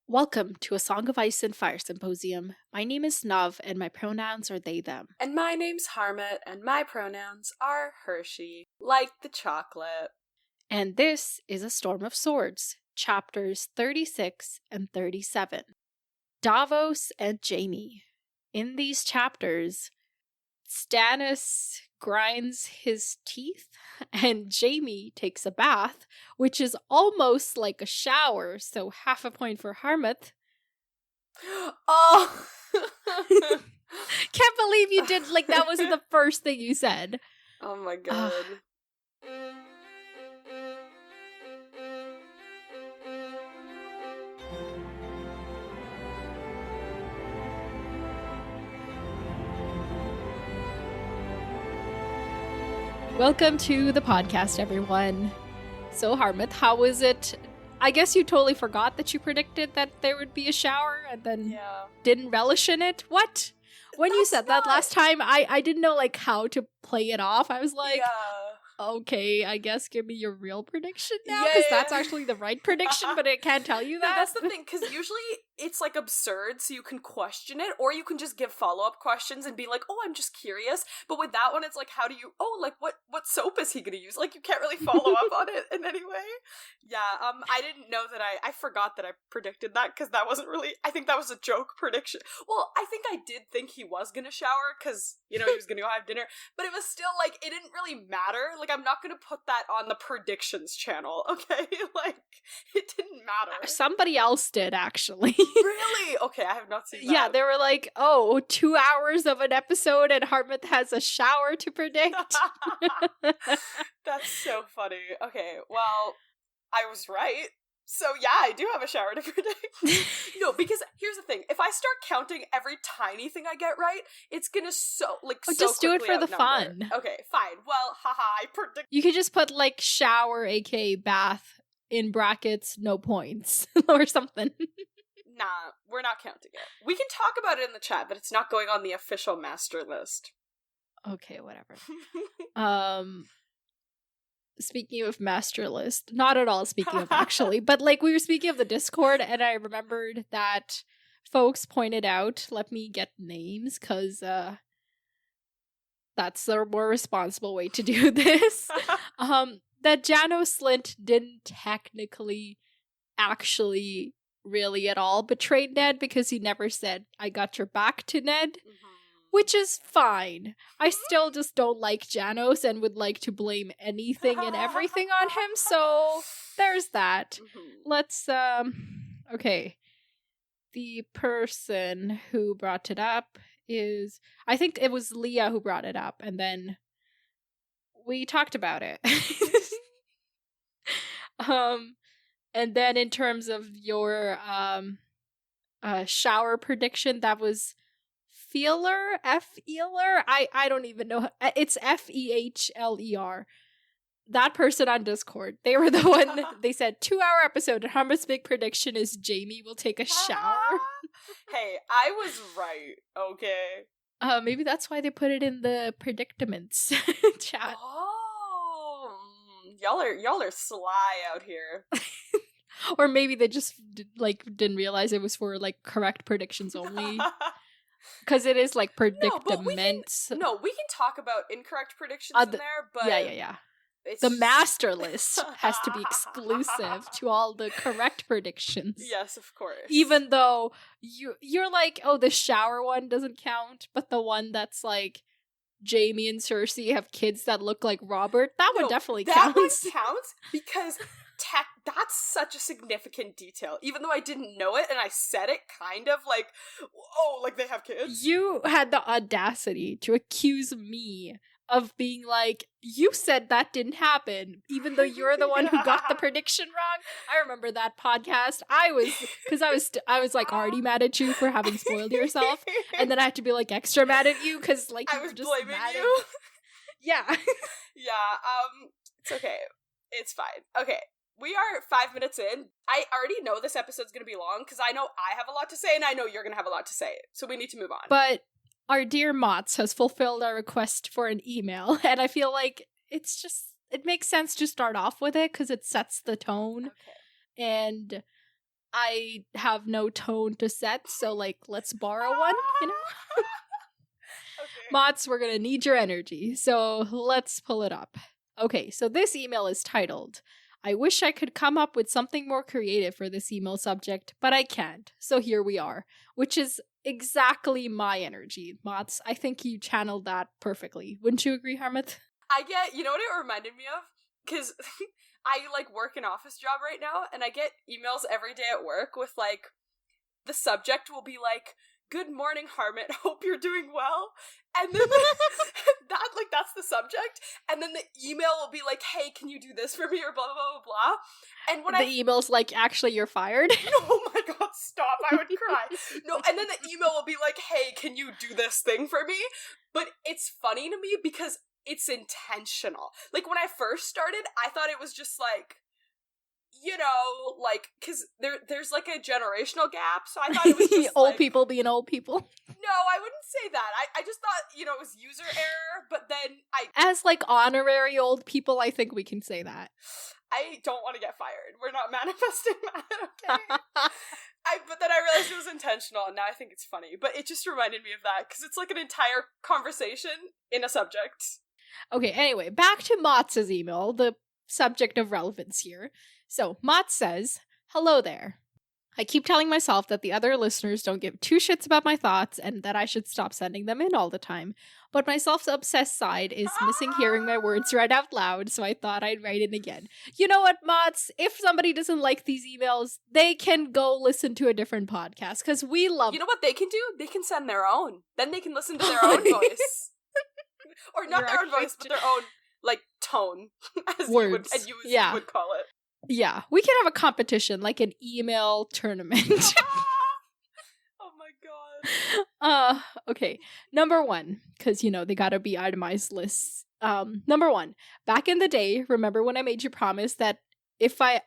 Welcome to A Song of Ice and Fire Symposium. My name is Nav, and my pronouns are they, them. And my name's Harmut, and my pronouns are Hershey, like the chocolate. And this is A Storm of Swords, chapters 36 and 37. Davos and Jaime. In these chapters, Stannis grinds his teeth, and Jaime takes a bath, which is almost like a shower, so half a point for Harmut. Oh! Can't believe you did, that wasn't the first thing you said. Oh my god. Welcome to the podcast, everyone. So, Harmut, how was it? I guess you totally forgot that you predicted that there would be a shower and then didn't relish in it? What? When you said that last time, I didn't know, how to play it off. I was like, okay, I guess give me your real prediction now, because that's actually the right prediction, but it can't tell you that. No, that's the thing, because usually it's, absurd, so you can question it, or you can just give follow-up questions and be like, oh, I'm just curious, but with that one, it's how do you, what soap is he gonna use? You can't really follow up on it in any way. Yeah, I didn't know that I forgot that I predicted that, because that wasn't really, I think that was a joke prediction. Well, I think I did think he was gonna shower, because, he was gonna go have dinner, but it was still, it didn't really matter. I'm not gonna put that on the predictions channel, okay? It didn't matter. Somebody else did, actually. Really? Okay, I have not seen that. Yeah, they were 2 hours of an episode and Harmut has a shower to predict. That's so funny. Okay, well, I was right. So yeah, I do have a shower to predict. No, because here's the thing. If I start counting every tiny thing I get right, it's gonna just do it for the fun. Okay, fine. Well, haha, I predict. You could just put shower, aka bath, in brackets, no points, or something. Nah, we're not counting it. We can talk about it in the chat, but it's not going on the official master list. Okay, whatever. Speaking of master list, not at all speaking of actually, but we were speaking of the Discord, and I remembered that folks pointed out, let me get names, because that's the more responsible way to do this, that Janos Slint didn't technically actually really at all betray Ned, because he never said, I got your back to Ned. Which is fine. I still just don't like Janos and would like to blame anything and everything on him, so there's that. Let's, okay. The person who brought it up is, I think it was Leah who brought it up, and then we talked about it. And then in terms of your, shower prediction, that was Feeler? F-Eeler? I don't even know. It's Fehler. That person on Discord. They were the one, they said 2-hour episode, and Harmut's big prediction is Jaime will take a shower. Hey, I was right, okay? Maybe that's why they put it in the predicaments chat. Oh, y'all are sly out here. Or maybe they just didn't realize it was for correct predictions only. Because it is predicaments. No, we can talk about incorrect predictions in there, but yeah. The master list has to be exclusive to all the correct predictions. Yes, of course. Even though you're oh, the shower one doesn't count, but the one that's Jaime and Cersei have kids that look like Robert, that one definitely counts. That one counts because that's such a significant detail. Even though I didn't know it and I said it kind of they have kids. You had the audacity to accuse me of being you said that didn't happen, even though you're the one who got the prediction wrong. I remember that podcast. I was already mad at you for having spoiled yourself, and then I had to be extra mad at you because I was just blaming you. Yeah. Yeah. It's okay. It's fine. Okay. We are 5 minutes in. I already know this episode's gonna be long because I know I have a lot to say and I know you're gonna have a lot to say. So we need to move on. But our dear Mots has fulfilled our request for an email, and I feel it makes sense to start off with it because it sets the tone. Okay. And I have no tone to set, so like let's borrow one, you know? Okay. Mots, we're gonna need your energy, so let's pull it up. Okay, so this email is titled, I wish I could come up with something more creative for this email subject, but I can't, so here we are, which is exactly my energy. Mots, I think you channeled that perfectly. Wouldn't you agree, Harmith? You know what it reminded me of? Because I, like, work an office job right now, and I get emails every day at work with, like, the subject will be, like, good morning, Harmit, hope you're doing well. And then that's the subject. And then the email will be like, hey, can you do this for me? Or blah, blah, blah, blah. And when the email's like, actually, you're fired? Oh my god, stop, I would cry. No, and then the email will be like, hey, can you do this thing for me? But it's funny to me because it's intentional. Like, when I first started, I thought it was just like, you know, like, because there's like a generational gap, so I thought it was just old like, people being old people. No, I wouldn't say that. I just thought, you know, it was user error, but then As like honorary old people, I think we can say that. I don't want to get fired. We're not manifesting that, okay? But then I realized it was intentional, and now I think it's funny. But it just reminded me of that, because it's like an entire conversation in a subject. Okay, anyway, back to Motz's email, the subject of relevance here. So, Motz says, hello there. I keep telling myself that the other listeners don't give two shits about my thoughts and that I should stop sending them in all the time. But my self-obsessed side is missing hearing my words read out loud, so I thought I'd write it again. You know what, Motz? If somebody doesn't like these emails, they can go listen to a different podcast, because we love... You know what they can do? They can send their own. Then they can listen to their own voice. Or not their own voice, but their own, like, tone. As words. You would call it. Yeah, we can have a competition, like an email tournament. Oh my god. Okay. Number 1, because, you know, they gotta be itemized lists. Number 1, back in the day, remember when I made you promise that if I...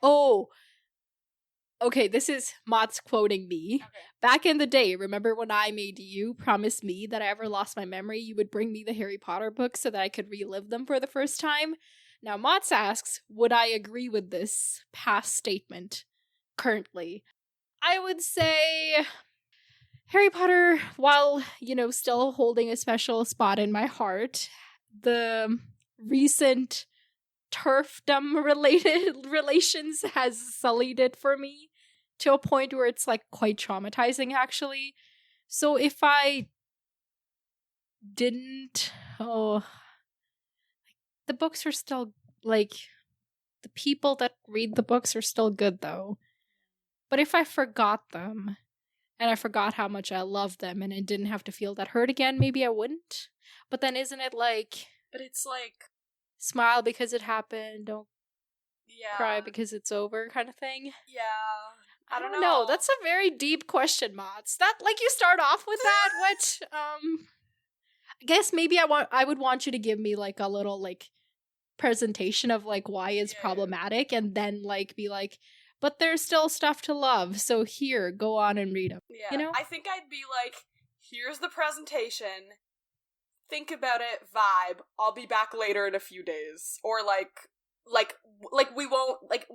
Okay, this is Mott's quoting me. Okay. Back in the day, remember when I made you promise me that I ever lost my memory, you would bring me the Harry Potter books so that I could relive them for the first time? Now, Motz asks, would I agree with this past statement currently? I would say Harry Potter, while, you know, still holding a special spot in my heart, the recent turfdom-related relations has sullied it for me to a point where it's, like, quite traumatizing, actually. So if I didn't... the books are still, like, the people that read the books are still good, though. But if I forgot them, and I forgot how much I loved them, and I didn't have to feel that hurt again, maybe I wouldn't. But then isn't it like... But it's like... Smile because it happened, don't cry because it's over kind of thing? Yeah. I don't know. No, that's a very deep question, Mots. That, like, you start off with that, what, I guess maybe I would want you to give me, like, a little, like, presentation of, like, why it's problematic, and then, like, be like, but there's still stuff to love, so here, go on and read them. Yeah, you know? I think I'd be like, here's the presentation, think about it, vibe, I'll be back later in a few days. Or,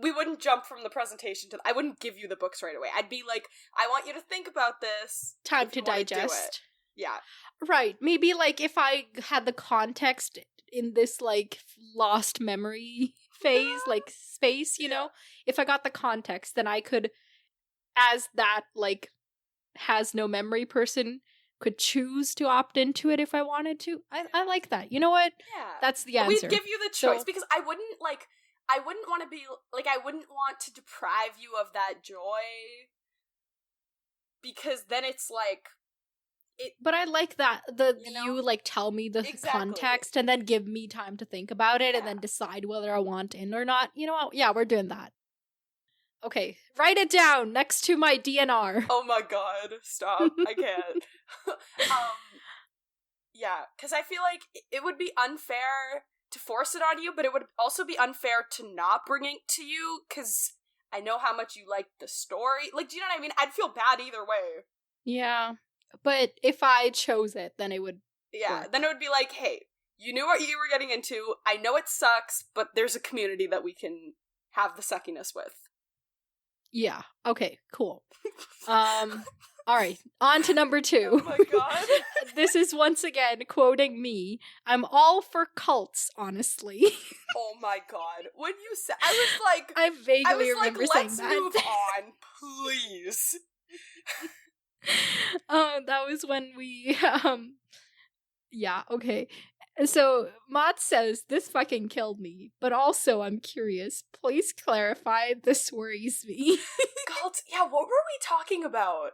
we wouldn't jump from the presentation to, I wouldn't give you the books right away. I'd be like, I want you to think about this. Time to digest. Yeah. Right. Maybe, like, if I had the context in this, like, lost memory phase, like, space, you know? If I got the context, then I could, as that, like, has no memory person, could choose to opt into it if I wanted to. I like that. You know what? Yeah. That's the answer. We'd give you the choice, because I wouldn't want to be, like, I wouldn't want to deprive you of that joy, because then it's, like, But I like that, you like, tell me the context, and then give me time to think about it, and then decide whether I want in or not. You know what? Yeah, we're doing that. Okay, write it down next to my DNR. Oh my god, stop. I can't. Yeah, because I feel like it would be unfair to force it on you, but it would also be unfair to not bring it to you, because I know how much you like the story. Like, do you know what I mean? I'd feel bad either way. Yeah, but if I chose it, then it would work. Then it would be like, hey, you knew what you were getting into, I know it sucks, but there's a community that we can have the suckiness with. Yeah. Okay, cool. All right, on to number 2. Oh my god. This is once again quoting me. I'm all for cults, honestly. Oh my god. When you said, I was like, I vaguely like, remember saying let's that. move on, please. That was when we, yeah, okay. So, Mott says, this fucking killed me, but also I'm curious. Please clarify, this worries me. Cult? Yeah, what were we talking about?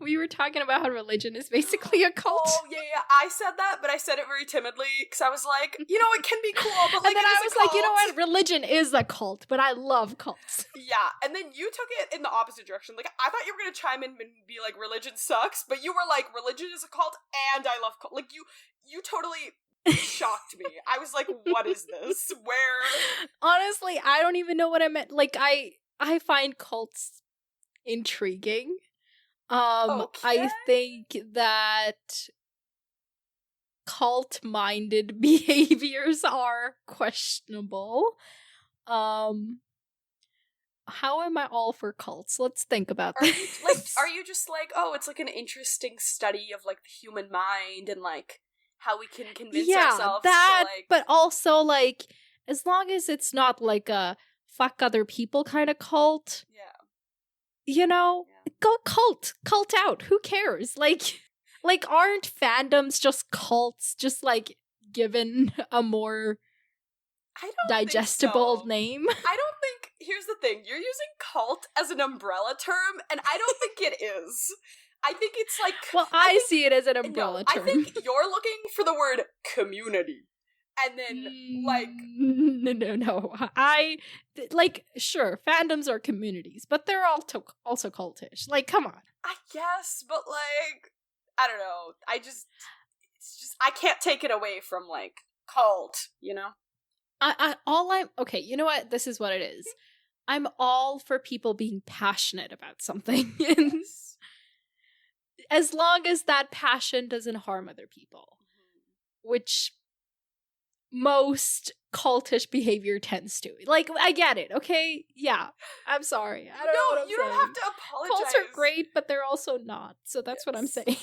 We were talking about how religion is basically a cult. Oh, yeah, I said that, but I said it very timidly, because I was like, it can be cool, but like, and then I was like, you know what? Religion is a cult, but I love cults. Yeah, and then you took it in the opposite direction. Like, I thought you were gonna chime in and be like, religion sucks, but you were like, religion is a cult, and I love cult. Like, you totally shocked me. I was like, what is this? Where? Honestly, I don't even know what I meant. Like, I find cults intriguing. Okay. I think that cult-minded behaviors are questionable. How am I all for cults? Let's think about this. Are you just like, oh, it's like an interesting study of like the human mind and like how we can convince ourselves that, to like, but also like, as long as it's not like a fuck other people kind of cult. Yeah. Go cult out. Who cares? Like aren't fandoms just cults, just like given a more digestible name? I don't think, here's the thing, you're using cult as an umbrella term, and I don't think it is. I think it's like... Well, I see it as an umbrella term. I think you're looking for the word community. And then, like... No. Sure, fandoms are communities, but they're also cultish. Like, come on. I guess, but like, I don't know. I can't take it away from, like, cult, you know? Okay, you know what? This is what it is. I'm all for people being passionate about something. Yes. As long as that passion doesn't harm other people. Which most cultish behavior tends to. Like, I get it, okay? Yeah. I'm sorry. I don't know what I'm you saying. don't have to apologize. Cults are great, but they're also not. So that's what I'm saying.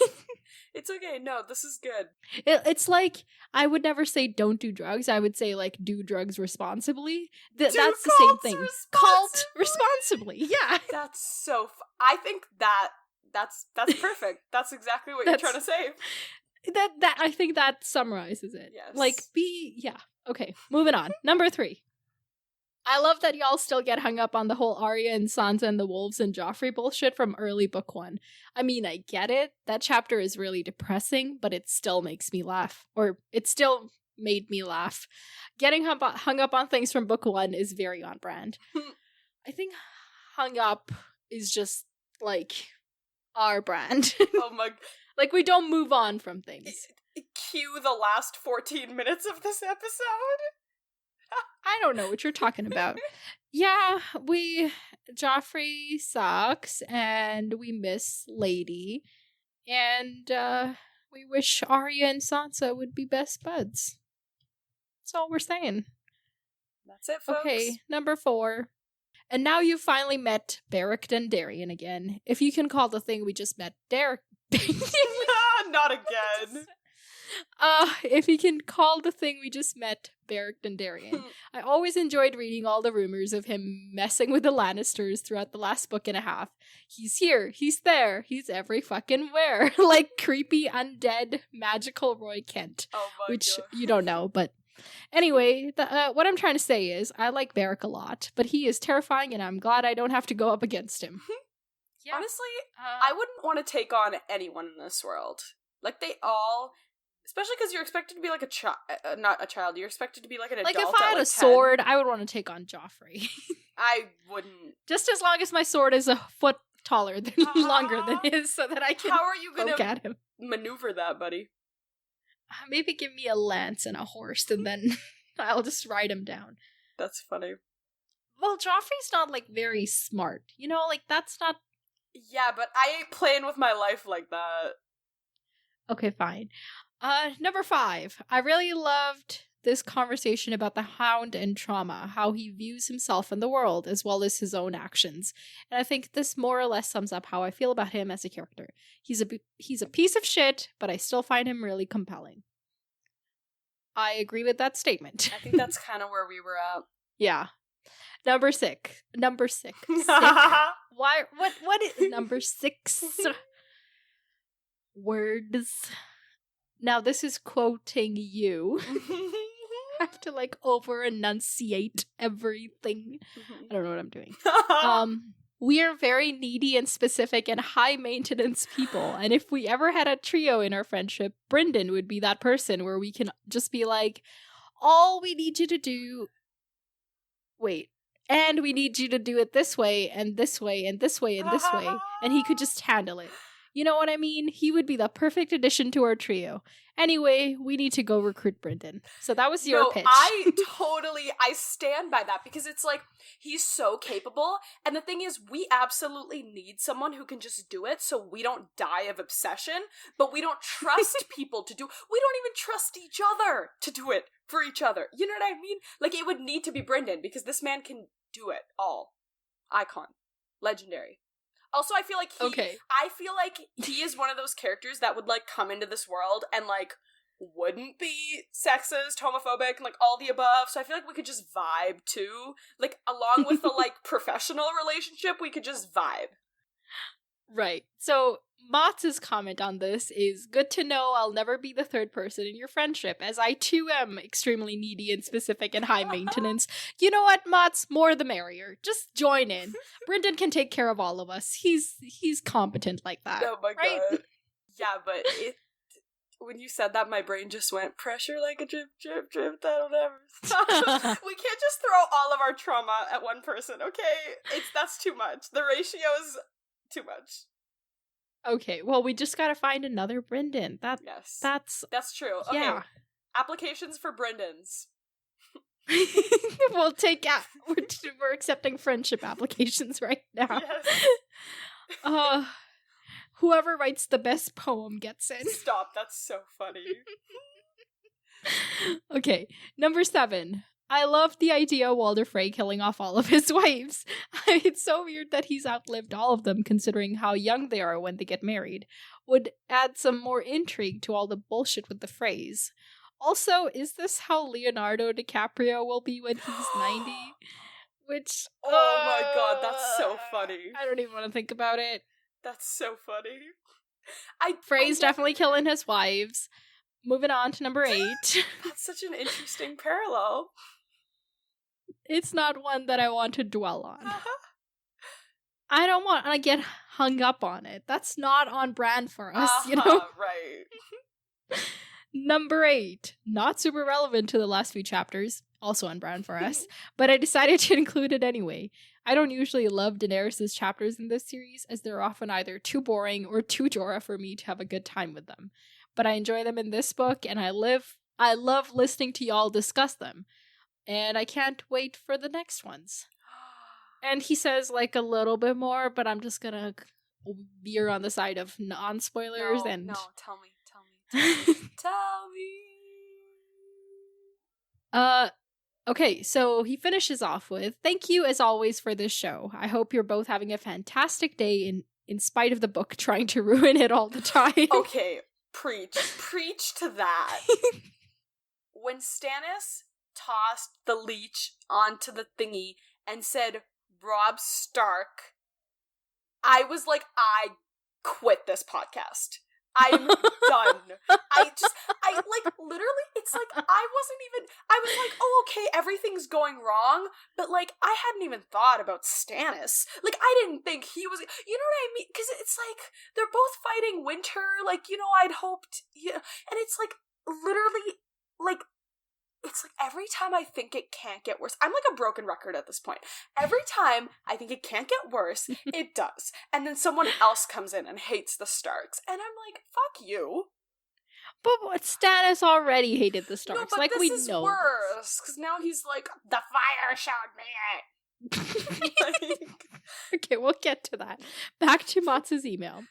It's okay. No, this is good. It's like, I would never say don't do drugs. I would say, like, do drugs responsibly. That's the same thing. Cult responsibly. Yeah. That's so I think that's perfect. That's exactly what you're trying to say. That I think that summarizes it. Yes. Like, okay, moving on. Number 3. I love that y'all still get hung up on the whole Arya and Sansa and the wolves and Joffrey bullshit from early book 1. I mean, I get it. That chapter is really depressing, but it still makes me laugh. Or it still made me laugh. Getting hung up on things from book 1 is very on brand. I think hung up is just, like, our brand. Oh my... Like, we don't move on from things. Cue the last 14 minutes of this episode? I don't know what you're talking about. Yeah, Joffrey sucks, and we miss Lady, and we wish Arya and Sansa would be best buds. That's all we're saying. That's it, folks. Okay, number 4. And now you've finally met Beric Dondarrion again. If you can call the thing we just met Derek... Not again. If you can call the thing we just met Beric Dondarrion. I always enjoyed reading all the rumors of him messing with the Lannisters throughout the last book and a half. He's here, he's there, he's every fucking where. Like creepy, undead, magical Roy Kent. Oh my which God. You don't know, but anyway, what I'm trying to say is I like Beric a lot, but he is terrifying and I'm glad I don't have to go up against him. Yeah. Honestly, I wouldn't want to take on anyone in this world. Like, they all... Especially because you're expected to be like a child, not a child, you're expected to be like an adult. Like, if I had a 10. Sword, I would want to take on Joffrey. I wouldn't. Just as long as my sword is a foot taller than longer than his, so that I can How are you gonna poke at him. Maneuver that, buddy? Maybe give me a lance and a horse, and then I'll just ride him down. That's funny. Well, Joffrey's not, like, very smart. You know, like, that's not... Yeah, but I ain't playing with my life like that. Okay, fine. Number 5. I really loved this conversation about the Hound and trauma, how he views himself and the world, as well as his own actions. And I think this more or less sums up how I feel about him as a character. He's a piece of shit, but I still find him really compelling. I agree with that statement. I think that's kind of where we were at. Yeah. Number six. Sick. Why? What is number 6? Words. Now this is quoting you. I have to over enunciate everything. I don't know what I'm doing. We are very needy and specific and high maintenance people. And if we ever had a trio in our friendship, Brynden would be that person where we can just be like, all we need you to do. Wait. And we need you to do it this way and this way and this way and this way. And he could just handle it. You know what I mean? He would be the perfect addition to our trio. Anyway, we need to go recruit Brynden. So that was your pitch. I stand by that because it's he's so capable. And the thing is, we absolutely need someone who can just do it so we don't die of obsession, but we don't trust people to do. We don't even trust each other to do it for each other. You know what I mean? It would need to be Brynden because this man can do it all. Icon. Legendary. Also, I feel he is one of those characters that would come into this world and wouldn't be sexist, homophobic, and all the above. So I feel we could just vibe too. Along with the professional relationship, we could just vibe. Right. So Mott's comment on this is, good to know I'll never be the third person in your friendship, as I too am extremely needy and specific and high maintenance. You know what, Mott's? More the merrier. Just join in. Brynden can take care of all of us. He's competent like that. Oh my right? God. Yeah, but when you said that, my brain just went, pressure like a drip, drip, drip, that'll never stop. We can't just throw all of our trauma at one person, okay? That's too much. The ratio is too much. Okay, well, we just gotta find another Brynden. Yes. That's true. Okay. Yeah. Applications for Bryndens. We'll take we're accepting friendship applications right now. Yes. Whoever writes the best poem gets in. Stop, that's so funny. Okay, number 7. I love the idea of Walder Frey killing off all of his wives. It's so weird that he's outlived all of them, considering how young they are when they get married. Would add some more intrigue to all the bullshit with the Freys. Also, is this how Leonardo DiCaprio will be when he's 90? Which... Oh my God, that's so funny. I don't even want to think about it. That's so funny. Frey's definitely killing his wives. Moving on to number 8. That's such an interesting parallel. It's not one that I want to dwell on. I don't want to get hung up on it. That's not on brand for us, you know? Right. Number 8. Not super relevant to the last few chapters. Also on brand for us. But I decided to include it anyway. I don't usually love Daenerys' chapters in this series, as they're often either too boring or too Jorah for me to have a good time with them. But I enjoy them in this book, and I love listening to y'all discuss them. And I can't wait for the next ones. And he says a little bit more, but I'm just gonna veer on the side of non-spoilers. No, tell me. Tell me. Okay, so he finishes off with, thank you as always for this show. I hope you're both having a fantastic day in spite of the book trying to ruin it all the time. Okay, preach to that. When Stannis tossed the leech onto the thingy and said, Robb Stark, I was like, I quit this podcast. I'm done. Literally, it's I was like, oh, okay, everything's going wrong, but I hadn't even thought about Stannis. I didn't think he was, you know what I mean? Because it's they're both fighting winter, I'd hoped, and it's literally, it's every time I think it can't get worse, I'm a broken record at this point. Every time I think it can't get worse, it does. And then someone else comes in and hates the Starks. And I'm like, fuck you. But Stannis already hated the Starks. No, but we this is know worse. Because now he's the fire showed me it. Okay, we'll get to that. Back to Motz's email.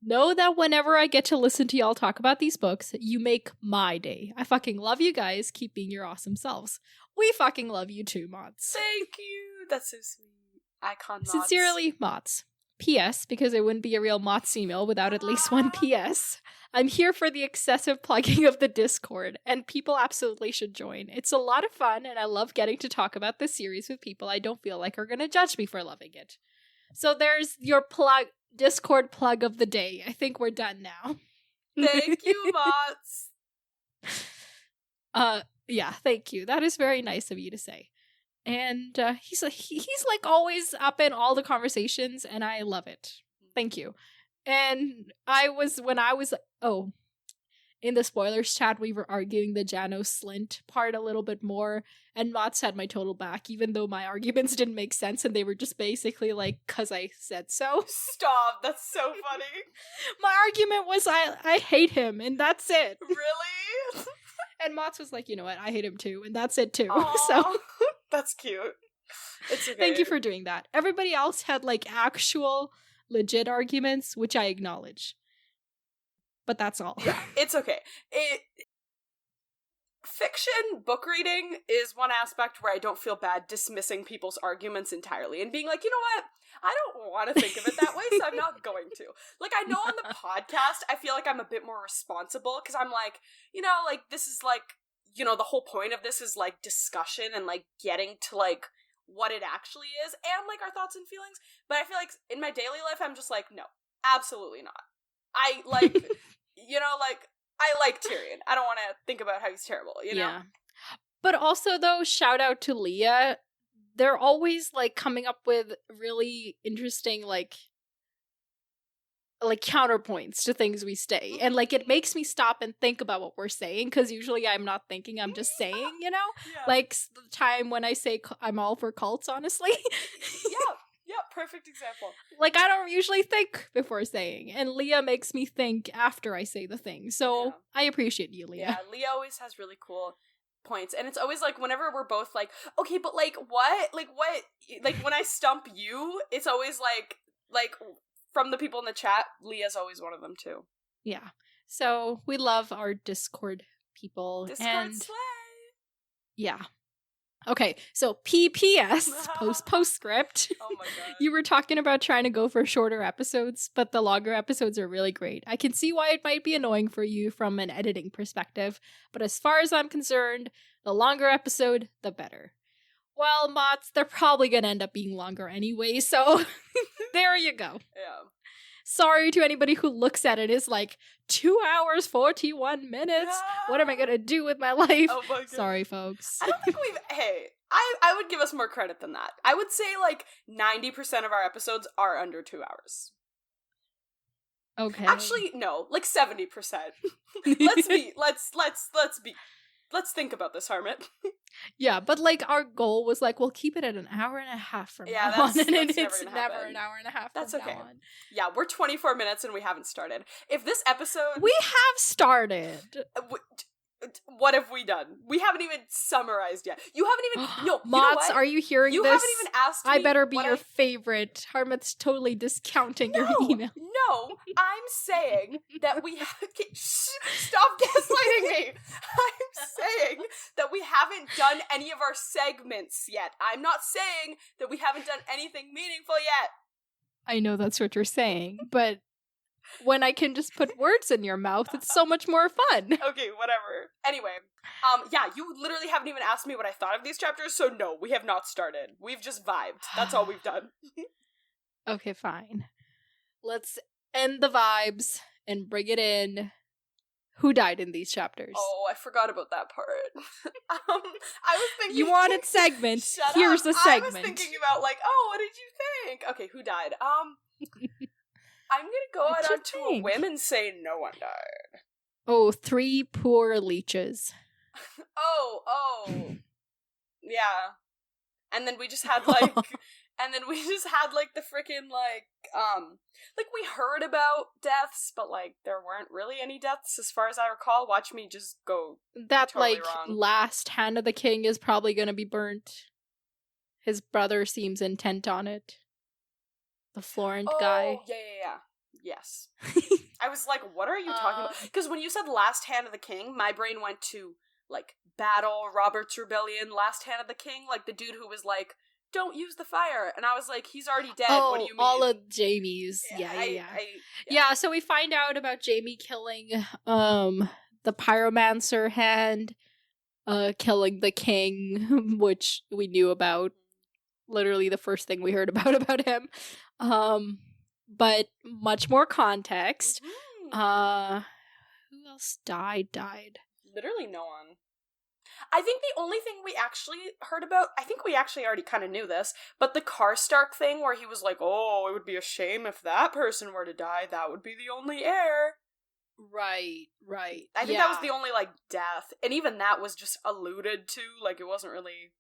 know that whenever I get to listen to y'all talk about these books, you make my day. I fucking love you guys. Keep being your awesome selves. We fucking love you too, Mots. Thank you. That's so sweet. Icon Mots. Sincerely, Mots. P.S. Because it wouldn't be a real Mots email without at least one P.S. I'm here for the excessive plugging of the Discord, and people absolutely should join. It's a lot of fun, and I love getting to talk about this series with people I don't feel like are going to judge me for loving it. So there's your Discord plug of the day. I think we're done now. Thank you, Mots. Yeah, thank you. That is very nice of you to say. And he's like always up in all the conversations, and I love it. Thank you. And in the spoilers chat, we were arguing the Janos Slint part a little bit more, and Mots had my total back, even though my arguments didn't make sense, and they were just basically like, 'cause I said so. Stop, that's so funny. My argument was I hate him, and that's it. Really? And Mots was like, you know what, I hate him too, and that's it too. Aww, so that's cute. It's okay. Thank you for doing that. Everybody else had like actual legit arguments, which I acknowledge. But that's all. Yeah, it's okay. Fiction book reading is one aspect where I don't feel bad dismissing people's arguments entirely and being like, you know what? I don't want to think of it that way, so I'm not going to. Like, I know on the podcast, I feel like I'm a bit more responsible, because I'm like, you know, like, this is like, you know, the whole point of this is like discussion and like getting to like what it actually is and like our thoughts and feelings. But I feel like in my daily life, I'm just like, no, absolutely not. I like, you know, like, I like Tyrion. I don't want to think about how he's terrible, you know? Yeah. But also, though, shout out to Leah. They're always, like, coming up with really interesting, like counterpoints to things we say. And, like, it makes me stop and think about what we're saying, because usually I'm not thinking, I'm just saying, you know? Yeah. Like, the time when I say I'm all for cults, honestly. Yeah, perfect example. Like, I don't usually think before saying, and Leah makes me think after I say the thing. So, Yeah. I appreciate you, Leah. Yeah, Leah always has really cool points, and it's always like whenever we're both like, okay, but like what, like when I stump you, it's always like from the people in the chat, Leah's always one of them too. Yeah, so we love our Discord people. Discord slay. Yeah. Okay, so PPS, postscript. Oh my god. You were talking about trying to go for shorter episodes, but the longer episodes are really great. I can see why it might be annoying for you from an editing perspective, but as far as I'm concerned, the longer episode, the better. Well, Mots, they're probably gonna end up being longer anyway, so there you go. Yeah. Sorry to anybody who looks at it as like 2 hours, 41 minutes. What am I gonna do with my life? Oh my god. Sorry, folks. I don't think I would give us more credit than that. I would say like 90% of our episodes are under 2 hours. Okay. Actually, no, like 70%. Let's think about this, Harmit. Yeah, but like our goal was like, we'll keep it at an hour and a half from now on, and it's never an hour and a half. That's from okay. Now on. Yeah, we're 24 minutes and we haven't started. If this episode, we have started. What have we done? We haven't even summarized yet. You haven't even. No, Mots, are you hearing this? You haven't even asked me. I better be your favorite. Harmut's totally discounting your email. No, I'm saying that we stop gaslighting me. I'm saying that we haven't done any of our segments yet. I'm not saying that we haven't done anything meaningful yet. I know that's what you're saying, but when I can just put words in your mouth, it's so much more fun. Okay, whatever. Anyway, yeah, you literally haven't even asked me what I thought of these chapters, so no, we have not started. We've just vibed. That's all we've done. Okay, fine. Let's end the vibes and bring it in. Who died in these chapters? Oh, I forgot about that part. I was thinking... You wanted segments. Here's the segment. I was thinking about, like, oh, what did you think? Okay, who died? I'm gonna go out onto a whim and say no one died. Oh, 3 poor leeches. Oh. Yeah. And then we just had, like... the frickin', like, we heard about deaths, but, like, there weren't really any deaths, as far as I recall. Watch me just go that, totally like, wrong. Last hand of the king is probably gonna be burnt. His brother seems intent on it. The Florent guy. Yeah. Yes. I was like, what are you talking about? Because when you said Last Hand of the King, my brain went to, like, Battle, Robert's Rebellion, Last Hand of the King, like, the dude who was like, don't use the fire. And I was like, he's already dead. What do you mean? All of Jaime's. Yeah, so we find out about Jaime killing the pyromancer hand, killing the king, which we knew about. Literally the first thing we heard about him. But much more context. Mm-hmm. Who else died? Literally no one. I think the only thing we actually heard about, I think we actually already kind of knew this, but the Karstark thing where he was like, oh, it would be a shame if that person were to die, that would be the only heir. Right. I think that was the only, like, death, and even that was just alluded to, like, it wasn't really...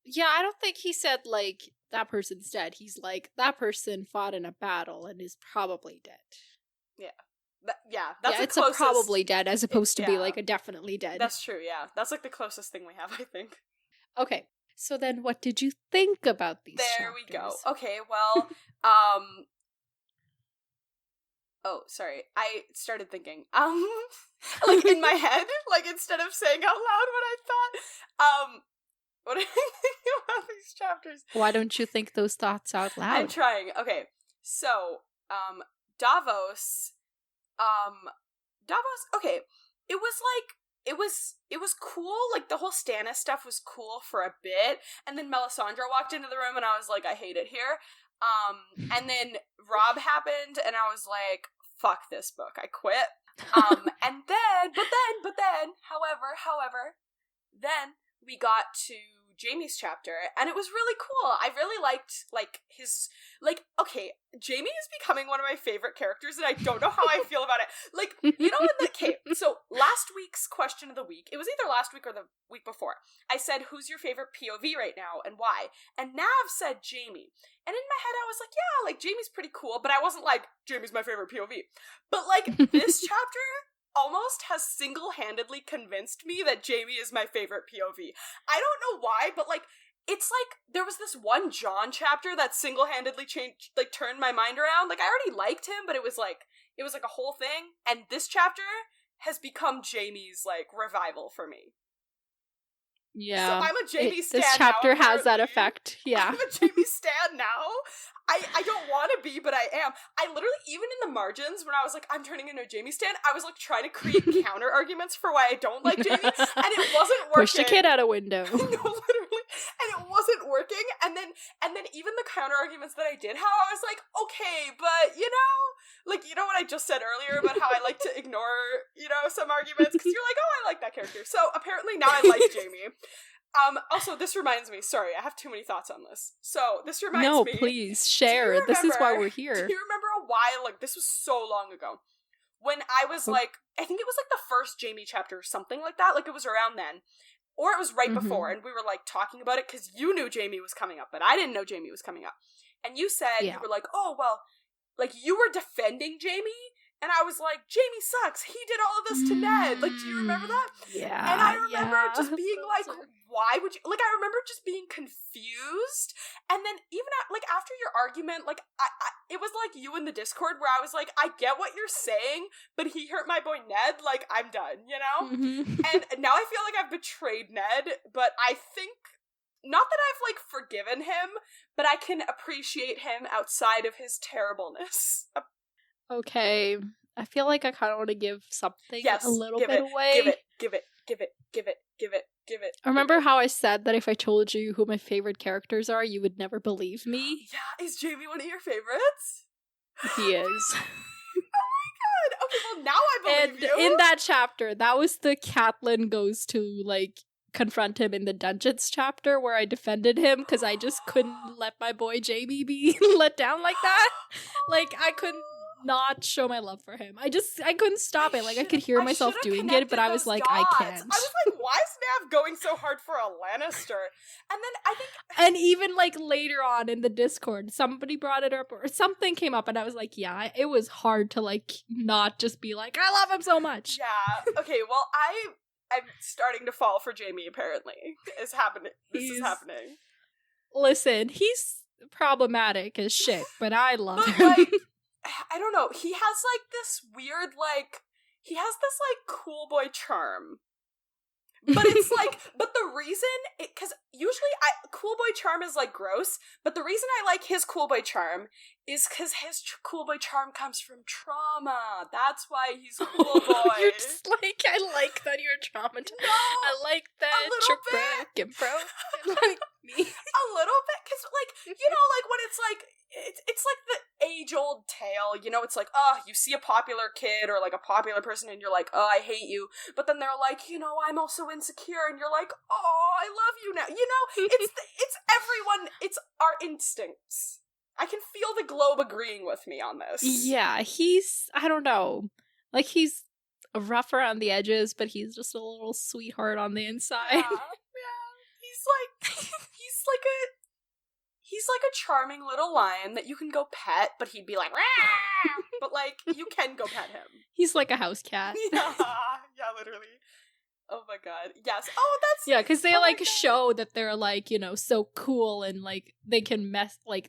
Yeah, I don't think he said, like, that person's dead. He's like, that person fought in a battle and is probably dead. Yeah. That's the it's closest... a probably dead as opposed to be like a definitely dead. That's true, yeah. That's like the closest thing we have, I think. Okay, so then what did you think about these chapters? There we go. Okay, well, oh, sorry. I started thinking, like in my head, like instead of saying out loud what I thought, what do you think about these chapters? Why don't you think those thoughts out loud? I'm trying. Okay, so, Davos, okay, it was cool, like, the whole Stannis stuff was cool for a bit, and then Melisandre walked into the room, and I was like, I hate it here, and then Rob happened, and I was like, fuck this book, I quit, and then, but then, however, then we got to Jaime's chapter, and it was really cool. I really liked, like, his, like, okay, Jaime is becoming one of my favorite characters, and I don't know how I feel about it. Like, you know, okay, so last week's question of the week, it was either last week or the week before, I said, who's your favorite POV right now, and why? And Nav said Jaime. And in my head, I was like, yeah, like, Jaime's pretty cool, but I wasn't like, Jaime's my favorite POV. But, like, this chapter almost has single-handedly convinced me that Jaime is my favorite POV. I don't know why, but, like, it's like, there was this one Jon chapter that single-handedly changed, like, turned my mind around. Like, I already liked him, but it was like a whole thing. And this chapter has become Jaime's, like, revival for me. Yeah. So I'm a Jaime stan now. This chapter has that apparently. effect. Yeah. I'm a Jaime stan now. I don't want to be, but I am. I literally, even in the margins, when I was like, I'm turning into a Jaime stan, I was like trying to create counter arguments for why I don't like Jaime, and it wasn't working. Push the kid out a window. No, literally. And it wasn't working, and then even the counter arguments that I did have, I was like, okay, but, you know, like, you know what I just said earlier about how I like to ignore, you know, some arguments, because you're like, oh, I like that character. So apparently now I like Jaime. Also, this reminds me, sorry, I have too many thoughts on this. So, this reminds me. No, please, share. This is why we're here. Do you remember a while, like, this was so long ago, when I was, like, I think it was, like, the first Jaime chapter or something like that, like, it was around then, or it was right before, and we were, like, talking about it, because you knew Jaime was coming up, but I didn't know Jaime was coming up, and you said, you were like, oh, well, like, you were defending Jaime, and I was like, Jaime sucks, he did all of this to Ned, like, do you remember that? Yeah, and I remember just being like, why would you, like, I remember just being confused, and then even like after your argument, like, it was like you in the Discord where I was like, I get what you're saying, but he hurt my boy Ned, like, I'm done, you know? And now I feel like I've betrayed Ned, but I think, not that I've, like, forgiven him, but I can appreciate him outside of his terribleness. Okay, I feel like I kind of want to give something a little bit away. Give it. Remember how I said that if I told you who my favorite characters are, you would never believe me? Yeah, is Jaime one of your favorites? He is. Oh my god! Okay, well now I believe you! In that chapter, that was the Catelyn goes to, like, confront him in the dungeons chapter where I defended him because I just couldn't let my boy Jaime be let down like that. Like, I couldn't not show my love for him. I couldn't stop it. Like, I could hear myself doing it, but I was like, I can't. I was like, why is Nav going so hard for a Lannister? And then I think... And even, like, later on in the Discord, somebody brought it up, or something came up, and I was like, yeah, it was hard to, like, not just be like, I love him so much. Yeah. Okay, well, I'm starting to fall for Jaime, apparently. This is happening. Listen, he's problematic as shit, but I love but him. Like, I don't know, he has, like, this weird, like, he has this, like, cool boy charm. But it's like, but the reason, because usually cool boy charm is like gross, but the reason I like his cool boy charm is because his cool boy charm comes from trauma. That's why he's cool boy. You're just like, I like that you're traumatized. No, I like that you're broken, bro. Like me. A little bit, because, like, you know, like, when it's like, it's like the age-old tale, you know, it's like, you see a popular kid or, like, a popular person and you're like, I hate you, but then they're like, you know, I'm also insecure, and you're like, I love you now, you know, it's everyone, it's our instincts. I can feel the globe agreeing with me on this. Yeah, I don't know, like, he's rough around the edges, but he's just a little sweetheart on the inside. Yeah. He's like a charming little lion that you can go pet, but he'd be like, "Rah!" But, like, you can go pet him. He's like a house cat. Yeah, literally. Oh my god. Yes. Oh, that's... Yeah, because they, like, show that they're, like, you know, so cool and, like, they can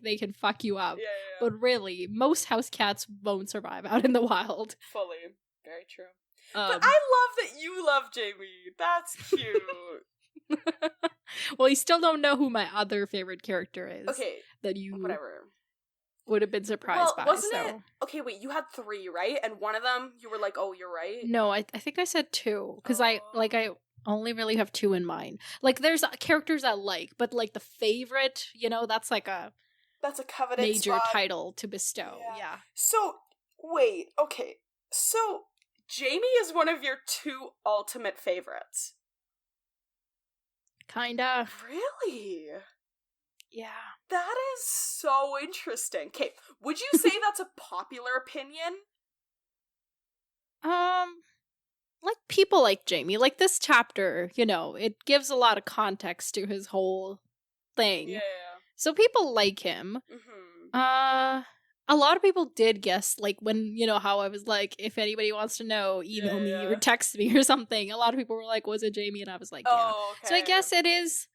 they can fuck you up. Yeah. But really, most house cats won't survive out in the wild. Fully. Very true. But I love that you love Jaime. That's cute. Well, you still don't know who my other favorite character is. Okay. That you whatever would have been surprised by. Wasn't it? Okay, wait, you had 3, right? And one of them, you were like, oh, you're right? No, I think I said 2. Because I only really have 2 in mind. Like, there's characters I like, but, like, the favorite, you know, that's a coveted major spot. Title to bestow. Yeah. So, wait, okay. So, Jaime is one of your 2 ultimate favorites. Kinda. Really? Yeah. That is so interesting. Okay, would you say that's a popular opinion? Like, people like Jaime. Like, this chapter, you know, it gives a lot of context to his whole thing. Yeah. So people like him. Mm-hmm. A lot of people did guess, like, when, you know, how I was like, if anybody wants to know, email me or text me or something. A lot of people were like, was it Jaime? And I was like, yeah. Oh, okay. So I guess it is.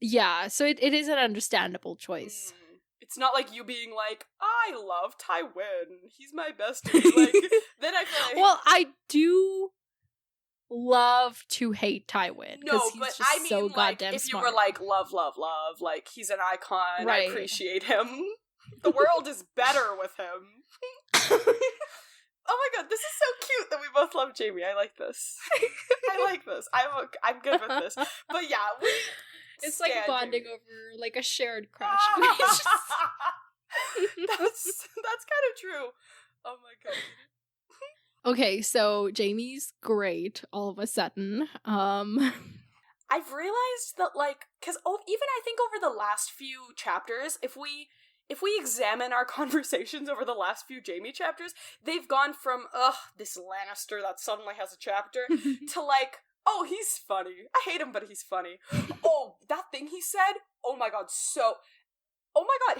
Yeah, so it is an understandable choice. It's not like you being like, I love Tywin. He's my bestie. Like, then I feel like... Well, I do love to hate Tywin. No, he's but just I mean, so like, goddamn if smart. you were like, love, like, he's an icon, right. I appreciate him. The world is better with him. Oh my god, this is so cute that we both love Jaime. I like this. I'm good with this. But yeah, it's like bonding over, like, a shared crush. That's kind of true. Oh my god. Okay, so Jaime's great all of a sudden. I've realized that, like, because even I think over the last few chapters, if we examine our conversations over the last few Jaime chapters, they've gone from, this Lannister that suddenly has a chapter, to, like, oh, he's funny. I hate him, but he's funny. Oh, that thing he said, oh my god,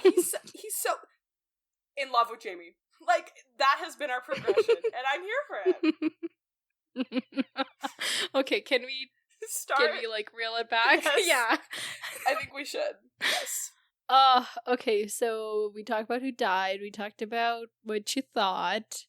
he's so in love with Jaime. Like, that has been our progression, and I'm here for it. Okay, can we start? Can we, like, reel it back? Yes. Yeah. I think we should. Yes. Okay, so we talked about who died, we talked about what you thought,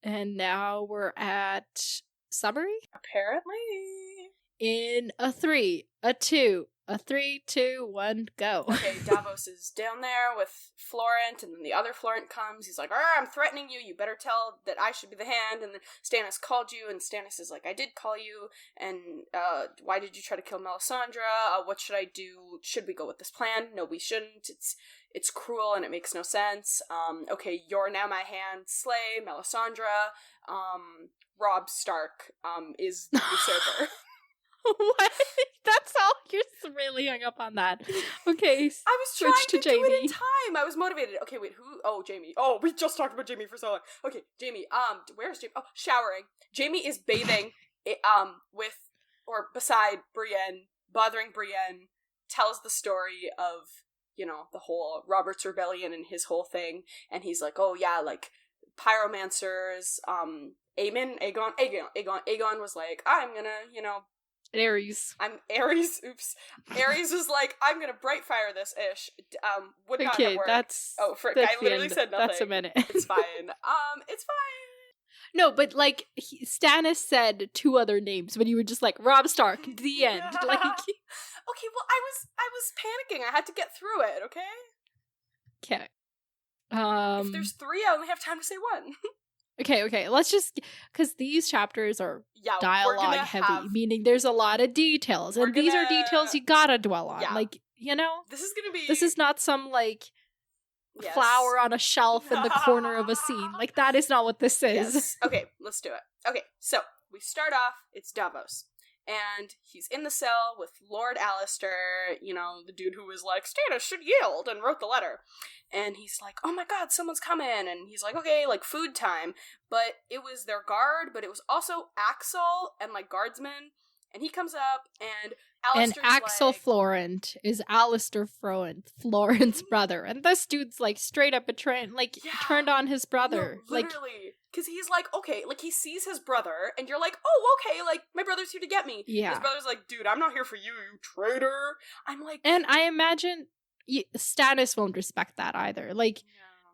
and now we're at summary? Apparently. In a 3, a 2, a 3, 2, 1, go. Okay, Davos is down there with Florent, and then the other Florent comes. He's like, I'm threatening you. You better tell that I should be the hand. And then Stannis called you, and Stannis is like, I did call you. And why did you try to kill Melisandre? What should I do? Should we go with this plan? No, we shouldn't. It's cruel, and it makes no sense. Okay, you're now my hand. Slay Melisandre. Robb Stark is the usurper. What? That's all? You're really hung up on that. Okay, I was trying to do it in time. I was motivated. Okay, wait, who? Oh, Jaime. Oh, we just talked about Jaime for so long. Okay, Jaime. Where's Jaime? Oh, showering. Jaime is bathing. Beside Brienne, bothering Brienne. Tells the story of, you know, the whole Robert's Rebellion and his whole thing, and he's like, oh yeah, like pyromancers. Aegon was like, I'm gonna, you know, Aries. I'm Aries. Oops. Aries was like, I'm gonna bright fire this ish. Would not have worked. That's frick! I literally said nothing. That's a minute. It's fine. It's fine. No, but like Stannis said 2 other names, but you were just like Robb Stark. The end. Like, okay, well, I was panicking. I had to get through it. Okay. okay. If there's 3, I only have time to say 1. Okay. Let's just, because these chapters are dialogue heavy, meaning there's a lot of details, and these are details you gotta dwell on. Yeah. Like, you know, this is gonna be. This is not some like flower on a shelf in the corner of a scene. Like, that is not what this is. Yes. Okay, let's do it. Okay, so we start off. It's Davos. And he's in the cell with Lord Alistair, you know, the dude who was like, Stannis should yield, and wrote the letter. And he's like, oh my god, someone's coming. And he's like, okay, like, food time. But it was their guard, but it was also Axel and, like, guardsmen. And he comes up, and Alistair's and Axel like, Florent is Alistair Florent's brother. And this dude's, like, straight up betraying, like, turned on his brother. No, literally. Because he's like, okay, like, he sees his brother, and you're like, oh, okay, like, my brother's here to get me. Yeah. His brother's like, dude, I'm not here for you, you traitor. I'm like... And I imagine Stannis won't respect that either. Like,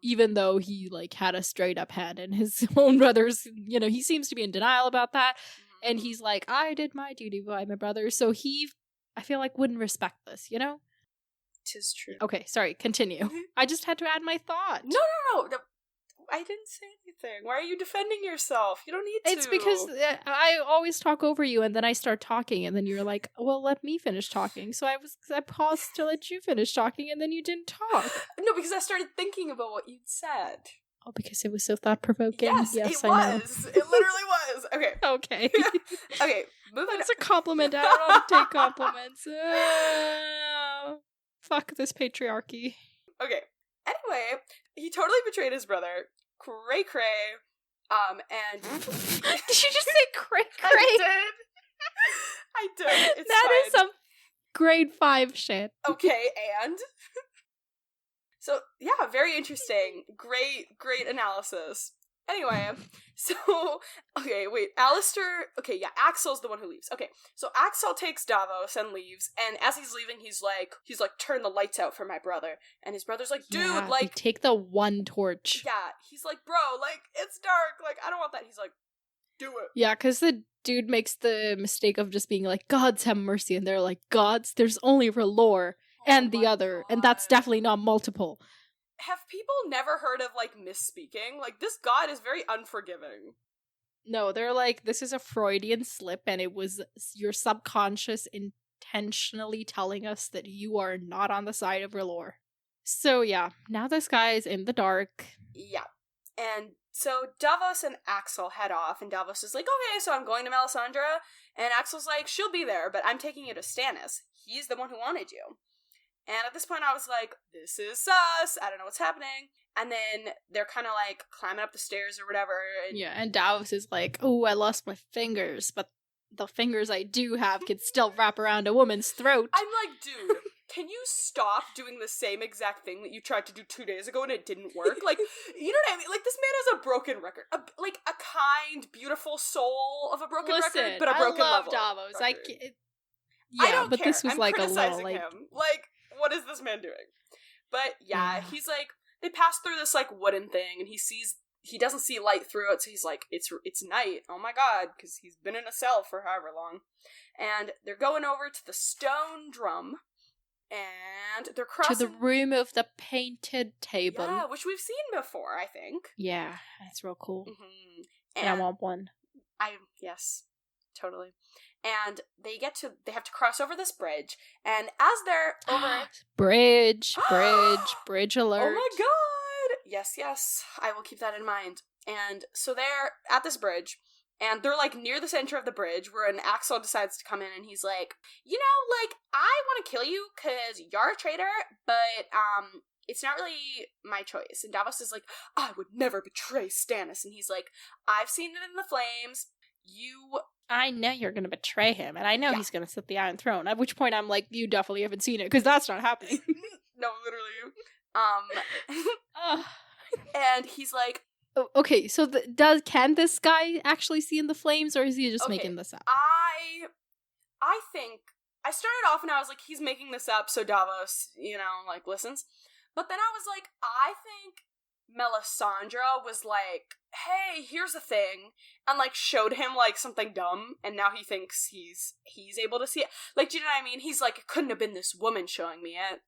even though he, like, had a straight up hand, and his own brother's, you know, he seems to be in denial about that. Mm-hmm. And he's like, I did my duty by my brother. So he, I feel like, wouldn't respect this, you know? 'Tis true. Okay, sorry, continue. I just had to add my thought. No. I didn't say anything. Why are you defending yourself? You don't need to. It's because I always talk over you, and then I start talking, and then you're like, well, let me finish talking. So I paused to let you finish talking, and then you didn't talk. No, because I started thinking about what you'd said. Oh, because it was so thought-provoking? Yes, it was. I know. It literally was. Okay. Okay. Okay, moving on. That's a compliment. I don't want to take compliments. Fuck this patriarchy. Okay. Anyway, he totally betrayed his brother. Cray. And... Did you just say cray? I did. It's that fine. Is some grade 5 shit. Okay, and... So, yeah, very interesting. Great analysis. Anyway, so, okay, wait, Alistair, okay, yeah, Axel's the one who leaves. Okay, so Axel takes Davos and leaves, and as he's leaving, he's like, turn the lights out for my brother. And his brother's like, dude, like... take the one torch. Yeah, he's like, bro, like, it's dark, like, I don't want that. He's like, do it. Yeah, because the dude makes the mistake of just being like, gods have mercy, and they're like, gods? There's only R'hllor and the other, and that's definitely not multiple. Have people never heard of, like, misspeaking? Like, this god is very unforgiving. No, they're like, this is a Freudian slip, and it was your subconscious intentionally telling us that you are not on the side of R'hllor. So, yeah, now this guy is in the dark. Yeah. And so Davos and Axel head off, and Davos is like, okay, so I'm going to Melisandre, and Axel's like, she'll be there, but I'm taking you to Stannis. He's the one who wanted you. And at this point, I was like, this is sus. I don't know what's happening. And then they're kind of like climbing up the stairs or whatever. And Davos is like, oh, I lost my fingers, but the fingers I do have can still wrap around a woman's throat. I'm like, dude, can you stop doing the same exact thing that you tried to do 2 days ago and it didn't work? Like, you know what I mean? Like, this man has a broken record. A kind, beautiful soul of a broken record, but a broken level. I love Davos. I don't but care. this was I'm like criticizing a little, like... him. Like, what is this man doing? But yeah, he's like, they pass through this like wooden thing, and he doesn't see light through it, so he's like, it's night. Oh my god, because he's been in a cell for however long. And they're going over to the stone drum, and they're crossing to the room of the painted table. Yeah, which we've seen before, I think. Yeah, that's real cool. Mm-hmm. And I want one. Yes, totally. And they have to cross over this bridge, and as they're over... Bridge alert. Oh my god! Yes, I will keep that in mind. And so they're at this bridge, and they're, like, near the center of the bridge, where an Axel decides to come in, and he's like, you know, like, I want to kill you, because you're a traitor, but, it's not really my choice. And Davos is like, I would never betray Stannis. And he's like, I've seen it in the flames. I know you're going to betray him, and I know he's going to sit the Iron Throne, at which point I'm like, you definitely haven't seen it, because that's not happening. No, literally. And he's like... Okay, so can this guy actually see in the flames, or is he just making this up? I think, I started off and I was like, he's making this up so Davos, like, listens. But then I was like, I think Melisandre was like, hey, here's a thing, and, like, showed him, like, something dumb, and now he thinks he's able to see it. Like, do you know what I mean? He's like, it couldn't have been this woman showing me it,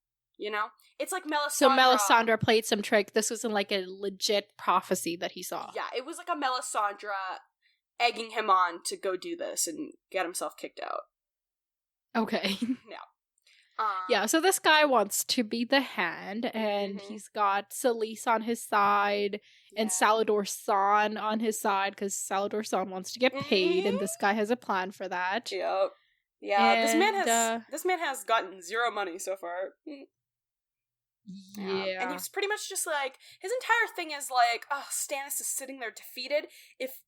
It's like Melisandre. So Melisandre played some trick. This wasn't, like, a legit prophecy that he saw. Yeah, it was like a Melisandre egging him on to go do this and get himself kicked out. Okay. Yeah. Yeah, so this guy wants to be the hand, and he's got Selyse on his side, and Salladhor Saan on his side, because Salladhor Saan wants to get paid, and this guy has a plan for that. Yep. Yeah, and, this man has gotten zero money so far. Yeah. And he's pretty much just like, his entire thing is like, oh, Stannis is sitting there defeated. If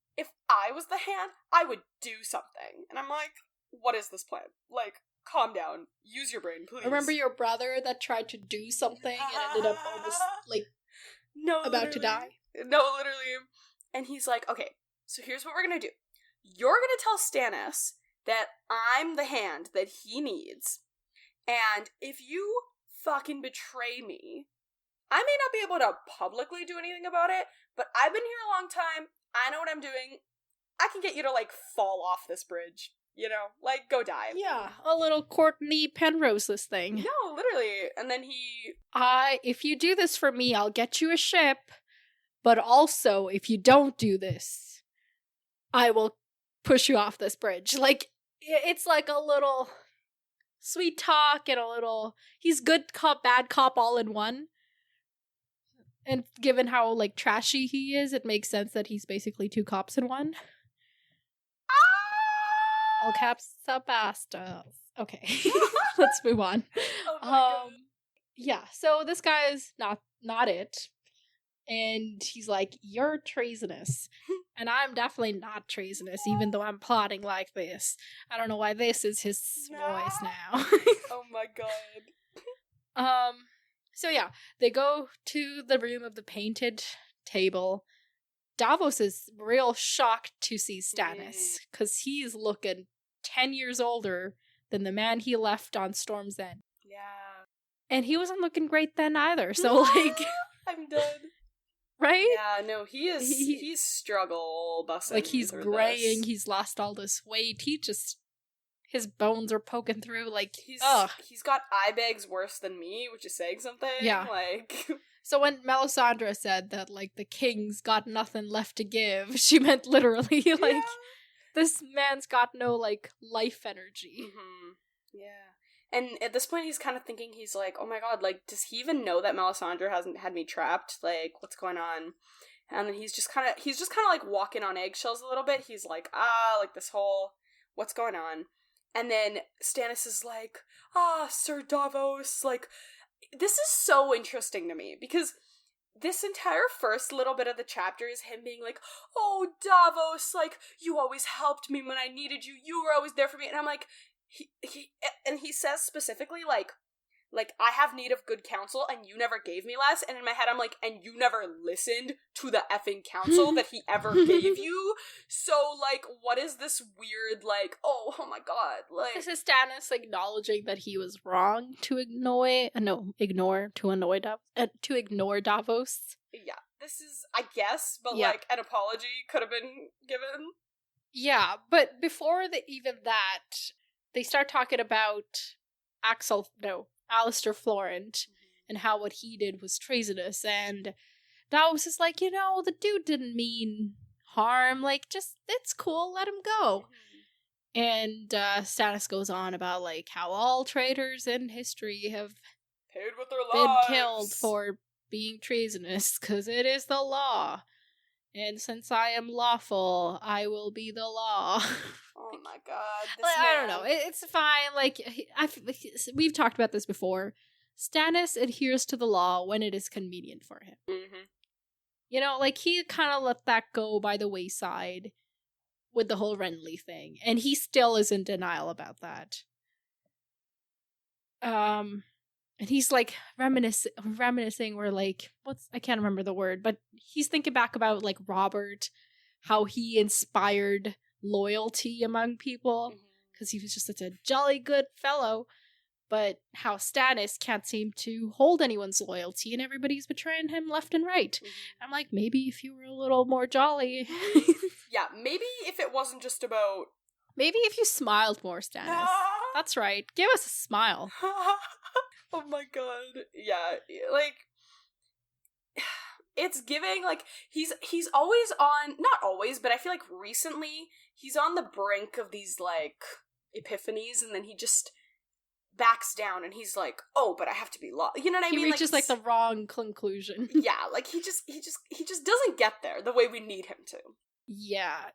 I was the hand, I would do something. And I'm like, what is this plan? Like, calm down. Use your brain, please. Remember your brother that tried to do something and ended up almost, like, about to die? No, literally. And he's like, okay, so here's what we're gonna do. You're gonna tell Stannis that I'm the hand that he needs. And if you fucking betray me, I may not be able to publicly do anything about it, but I've been here a long time. I know what I'm doing. I can get you to, like, fall off this bridge. Like, go die. Yeah, a little Courtney Penrose's thing. No, literally. And then he... if you do this for me, I'll get you a ship. But also, if you don't do this, I will push you off this bridge. Like, it's like a little sweet talk and a little... He's good cop, bad cop all in one. And given how, like, trashy he is, it makes sense that he's basically two cops in one. All caps Sabastas. Okay. Let's move on. Oh my God. Yeah, so this guy is not it. And he's like, you're treasonous. And I'm definitely not treasonous, even though I'm plotting like this. I don't know why this is his voice now. Oh my God. So yeah, they go to the room of the painted table. Davos is real shocked to see Stannis, because he's looking 10 years older than the man he left on Storm's End. Yeah. And he wasn't looking great then either, so like... I'm done. Right? Yeah, no, he's struggle busting. Like, he's graying, he's lost all this weight, his bones are poking through, like, he's got eye bags worse than me, which is saying something. Yeah. Like... So when Melisandre said that, like, the king's got nothing left to give, she meant literally, like, this man's got no, like, life energy. Mm-hmm. Yeah. And at this point, he's kind of thinking, he's like, oh my God, like, does he even know that Melisandre hasn't had me trapped? Like, what's going on? And then he's just kind of, like, walking on eggshells a little bit. He's like, like, this whole, what's going on? And then Stannis is like, Sir Davos, like, this is so interesting to me, because this entire first little bit of the chapter is him being like, oh, Davos, like, you always helped me when I needed you, you were always there for me, and I'm like, he says specifically, like, I have need of good counsel, and you never gave me less, and in my head I'm like, and you never listened to the effing counsel that he ever gave you, so, like, what is this weird, like, oh my God, like... This is Stannis acknowledging that he was wrong to ignore Davos. Yeah, this is, I guess, but, like, an apology could have been given. Yeah, but before even that, they start talking about Alistair Florent, and how what he did was treasonous, and Davos is like, the dude didn't mean harm, like, just, it's cool, let him go. And Stannis goes on about, like, how all traitors in history have paid with their been lives, killed for being treasonous, because it is the law. And since I am lawful, I will be the law. Oh my God. Like, I don't know. It's fine. Like, we've talked about this before. Stannis adheres to the law when it is convenient for him. Mm-hmm. Like, he kind of let that go by the wayside with the whole Renly thing. And he still is in denial about that. And he's, like, reminiscing where, like, I can't remember the word, but he's thinking back about, like, Robert, how he inspired loyalty among people, because he was just such a jolly good fellow. But how Stannis can't seem to hold anyone's loyalty and everybody's betraying him left and right. Mm-hmm. I'm like, maybe if you were a little more jolly. Yeah, maybe if it wasn't just about... Maybe if you smiled more, Stannis. That's right. Give us a smile. Oh my god. Yeah, like... It's giving, like, he's always on... Not always, but I feel like recently he's on the brink of these, like, epiphanies, and then he just... backs down and he's like, oh, but I have to be you know what I mean? He reaches like the wrong conclusion. Yeah, like he just doesn't get there the way we need him to. Yeah.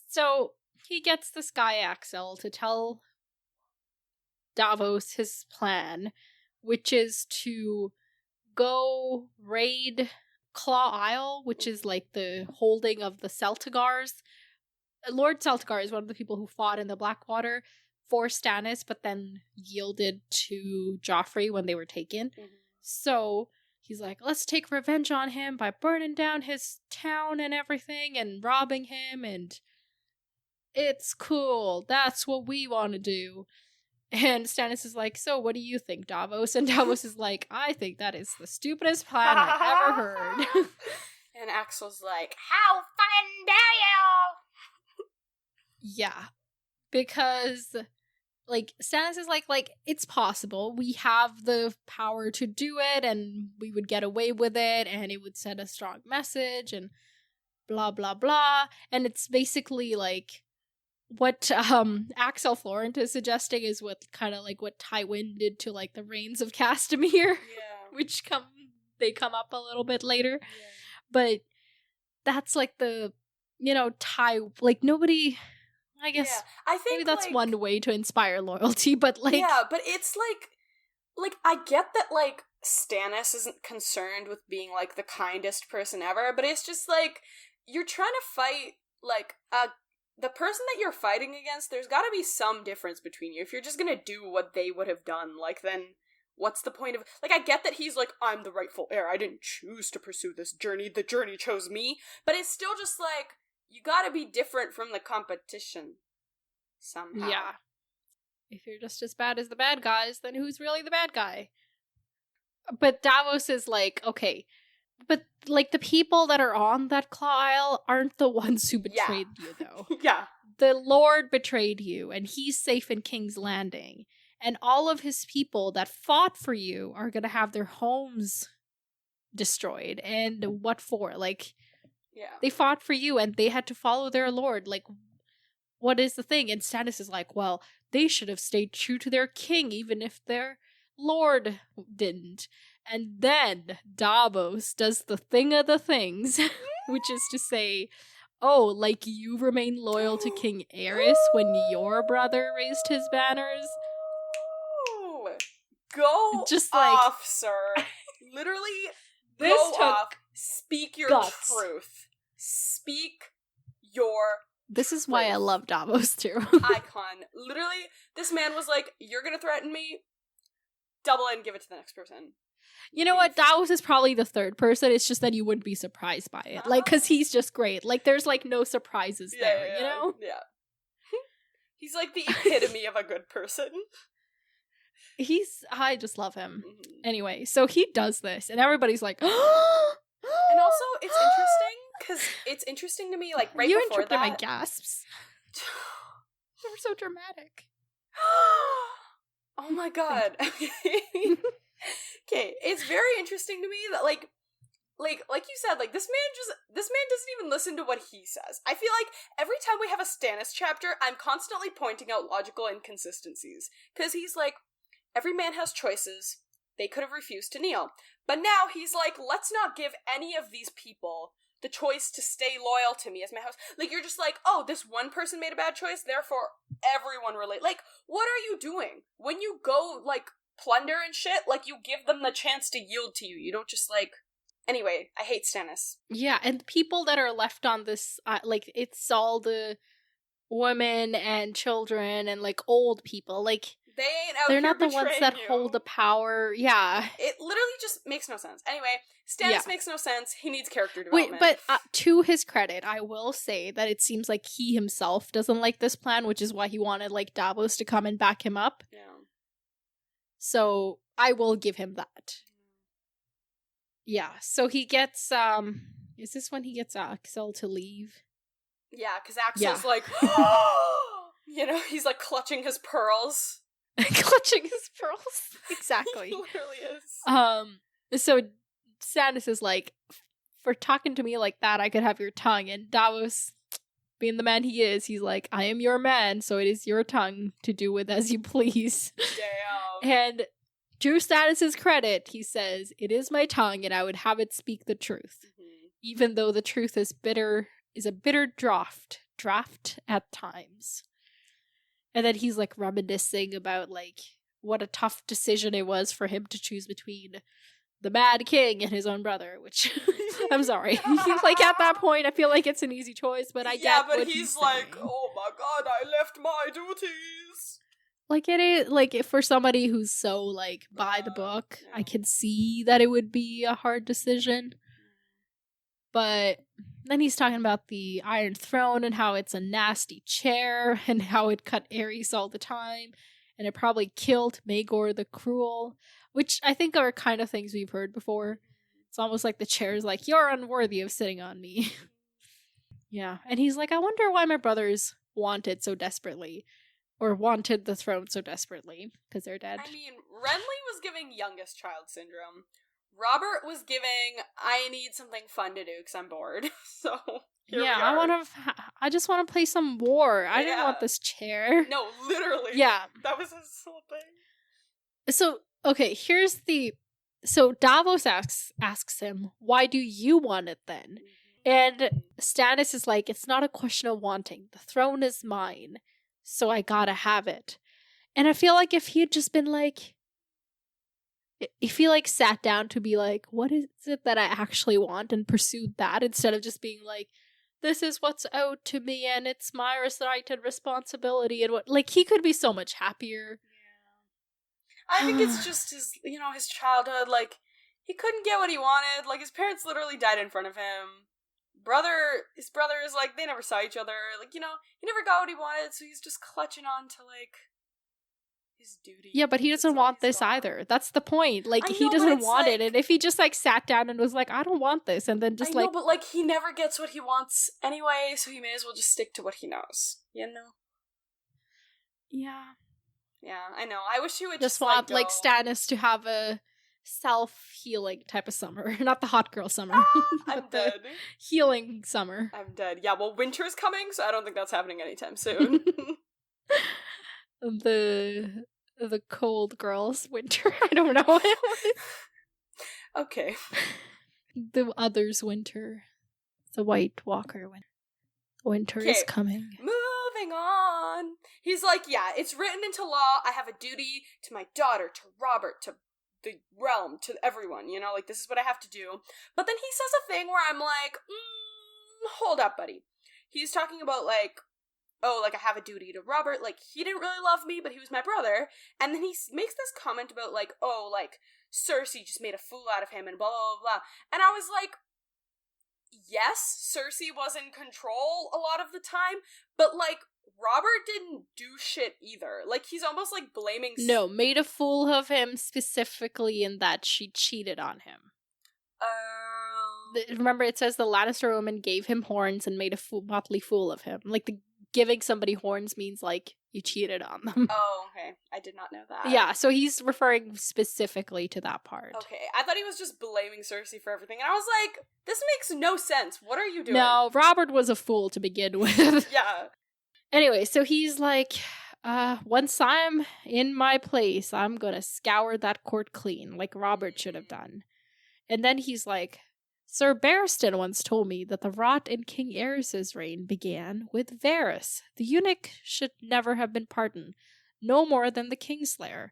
So he gets the Sky Axel to tell Davos his plan, which is to go raid Claw Isle, which is like the holding of the Celtigars. Lord Celtigar is one of the people who fought in the Blackwater for Stannis, but then yielded to Joffrey when they were taken. Mm-hmm. So he's like, let's take revenge on him by burning down his town and everything and robbing him, and it's cool. That's what we want to do. And Stannis is like, so what do you think, Davos? And Davos is like, I think that is the stupidest plan I've ever heard. And Axel's like, how fucking dare you? Yeah. Because... like, Stannis is like, it's possible. We have the power to do it, and we would get away with it, and it would send a strong message, and blah, blah, blah. And it's basically, like, what Axel Florent is suggesting is what kind of, like, what Tywin did to, like, the Reigns of Castamere, yeah. which they come up a little bit later. Yeah. But that's, like, the, you know, nobody... I guess yeah, I think maybe that's like, one way to inspire loyalty, but like... Yeah, but it's like, I get that, like, Stannis isn't concerned with being, like, the kindest person ever, but it's just, like, you're trying to fight, like, the person that you're fighting against, there's gotta be some difference between you. If you're just gonna do what they would have done, like, then what's the point of... Like, I get that he's like, I'm the rightful heir, I didn't choose to pursue this journey, the journey chose me, but it's still just, like... You gotta be different from the competition. Somehow. Yeah. If you're just as bad as the bad guys, then who's really the bad guy? But Davos is like, okay, but like the people that are on that Claw Isle aren't the ones who betrayed you, though. Yeah. The Lord betrayed you, and he's safe in King's Landing. And all of his people that fought for you are gonna have their homes destroyed. And what for? Like... Yeah. They fought for you and they had to follow their lord. Like, what is the thing? And Stannis is like, well, they should have stayed true to their king even if their lord didn't. And then Davos does the thing of the things, which is to say, oh, like you remain loyal to King Aerys when your brother raised his banners? Go just off, sir. Literally, this go took off. Speak your truth. Speak your This is why I love Davos, too. Icon. Literally, this man was like, you're gonna threaten me? Double it and give it to the next person. You know what? Davos is probably the third person. It's just that you wouldn't be surprised by it. Like, because he's just great. Like, there's, like, no surprises there, you know? Yeah. He's, like, the epitome of a good person. I just love him. Mm-hmm. Anyway, so he does this, and everybody's like, and also, it's interesting, because it's interesting to me, like, right you before that... You interrupted my gasps. They were so dramatic. Oh my god. Okay, it's very interesting to me that, like you said, like, this man doesn't even listen to what he says. I feel like every time we have a Stannis chapter, I'm constantly pointing out logical inconsistencies. Because he's like, every man has choices. They could have refused to kneel. But now he's like, let's not give any of these people the choice to stay loyal to me as my house. Like, you're just like, oh, this one person made a bad choice, therefore everyone relate. Like, what are you doing? When you go, like, plunder and shit, like, you give them the chance to yield to you. You don't just, like... Anyway, I hate Stannis. Yeah, and people that are left on this, it's all the women and children and, like, old people. Like, They ain't out They're here not the ones betraying that you. hold the power. Yeah. They're not hold betraying the you. power. Yeah. It literally just makes no sense. Anyway, Stannis makes no sense. He needs character Wait, development. but to his credit, I will say that it seems like he himself doesn't like this plan, which is why he wanted like Davos to come and back him up. Yeah. So I will give him that. Yeah. So he gets is this when he gets Axel to leave? Yeah, because Axel's like, you know, he's like clutching his pearls. Clutching his pearls. Exactly. He literally is. So Stannis is like, for talking to me like that, I could have your tongue. And Davos, being the man he is, he's like, I am your man, so it is your tongue to do with as you please. Damn. And to Stannis' credit, he says, it is my tongue, and I would have it speak the truth. Mm-hmm. Even though the truth is a bitter draft at times. And then he's like reminiscing about like what a tough decision it was for him to choose between the Mad King and his own brother, which I'm sorry. Like at that point I feel like it's an easy choice, but I get yeah, but what he's saying. like, oh my god, I left my duties. Like it is like for somebody who's so like by the book, yeah. I can see that it would be a hard decision. But then he's talking about the Iron Throne and how it's a nasty chair and how it cut Aerys all the time and it probably killed Maegor the Cruel, which I think are kind of things we've heard before. It's almost like the chair is like, you're unworthy of sitting on me. Yeah. And he's like, I wonder why my brothers wanted so desperately or wanted the throne so desperately because they're dead. I mean, Renly was giving youngest child syndrome. Robert was giving, I need something fun to do because I'm bored. So here we are. I just want to play some war. I didn't want this chair. No, literally. Yeah. That was his whole thing. So, okay, so Davos asks him, why do you want it then? And Stannis is like, it's not a question of wanting. The throne is mine, so I gotta have it. And I feel like if he had just been like, if he like sat down to be like, what is it that I actually want and pursued that instead of just being like, this is what's owed to me and it's my right and responsibility and what, like he could be so much happier. Yeah. I think it's just his, his childhood, like he couldn't get what he wanted. Like his parents literally died in front of him. His brother is like, they never saw each other. Like, he never got what he wanted, so he's just clutching on to like his duty. Yeah, but he doesn't want this either. That's the point. Like he doesn't want it, and if he just like sat down and was like, I don't want this, and then just but like he never gets what he wants anyway, so he may as well just stick to what he knows. You know? Yeah. Yeah, I know. I wish he would just want like Stannis to have a self-healing type of summer. Not the hot girl summer. I'm dead. Healing summer. I'm dead. Yeah, well, winter's coming, so I don't think that's happening anytime soon. The cold girls winter. I don't know. Okay. The others winter. The White Walker winter. Winter is coming. Moving on. He's like, yeah, it's written into law. I have a duty to my daughter, to Robert, to the realm, to everyone, like this is what I have to do. But then he says a thing where I'm like, hold up, buddy. He's talking about like, oh, like I have a duty to Robert, like he didn't really love me, but he was my brother. And then he makes this comment about like, oh, like Cersei just made a fool out of him and blah, blah, blah, blah. And I was like, yes, Cersei was in control a lot of the time, but like Robert didn't do shit either. Like he's almost like blaming. No, made a fool of him specifically in that she cheated on him. Remember, it says the Lannister woman gave him horns and made a motley fool of him. Like giving somebody horns means like you cheated on them. Oh, okay. I did not know that. Yeah, so he's referring specifically to that part. Okay, I thought he was just blaming Cersei for everything, and I was like, this makes no sense. What are you doing? No, Robert was a fool to begin with. Yeah. Anyway, so he's like, once I'm in my place, I'm gonna scour that court clean, like Robert should have done. And then he's like, Sir Barristan once told me that the rot in King Aerys' reign began with Varys. The eunuch should never have been pardoned, no more than the Kingslayer.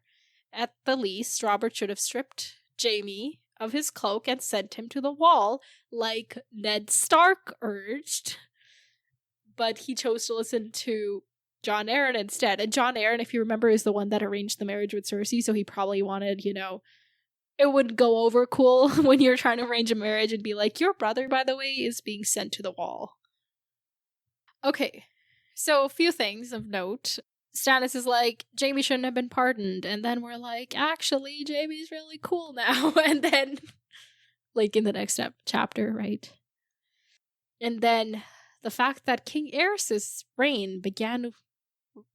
At the least, Robert should have stripped Jaime of his cloak and sent him to the wall, like Ned Stark urged. But he chose to listen to Jon Arryn instead. And Jon Arryn, if you remember, is the one that arranged the marriage with Cersei, so he probably wanted, it would go over cool when you're trying to arrange a marriage and be like, your brother, by the way, is being sent to the wall. Okay, so a few things of note. Stannis is like, Jaime shouldn't have been pardoned, and then we're like, actually, Jaime's really cool now, and then, like, in the next chapter, right? And then the fact that King Aerys's reign began...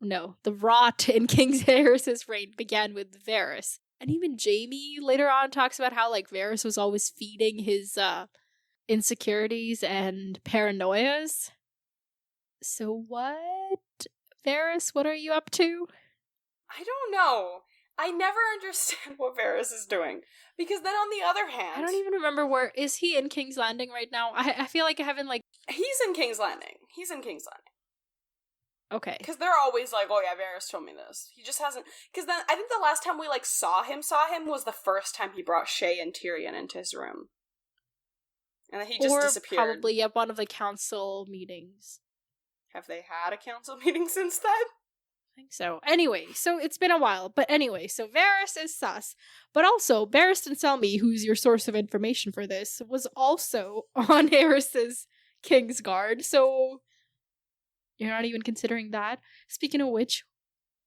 No, the rot in King Aerys's reign began with Varys. And even Jaime later on talks about how, like, Varys was always feeding his insecurities and paranoias. So what? Varys, what are you up to? I don't know. I never understand what Varys is doing. Because then on the other hand... I don't even remember where... Is he in King's Landing right now? I feel like I haven't, like... He's in King's Landing. Okay. Because they're always like, oh yeah, Varys told me this. He just hasn't... Because then, I think the last time we, like, saw him was the first time he brought Shae and Tyrion into his room. And then he just disappeared. Or probably at one of the council meetings. Have they had a council meeting since then? I think so. Anyway, so it's been a while. But anyway, so Varys is sus. But also, Barristan Selmy, who's your source of information for this, was also on Aerys's Kingsguard. So... You're not even considering that? Speaking of which,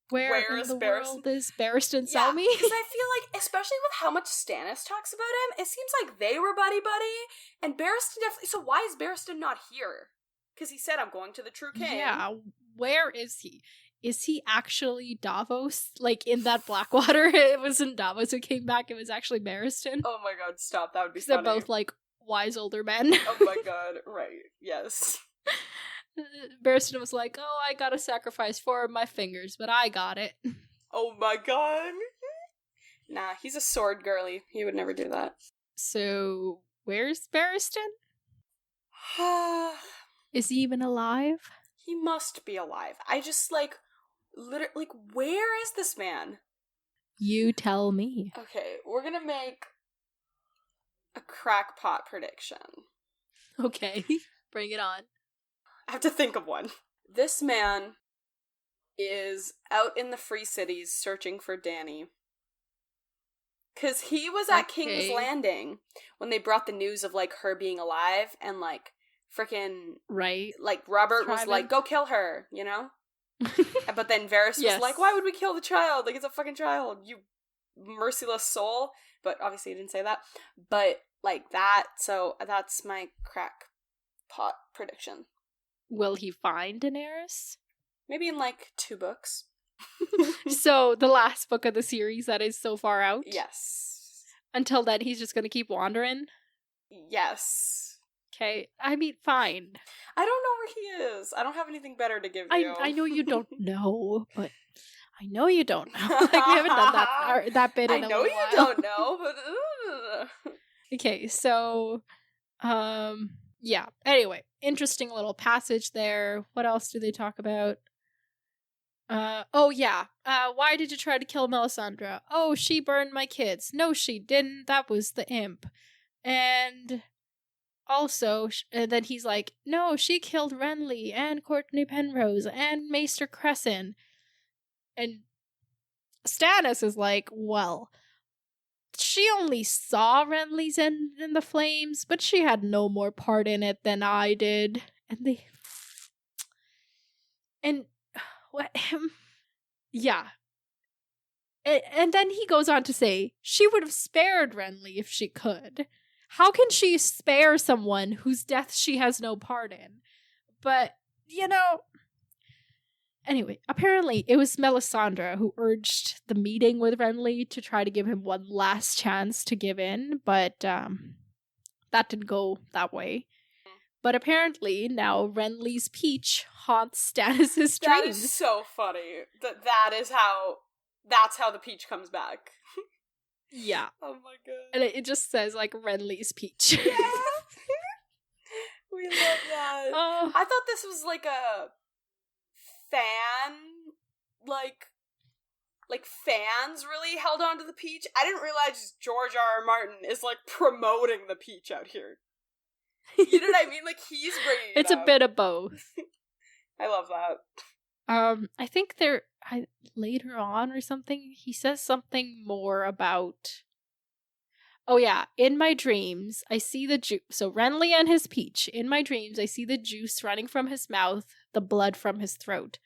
where in the world is Barristan Selmy? Yeah, because I feel like, especially with how much Stannis talks about him, it seems like they were buddy-buddy, and Barristan definitely... So why is Barristan not here? Because he said, I'm going to the True King. Yeah, where is he? Is he actually Davos? Like, in that Blackwater, it wasn't Davos who came back, it was actually Barristan? Oh my god, stop, that would be funny. They're both, like, wise older men. Oh my god, right, yes. Barristan was like, oh, I gotta sacrifice 4 of my fingers, but I got it. Oh my god. Nah, he's a sword girly. He would never do that. So, where's Barristan? Is he even alive? He must be alive. I just, like, literally, like, where is this man? You tell me. Okay, we're gonna make a crackpot prediction. Okay, bring it on. I have to think of one. This man is out in the Free Cities searching for Dany. Because he was at King's Landing when they brought the news of, like, her being alive, and, like, frickin'... Right. Like, Robert was like, go kill her, you know? But then Varys was like, why would we kill the child? Like, it's a fucking child, you merciless soul. But obviously he didn't say that. But, like, that, so that's my crackpot prediction. Will he find Daenerys? Maybe in, like, 2 books. So, the last book of the series that is so far out? Yes. Until then, he's just gonna keep wandering? Yes. Okay, I mean, fine. I don't know where he is. I don't have anything better to give you. I know you don't know, but... I know you don't know. Like, we haven't done that bit in a while. I know you don't know, but... Okay, so... Yeah, anyway, interesting little passage there. What else do they talk about? Why did you try to kill Melisandre? Oh, she burned my kids. No, she didn't. That was the imp. And also, then he's like, no, she killed Renly and Courtney Penrose and Maester Crescent. And Stannis is like, well... She only saw Renly's end in the flames, but she had no more part in it than I did. Yeah. And then he goes on to say, she would have spared Renly if she could. How can she spare someone whose death she has no part in? But, anyway, apparently it was Melisandre who urged the meeting with Renly to try to give him one last chance to give in, but that didn't go that way. But apparently now Renly's peach haunts Stannis' dreams. That is so funny. That's how the peach comes back. Yeah. Oh my god. And it just says, like, Renly's peach. Yeah. We love that. I thought this was like a fan, like fans really held on to the peach. I didn't realize George R.R. Martin is, like, promoting the peach out here. You know what I mean? Like, he's bringing it It's up. a bit of both. I love that. I think later on or something, he says something more about. Oh yeah, in my dreams, I see the juice. So Renly and his peach. In my dreams, I see the juice running from his mouth, the blood from his throat.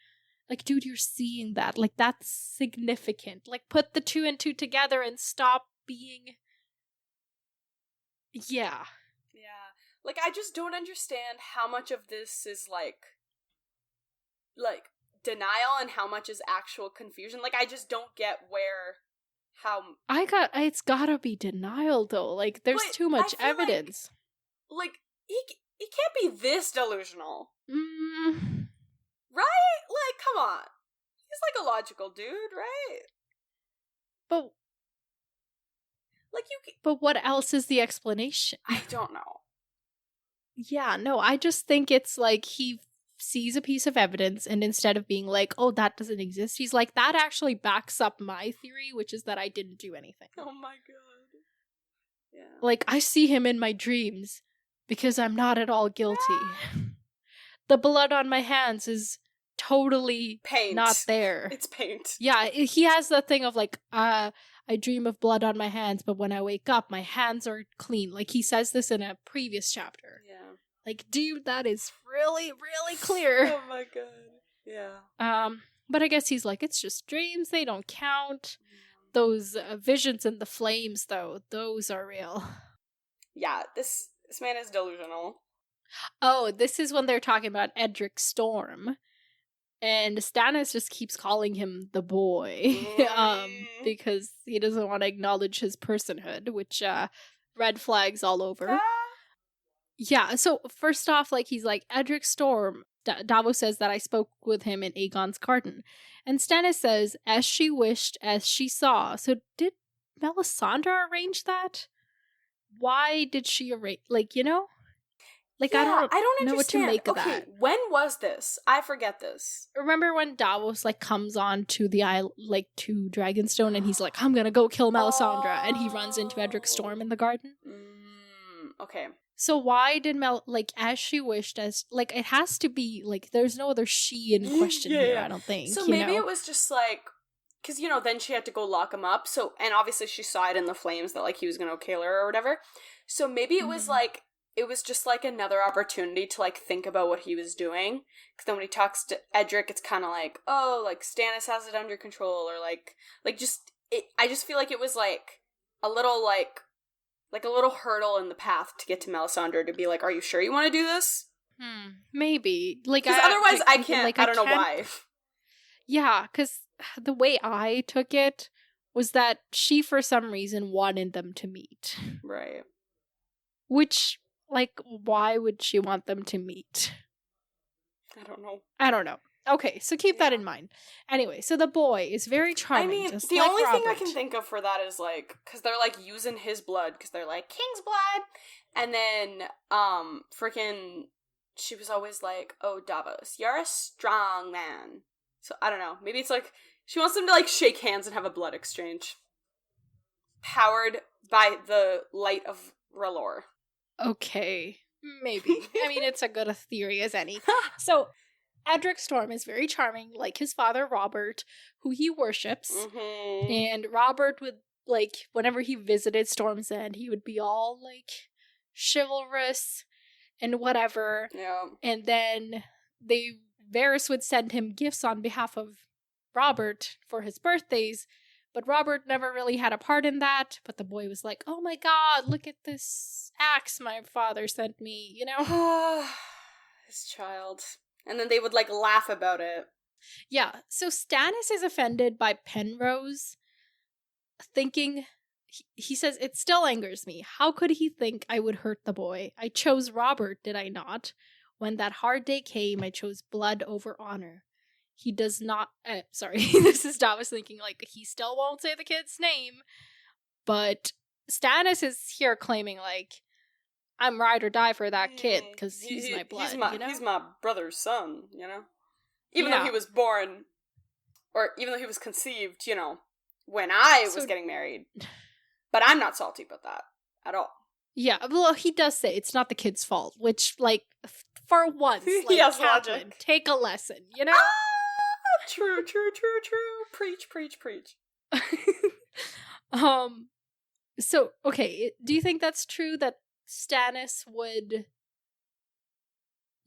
Like, dude, you're seeing that. Like, that's significant. Like, put the 2 and 2 together and stop being. Yeah. Yeah. Like, I just don't understand how much of this is like denial and how much is actual confusion. Like, I just don't get how it's gotta be denial though. Like, there's too much evidence. Like he can't be this delusional. Mm. Right? Like, come on. He's like a logical dude, right? But what else is the explanation? I don't know. Yeah, no, I just think it's like he sees a piece of evidence and instead of being like, oh, that doesn't exist, he's like, that actually backs up my theory, which is that I didn't do anything. Oh my god. Yeah. Like, I see him in my dreams because I'm not at all guilty. The blood on my hands is totally paint. Not there. It's paint. Yeah, he has that thing of like, I dream of blood on my hands, but when I wake up, my hands are clean. Like, he says this in a previous chapter. Yeah. Like, dude, that is really, really clear. Oh my god. Yeah. But I guess he's like, it's just dreams, they don't count. Those visions in the flames, though, those are real. Yeah, this man is delusional. Oh, this is when they're talking about Edric Storm. And Stannis just keeps calling him the boy. Because he doesn't want to acknowledge his personhood, which, red flags all over. Yeah, so first off, like, he's like, Edric Storm, Davos says that I spoke with him in Aegon's garden. And Stannis says, as she wished, as she saw. So did Melisandre arrange that? Why did she arrange, like, you know? Like, yeah, I don't know understand. what to make of that. When was this? I forget this. Remember when Davos, like, comes on to the isle, like, to Dragonstone, and he's like, I'm gonna go kill Melisandre, and he runs into Edric Storm in the garden? Okay. So why did as she wished, as, like, it has to be, like, there's no other she in question here, I don't think. So maybe it was just, like, because, you know, then she had to go lock him up, so, and obviously she saw it in the flames that, like, he was gonna kill her or whatever. So maybe it was, like, it was just, like, another opportunity to, like, think about what he was doing. Because then when he talks to Edric, it's kind of like, oh, like, Stannis has it under control, or, like just, I just feel like it was, like, a little, like a little hurdle in the path to get to Melisandre to be like, are you sure you want to do this? Maybe. Like, because otherwise I can't, like, I don't know why. Yeah, because the way I took it was that she, for some reason, wanted them to meet. Right. Which, like, why would she want them to meet? I don't know. Okay, so keep that in mind. Anyway, so the boy is very charming. I mean, just the like only Robert. thing I can think of for that is, like, because they're, like, using his blood, because they're like, King's blood! And then, freaking, she was always like, oh, Davos, you're a strong man. So, I don't know, maybe it's, like, she wants them to, like, shake hands and have a blood exchange. Powered by the light of R'hllor. Okay, maybe. I mean, it's a good a theory as any. So, Edric Storm is very charming, like his father, Robert, who he worships. Mm-hmm. And Robert would, like, whenever he visited Storm's End, he would be all, like, chivalrous and whatever. Yeah. And then Varys would send him gifts on behalf of Robert for his birthdays, but Robert never really had a part in that. But the boy was like, oh my god, look at this axe my father sent me, you know? His child. And then they would, like, laugh about it. Yeah, so Stannis is offended by Penrose thinking, he says, it still angers me. How could he think I would hurt the boy? I chose Robert, did I not? When that hard day came, I chose blood over honor. He does not, this is Davos thinking, like, he still won't say the kid's name. But Stannis is here claiming, like, I'm ride or die for that kid, because he's my blood, you know? He's my brother's son, you know? Even though he was born, or even though he was conceived, you know, when I was getting married. But I'm not salty about that, at all. Yeah, well, he does say it's not the kid's fault, which, like, for once, like, he has Catelyn, logic. take a lesson, you know? True. Preach. So, okay, do you think that's true that Stannis would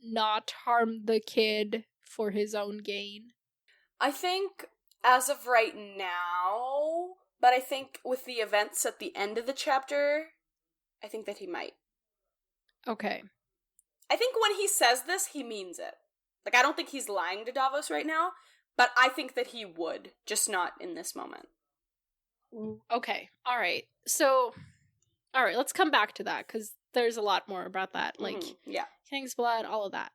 not harm the kid for his own gain? I think as of right now, but I think with the events at the end of the chapter, I think that he might. Okay. I think when he says this, he means it. Like, I don't think he's lying to Davos right now, but I think that he would, just not in this moment. Okay, alright. So, alright, let's come back to that, because there's a lot more about that. Like, yeah. King's Blood, all of that.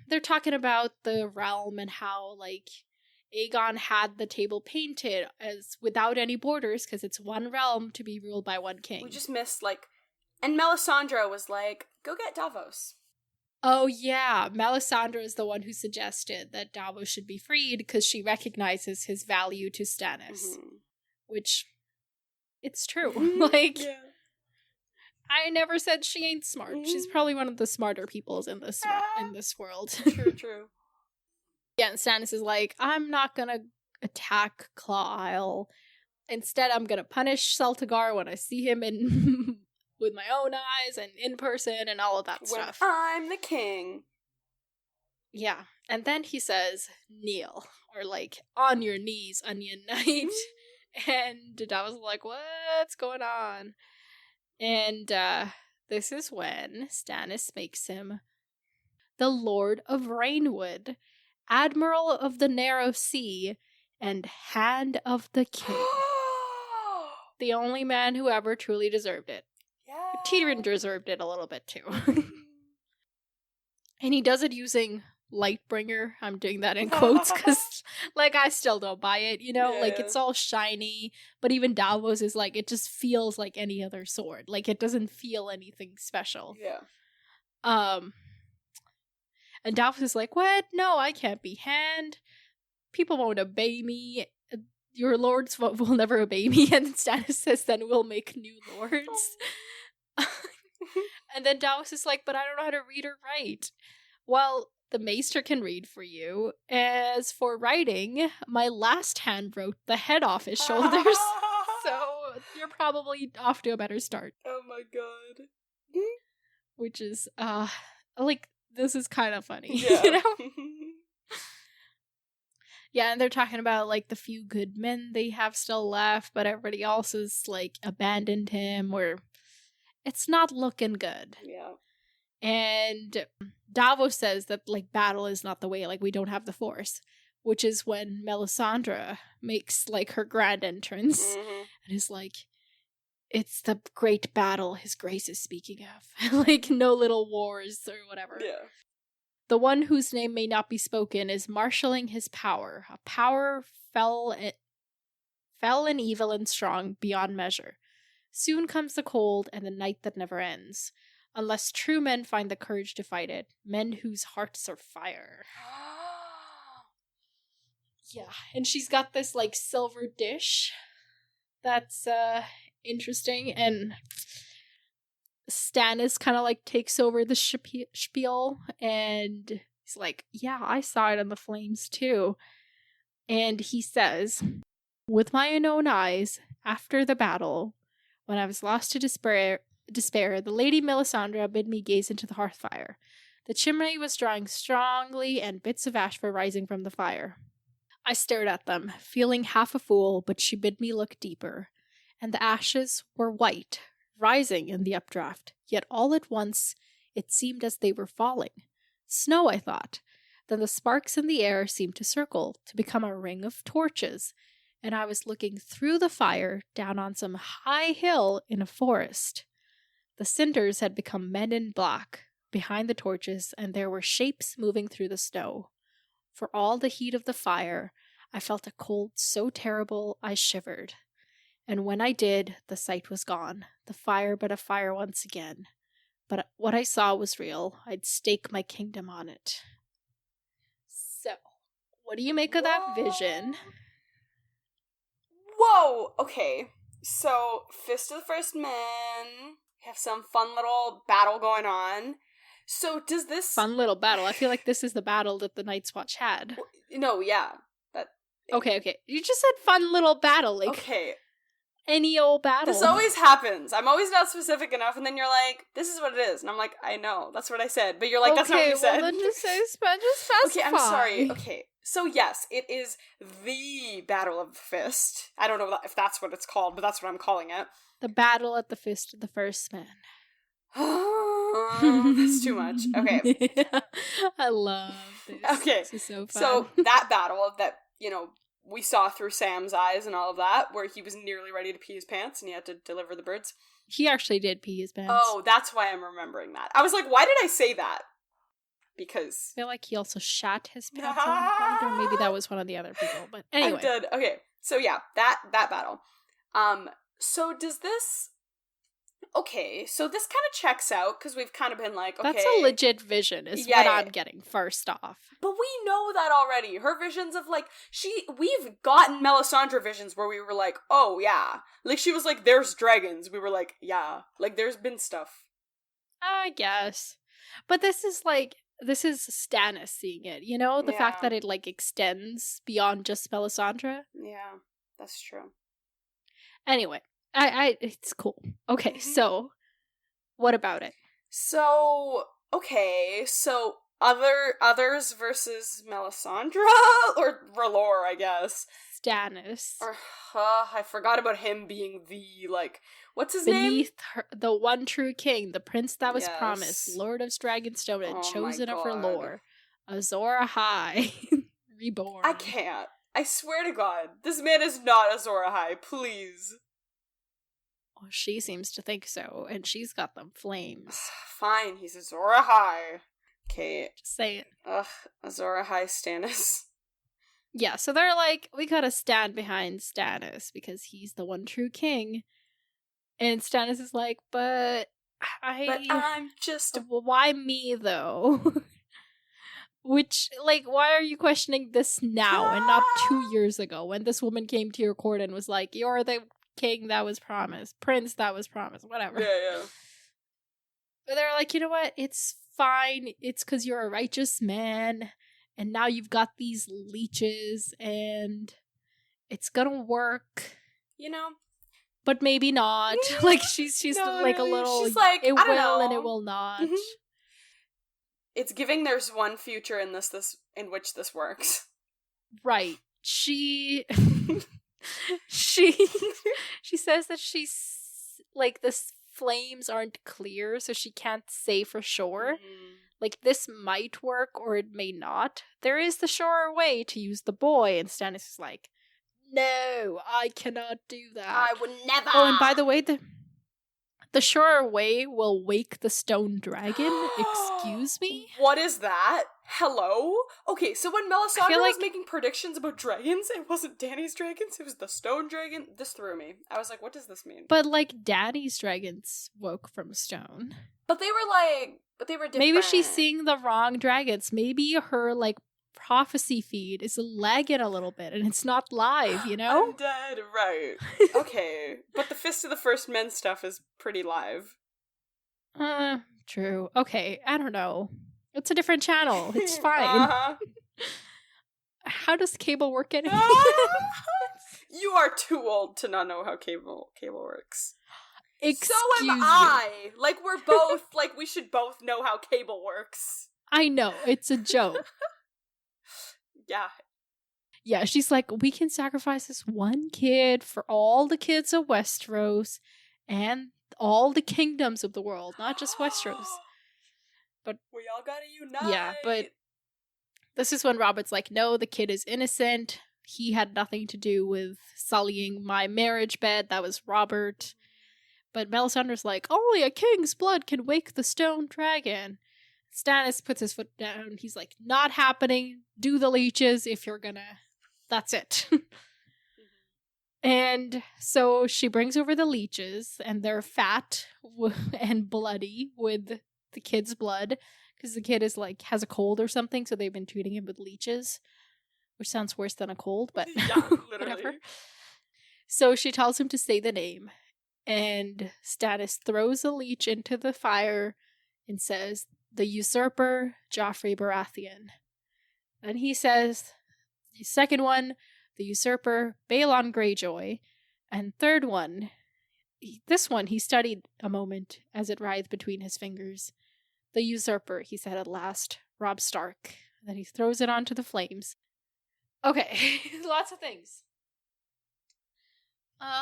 They're talking about the realm and how, like, Aegon had the table painted as without any borders, because it's one realm to be ruled by one king. We just missed, like, and Melisandre was like, go get Davos. Oh yeah, Melisandre is the one who suggested that Davos should be freed because she recognizes his value to Stannis. Which, it's true. Like, yeah. I never said she ain't smart. She's probably one of the smarter peoples in this world. True. Yeah, and Stannis is like, I'm not gonna attack Claw Isle. Instead, I'm gonna punish Celtigar when I see him in with my own eyes and in person and all of that stuff. I'm the king. Yeah, and then he says, kneel, or like, on your knees, Onion Knight. And Davos is like, what's going on? And this is when Stannis makes him the Lord of Rainwood, Admiral of the Narrow Sea, and Hand of the King. The only man who ever truly deserved it. Yeah. Tyrion deserved it a little bit too. And he does it using Lightbringer. I'm doing that in quotes because, like, I still don't buy it, you know? Yeah. Like, it's all shiny, but even Davos is like, it just feels like any other sword. Like, it doesn't feel anything special. Yeah. And Davos is like, what? No, I can't be Hand. People won't obey me. Your lords will never obey me. And Stannis says, then we'll make new lords. And then Davos is like, but I don't know how to read or write. Well, the maester can read for you. As for writing, my last hand wrote the head off his shoulders. So you're probably off to a better start. Oh my god. Which is, like, this is kind of funny, Yeah. you know? Yeah, and they're talking about, like, the few good men they have still left, but everybody else has, like, abandoned him, or it's not looking good. Yeah. And Davos says that, like, battle is not the way, like, we don't have the force, which is when Melisandre makes, like, her grand entrance and is like, it's the great battle his grace is speaking of. Like, no little wars or whatever. Yeah. The one whose name may not be spoken is marshalling his power. A power fell and evil and strong beyond measure. Soon comes the cold and the night that never ends. Unless true men find the courage to fight it. Men whose hearts are fire. Yeah, and she's got this, like, silver dish that's interesting, and Stannis kind of, like, takes over the spiel, and he's like, yeah, I saw it in the flames too. And he says, with my own eyes, after the battle, when I was lost to despair, the Lady Melisandre bid me gaze into the hearth fire. The chimney was drawing strongly, and bits of ash were rising from the fire. I stared at them, feeling half a fool, but she bid me look deeper, and the ashes were white, rising in the updraft, yet all at once it seemed as they were falling. Snow, I thought. Then the sparks in the air seemed to circle, to become a ring of torches, and I was looking through the fire down on some high hill in a forest. The cinders had become men in black behind the torches, and there were shapes moving through the snow. For all the heat of the fire, I felt a cold so terrible I shivered. And when I did, the sight was gone, the fire but a fire once again. But what I saw was real. I'd stake my kingdom on it. So, what do you make of that vision? Whoa! Okay. So, Fist of the First Man, have some fun little battle going on. So, does this... Fun little battle. I feel like this is the battle that the Night's Watch had. No, yeah. That. Okay. You just said fun little battle, like Okay. any old battle. This always happens. I'm always not specific enough, and then you're like, "This is what it is," and I'm like, "I know, that's what I said," but you're like, "That's not what you said." Well, then just specify. Okay, I'm sorry. Okay, so yes, it is the Battle of the Fist. I don't know if that's what it's called, but that's what I'm calling it. The battle at the Fist of the First Man. That's too much. Okay. I love this. Okay. This is so fun. So that battle that, we saw through Sam's eyes and all of that, where he was nearly ready to pee his pants and he had to deliver the birds. He actually did pee his pants. Oh, that's why I'm remembering that. I was like, why did I say that? Because I feel like he also shat his pants on the ground, or maybe that was one of the other people. But anyway. I did. Okay. So yeah, that battle. So does this... Okay, so this kind of checks out, because we've kind of been like, okay... That's a legit vision, is what I'm getting, first off. But we know that already. Her visions of, like, we've gotten Melisandre visions where we were like, oh, yeah. Like, she was like, there's dragons. We were like, yeah. Like, there's been stuff. I guess. But this is Stannis seeing it, The fact that it, like, extends beyond just Melisandre. Yeah, that's true. Anyway. It's cool. Okay, so what about it? So, okay, so others versus Melisandre or R'hllor, I guess. Stannis. Or I forgot about him being the, like, what's his name? Beneath the one true king, the prince that was promised, Lord of Dragonstone and chosen of R'hllor, Azor Ahai, reborn. I can't. I swear to God, this man is not Azor Ahai. Please. Well, she seems to think so, and she's got them flames. Fine, he's Azor Ahai. Okay. Just say it. Ugh, Azor Ahai Stannis. Yeah, so they're like, we gotta stand behind Stannis because he's the one true king. And Stannis is like, but I'm just... Why me, though? Which, like, why are you questioning this now and not 2 years ago when this woman came to your court and was like, you're the king that was promised, prince that was promised, whatever. Yeah. But they're like, you know what? It's fine. It's because you're a righteous man, and now you've got these leeches, and it's gonna work. But maybe not. Like, she's no, like a little. She's like, it will know. And it will not. Mm-hmm. It's giving there's one future in this in which this works. Right. She says that she's like, the flames aren't clear, so she can't say for sure. Like, this might work or it may not. There is the surer way to use the boy, and Stannis is like, no, I cannot do that. I would never. Oh, and by the way, the surer way will wake the stone dragon. Excuse me? What is that? Hello? Okay, so when Melisandre was making predictions about dragons, it wasn't Dany's dragons, it was the stone dragon. This threw me. I was like, what does this mean? But, like, Dany's dragons woke from stone. But they were different. Maybe she's seeing the wrong dragons. Maybe her, like, prophecy feed is lagging a little bit and it's not live, you know? I'm dead, right. Okay. But the Fist of the First Men stuff is pretty live. True. Okay, I don't know. It's a different channel. It's fine. How does cable work anyway? You are too old to not know how cable works. Excuse so am I. Like, we're both, like, we should both know how cable works. I know, it's a joke. Yeah. Yeah, she's like, we can sacrifice this one kid for all the kids of Westeros and all the kingdoms of the world, not just Westeros. But we all gotta unite. Yeah, but this is when Robert's like, no, the kid is innocent. He had nothing to do with sullying my marriage bed. That was Robert. But Melisandre's like, only a king's blood can wake the stone dragon. Stannis puts his foot down. He's like, not happening. Do the leeches if you're gonna. That's it. And so she brings over the leeches, and they're fat and bloody with the kid's blood, because the kid is like, has a cold or something, so they've been treating him with leeches, which sounds worse than a cold, but yeah, whatever. So she tells him to say the name, and Stannis throws a leech into the fire and says, the usurper, Joffrey Baratheon. And he says The second one, the usurper, Balon Greyjoy. And third one, this one he studied a moment as it writhed between his fingers. The usurper, he said at last, Robb Stark. And then he throws it onto the flames. Okay, lots of things.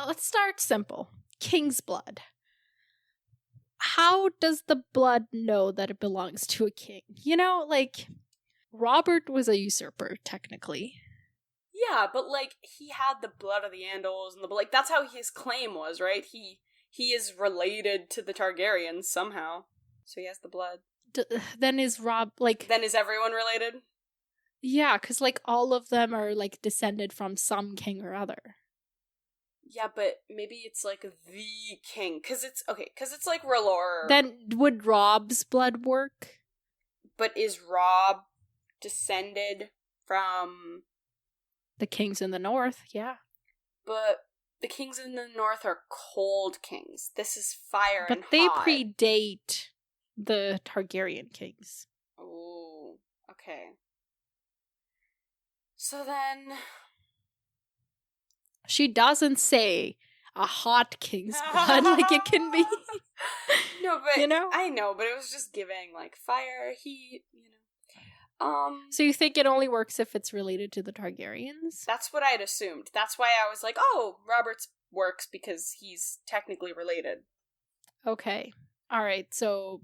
Let's start simple. King's blood. How does the blood know that it belongs to a king? You know, like, Robert was a usurper, technically. Yeah, but, like, he had the blood of the Andals and like, that's how his claim was, right? He is related to the Targaryens somehow. So he has the blood. Then is Robb, like... Then is everyone related? Yeah, because, like, all of them are, like, descended from some king or other. Yeah, but maybe it's, like, the king. Because it's like R'hllor. Then would Robb's blood work? But is Robb descended from... The kings in the north, yeah. But the kings in the north are cold kings. This is fire and hot. But they predate the Targaryen kings. Oh, okay. So then... She doesn't say a hot king's blood like it can be. No, but you know? I know, but it was just giving like fire, heat, you know. So you think it only works if it's related to the Targaryens? That's what I'd assumed. That's why I was like, oh, Robert's works because he's technically related. Okay. All right. So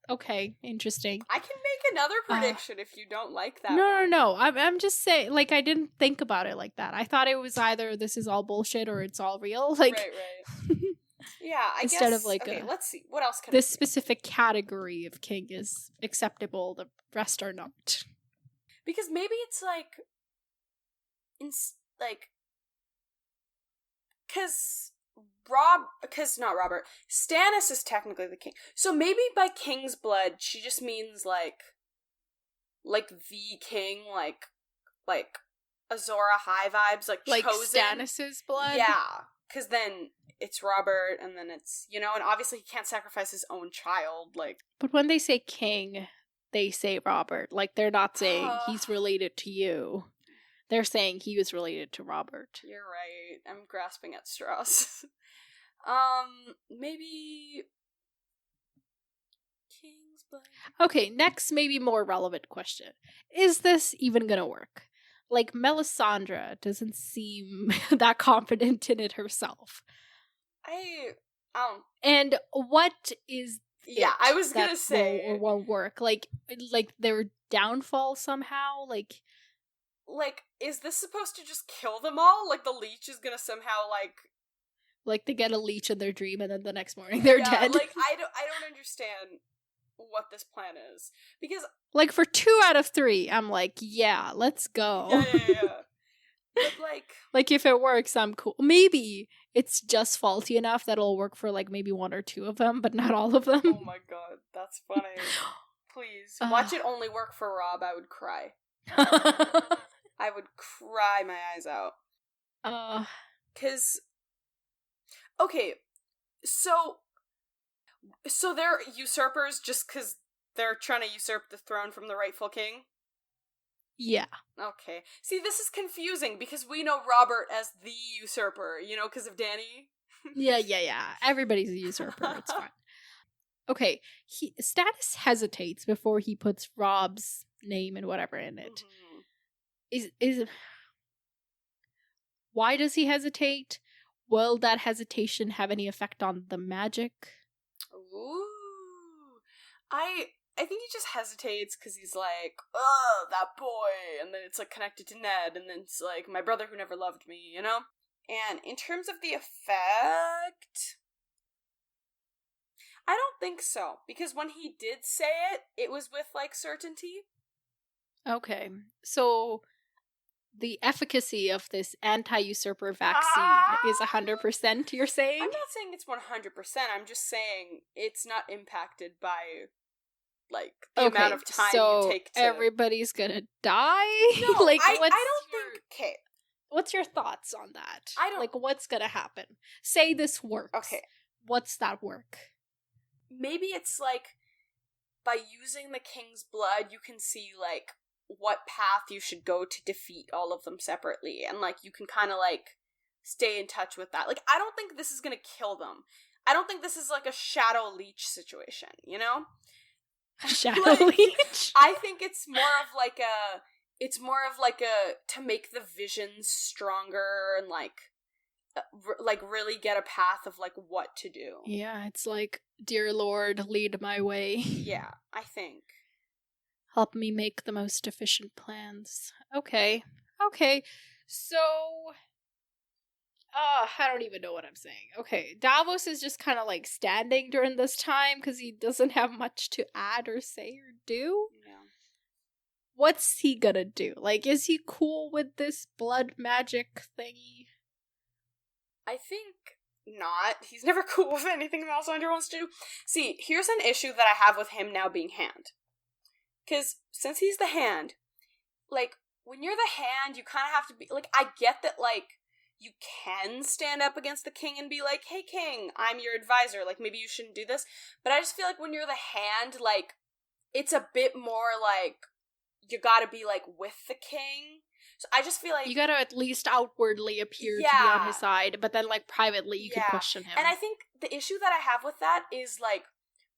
okay, interesting. I can make another prediction if you don't like that. No. I'm just saying, like, I didn't think about it like that. I thought it was either this is all bullshit or it's all real. Like, right. Yeah, I guess. Instead of like, okay, let's see. What else can this specific category of king is acceptable, the rest are not. Because maybe it's like, not Robert. Stannis is technically the king. So maybe by king's blood, she just means like the king, like Azor Ahai vibes, like chosen. Stannis's blood? Yeah, because then it's Robert, and then it's, you know, and obviously he can't sacrifice his own child, like. But when they say king, they say Robert. Like, they're not saying he's related to you. They're saying he was related to Robert. You're right. I'm grasping at straws. Maybe King's blood. Okay, next maybe more relevant question. Is this even gonna work? Like, Melisandre doesn't seem that confident in it herself. And what is I was gonna say or won't work? Like their downfall somehow? Like, is this supposed to just kill them all? Like, the leech is gonna somehow, like they get a leech in their dream and then the next morning they're dead. Like, I don't understand what this plan is. Because, like, for 2 out of 3, I'm like, yeah, let's go. Yeah. But, like, if it works, I'm cool. Maybe it's just faulty enough that it'll work for, like, maybe 1 or 2 of them, but not all of them. Oh my god, that's funny. Please. Watch it only work for Robb, I would cry. I would cry my eyes out. 'Cause... Okay, so they're usurpers just because they're trying to usurp the throne from the rightful king? Yeah. Okay. See, this is confusing because we know Robert as the usurper, you know, because of Dany. Yeah. Everybody's a usurper. It's fine. Okay. Stannis hesitates before he puts Robb's name and whatever in it. Mm-hmm. Why does he hesitate? Will that hesitation have any effect on the magic? Ooh. I think he just hesitates because he's like, oh, that boy, and then it's like connected to Ned, and then it's like, my brother who never loved me, you know? And in terms of the effect, I don't think so, because when he did say it, it was with, like, certainty. Okay, so the efficacy of this anti-usurper vaccine is 100%, you're saying? I'm not saying it's 100%, I'm just saying it's not impacted by, like, the amount of time you take to... everybody's gonna die? No, like, I don't think... Okay. What's your thoughts on that? I don't... Like, what's gonna happen? Say this works. Okay. What's that work? Maybe it's, like, by using the king's blood, you can see, like, what path you should go to defeat all of them separately, and like you can kind of like stay in touch with that. Like, I don't think this is gonna kill them. I don't think this is like a Shadow Leech situation, you know? Shadow Like, Leech. I think it's more of like a to make the visions stronger and like really get a path of like what to do. Yeah, it's like, dear Lord, lead my way. Yeah, I think. Help me make the most efficient plans. Okay. So, I don't even know what I'm saying. Okay, Davos is just kind of like standing during this time because he doesn't have much to add or say or do. Yeah. What's he gonna do? Like, is he cool with this blood magic thingy? I think not. He's never cool with anything Melisandre wants to do. See, here's an issue that I have with him now being Hand. Because since he's the Hand, like, when you're the Hand, you kind of have to be, like, I get that, like, you can stand up against the king and be like, hey, king, I'm your advisor, like, maybe you shouldn't do this. But I just feel like when you're the Hand, like, it's a bit more, like, you gotta be, like, with the king. So I just feel like you gotta at least outwardly appear to be on his side, but then like privately you can question him. And I think the issue that I have with that is like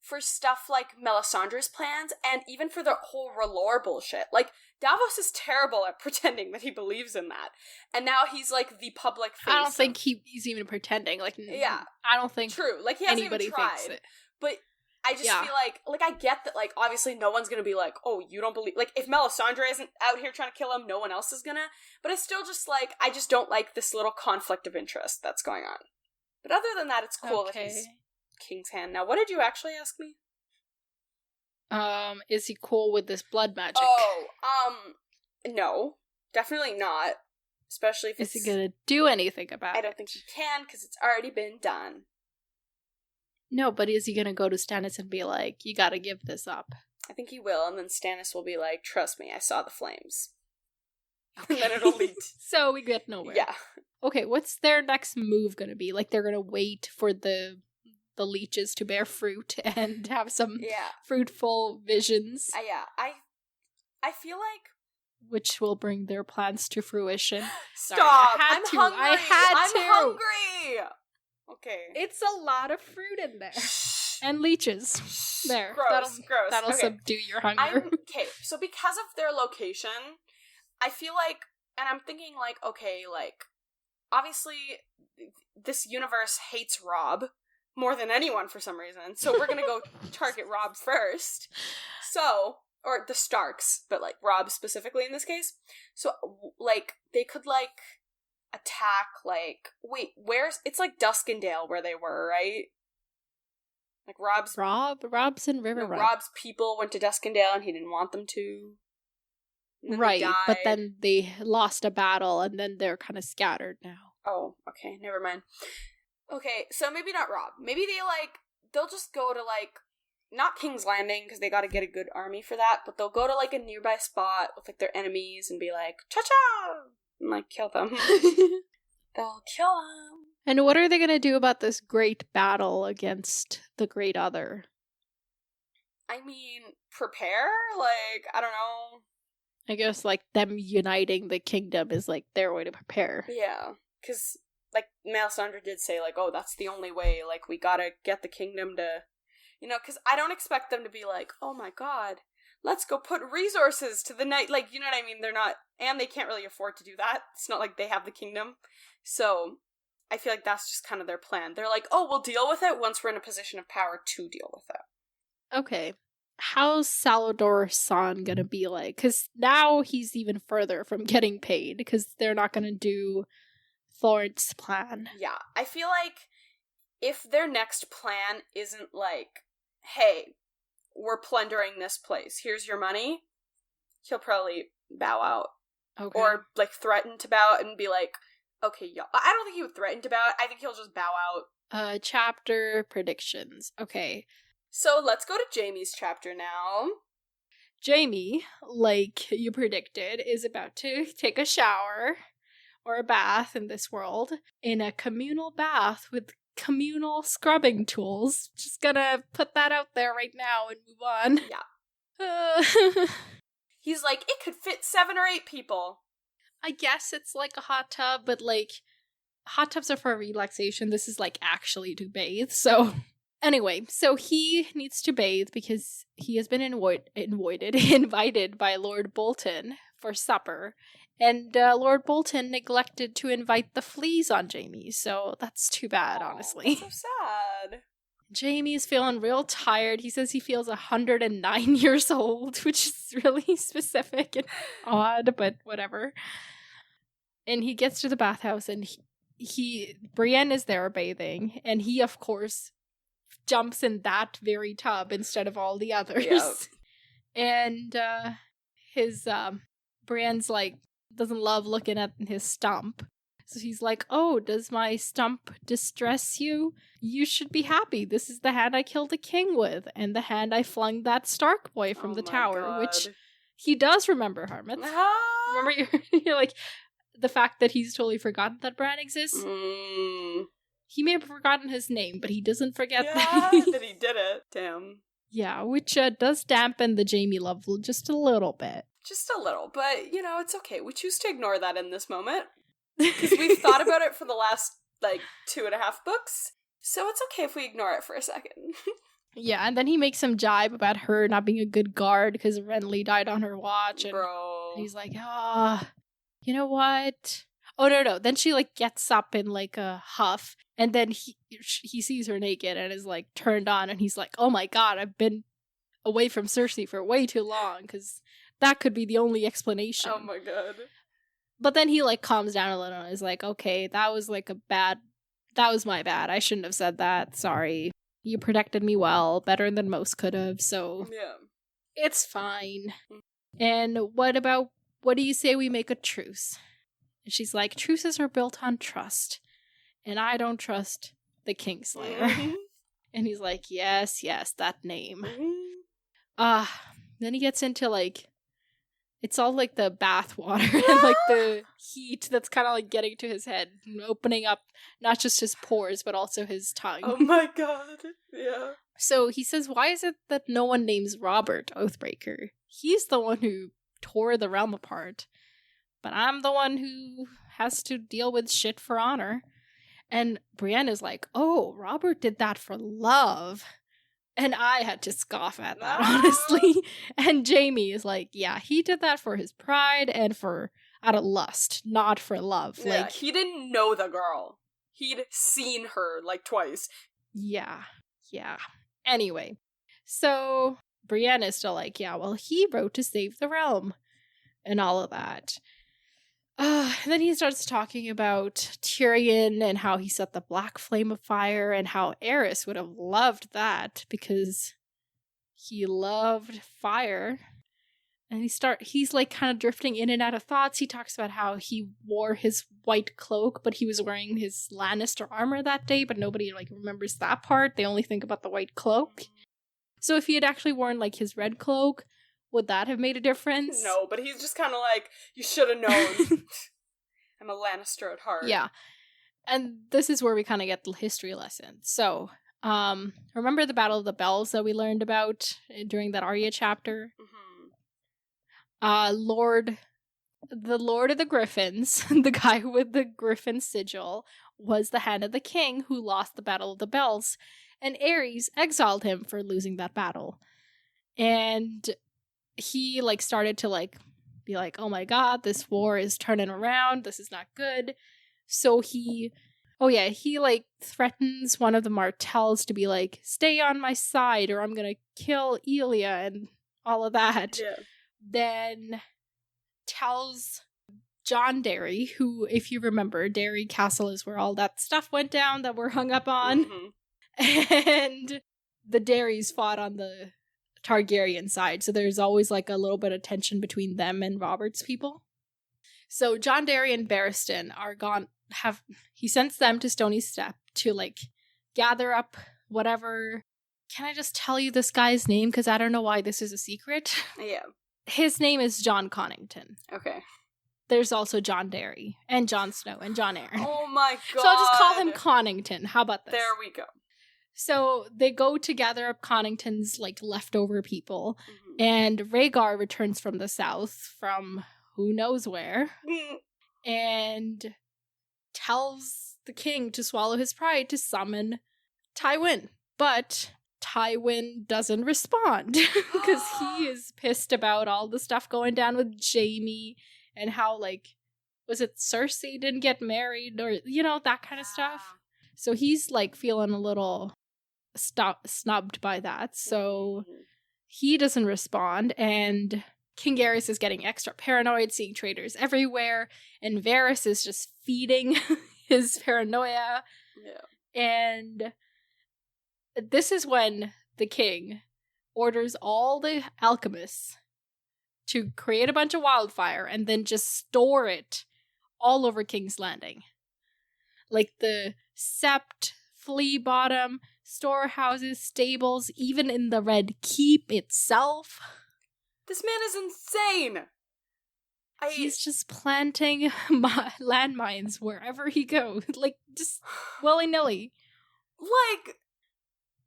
for stuff like Melisandre's plans and even for the whole R'hllor bullshit. Like Davos is terrible at pretending that he believes in that. And now he's like the public face. I don't think he's even pretending. Like I don't think true. Like he hasn't anybody even tried. thinks it. But I just feel like I get that, like, obviously no one's gonna be like, oh, you don't believe, like, if Melisandre isn't out here trying to kill him, no one else is gonna, but it's still just, like, I just don't like this little conflict of interest that's going on. But other than that, it's cool that he's King's Hand. Now, what did you actually ask me? Is he cool with this blood magic? No. Definitely not. Especially if Is he gonna do anything about it? I don't think he can, because it's already been done. No, but is he gonna go to Stannis and be like, you gotta give this up? I think he will, and then Stannis will be like, trust me, I saw the flames. Okay. And then it'll lead. So we get nowhere. Yeah. Okay, what's their next move gonna be? Like, they're gonna wait for the leeches to bear fruit and have some fruitful visions. I feel like... Which will bring their plans to fruition. Stop! Sorry, I'm hungry! I'm hungry! Okay. It's a lot of fruit in there. And leeches. There. Gross. That'll okay. subdue your hunger. Okay, so because of their location, I feel like, and I'm thinking like, okay, like, obviously, this universe hates Robb more than anyone for some reason, so we're gonna go target Robb first. So, or the Starks, but like, Robb specifically in this case. So, like, they could like attack, like, wait, where's, it's like Duskendale where they were, right? Like Robb's in River Run. Robb's people went to Duskendale and he didn't want them to. Right, but then they lost a battle and then they're kind of scattered now. Oh, okay, never mind. Okay, so maybe not Robb. Maybe they'll just go to like, not King's Landing because they gotta get a good army for that, but they'll go to like a nearby spot with like their enemies and be like, cha-cha! And like kill them. They'll kill them. And what are they gonna do about this great battle against the Great Other? I mean, prepare? Like, I don't know. I guess like them uniting the kingdom is like their way to prepare. Yeah, because like Melisandre did say like, oh, that's the only way. Like, we gotta get the kingdom to, you know, because I don't expect them to be like, oh my god, let's go put resources to the night. Like, you know what I mean? They're not, and they can't really afford to do that. It's not like they have the kingdom. So I feel like that's just kind of their plan. They're like, oh, we'll deal with it once we're in a position of power to deal with it. Okay. How's Salvador San gonna be like? Because now he's even further from getting paid because they're not gonna do Thorne's plan. Yeah. I feel like if their next plan isn't like, hey, we're plundering this place, here's your money, he'll probably bow out. Okay. Or like threaten to bow out and be like, okay, y'all. I don't think he would threaten to bow out. I think he'll just bow out. Chapter predictions. Okay. So let's go to Jaime's chapter now. Jaime, like you predicted, is about to take a shower or a bath in this world in a communal bath with communal scrubbing tools. Just gonna put that out there right now and move on. Yeah. He's like, it could fit 7 or 8 people. I guess it's like a hot tub, but like hot tubs are for relaxation. This is like actually to bathe. So anyway, so he needs to bathe because he has been invited by Lord Bolton for supper. And Lord Bolton neglected to invite the fleas on Jaime. So that's too bad, honestly. That's so sad. Jaime's feeling real tired. He says he feels 109 years old, which is really specific and odd, but whatever. And he gets to the bathhouse and Brienne is there bathing, and he, of course, jumps in that very tub instead of all the others. Yep. And Brienne's like, doesn't love looking at his stump. So he's like, oh, does my stump distress you? You should be happy. This is the hand I killed a king with, and the hand I flung that Stark boy from the tower, God. Which he does remember, Harmon. Remember, you're like, the fact that he's totally forgotten that Bran exists? He may have forgotten his name, but he doesn't forget that he did it. Damn. Yeah, which does dampen the Jaime love just a little bit. Just a little, but, you know, it's okay. We choose to ignore that in this moment. Because we've thought about it for the last, 2.5 books. So it's okay if we ignore it for a second. Yeah, and then he makes some jibe about her not being a good guard because Renly died on her watch. And Bro. he's like, you know what? Oh, no. Then she, gets up in, a huff. And then he sees her naked and is, turned on. And he's like, oh my God, I've been away from Cersei for way too long. Because that could be the only explanation. Oh my God. But then he, calms down a little and is like, okay, that was, that was my bad. I shouldn't have said that. Sorry. You protected me well, better than most could have, so... Yeah. It's fine. And what do you say we make a truce? And she's like, truces are built on trust. And I don't trust the Kingslayer. Mm-hmm. And he's like, yes, that name. Mm-hmm. Then he gets into, it's all the bath water and the heat that's kind of getting to his head and opening up not just his pores but also his tongue. Oh my God. Yeah. So he says, why is it that no one names Robert Oathbreaker? He's the one who tore the realm apart. But I'm the one who has to deal with shit for honor. And Brienne is like, oh, Robert did that for love. And I had to scoff at that, honestly. And Jaime is like, yeah, he did that for his pride and out of lust, not for love. Yeah, he didn't know the girl. He'd seen her, twice. Yeah. Anyway, so Brienne is still like, yeah, well, he wrote to save the realm and all of that. And then he starts talking about Tyrion and how he set the black flame of fire and how Aerys would have loved that because he loved fire. And he's kind of drifting in and out of thoughts. He talks about how he wore his white cloak, but he was wearing his Lannister armor that day, but nobody remembers that part. They only think about the white cloak. So if he had actually worn his red cloak, would that have made a difference? No, but he's just kind of you should have known. I'm a Lannister at heart. Yeah. And this is where we kind of get the history lesson. So, remember the Battle of the Bells that we learned about during that Arya chapter? Mm-hmm. The Lord of the Griffins, the guy with the Griffin sigil, was the hand of the king who lost the Battle of the Bells, and Aerys exiled him for losing that battle. And he started to be like, oh my God, this war is turning around, this is not good. So he threatens one of the Martells to be stay on my side or I'm gonna kill Elia and all of that. Yeah. Then tells John Derry, who, if you remember, Derry Castle is where all that stuff went down that we're hung up on. Mm-hmm. And the Derrys fought on the Targaryen side, so there's always a little bit of tension between them and Robert's people. So John Derry and Barristan are gone. He sends them to Stony Step to gather up whatever. Can I just tell you this guy's name? Because I don't know why this is a secret. Yeah. His name is Jon Connington. Okay. There's also John Derry and Jon Snow and Jon Arryn. Oh my God. So I'll just call him Connington. How about this? There we go. So they go to gather up Connington's, like, leftover people, and Rhaegar returns from the south, from who knows where, and tells the king to swallow his pride to summon Tywin. But Tywin doesn't respond, because he is pissed about all the stuff going down with Jaime, and how, like, was it Cersei didn't get married, or, you know, that kind of stuff. So he's, like, feeling a little snubbed by that, so he doesn't respond, and King Aerys is getting extra paranoid, seeing traitors everywhere, and Varys is just feeding his paranoia. Yeah. And this is when the king orders all the alchemists to create a bunch of wildfire and then just store it all over King's Landing. Like the Sept, Flea Bottom, storehouses, stables, even in the Red Keep itself. This man is insane! He's just planting landmines wherever he goes. Like, just willy-nilly. Like...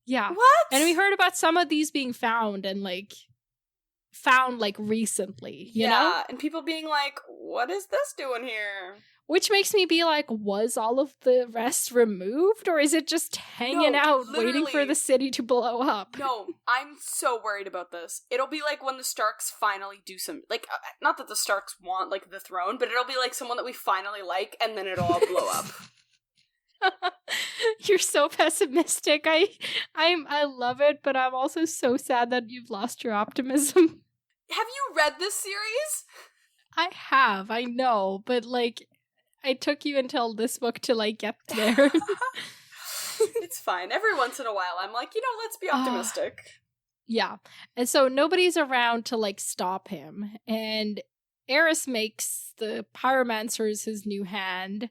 Yeah. What? And we heard about some of these being found, recently, you know? And people being like, what is this doing here? Which makes me be like, was all of the rest removed? Or is it just hanging out, waiting for the city to blow up? No, I'm so worried about this. It'll be like when the Starks finally do some, like, not that the Starks want, like, the throne, but it'll be like someone that we finally like, and then it'll all blow up. You're so pessimistic. I love it, but I'm also so sad that you've lost your optimism. Have you read this series? I have, I know, but, like, I took you until this book to, like, get there. It's fine. Every once in a while, I'm like, let's be optimistic. Yeah. And so nobody's around to, like, stop him. And Aerys makes the pyromancers his new hand.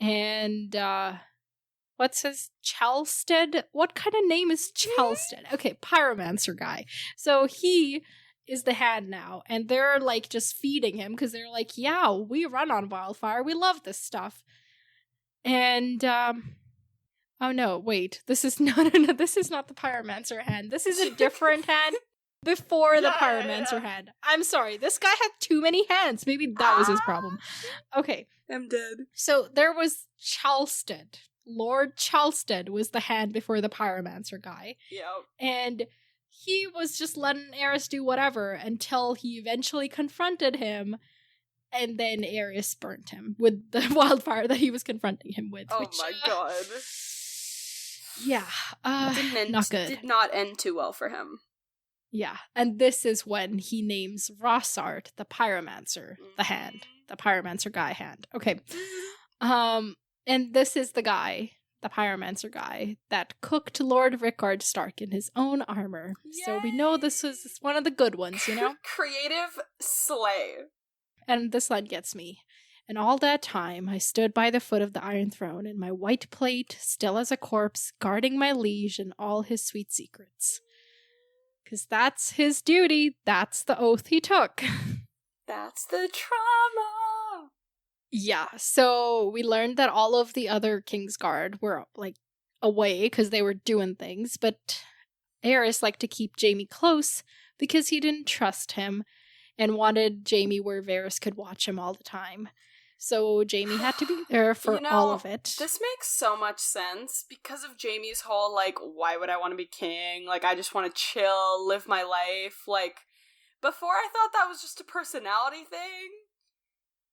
And, what's his? Chalsted? What kind of name is Chalsted? Okay, pyromancer guy. So he is the hand now, and they're, like, just feeding him, because they're like, yeah, we run on wildfire, we love this stuff. And, oh no, wait, this is not the pyromancer hand, this is a different hand before the pyromancer hand. I'm sorry, this guy had too many hands, maybe that was his problem. Okay. I'm dead. So there was Chalsted. Lord Chalsted was the hand before the pyromancer guy. Yep. And he was just letting Aerys do whatever until he eventually confronted him, and then Aerys burnt him with the wildfire that he was confronting him with. Oh my god. Yeah. Not good. Did not end too well for him. Yeah. And this is when he names Rossart the pyromancer, the hand. The pyromancer guy hand. Okay. And this is the guy, the pyromancer guy, that cooked Lord Rickard Stark in his own armor. Yay! So we know this was one of the good ones, you know? Creative slay. And this line gets me. And all that time I stood by the foot of the Iron Throne in my white plate, still as a corpse, guarding my liege and all his sweet secrets. Because that's his duty. That's the oath he took. That's the trauma. Yeah, so we learned that all of the other Kingsguard were, like, away because they were doing things, but Aerys liked to keep Jaime close because he didn't trust him and wanted Jaime where Varys could watch him all the time. So Jaime had to be there for all of it. This makes so much sense because of Jaime's whole, like, why would I want to be king? Like, I just want to chill, live my life. Like, before I thought that was just a personality thing.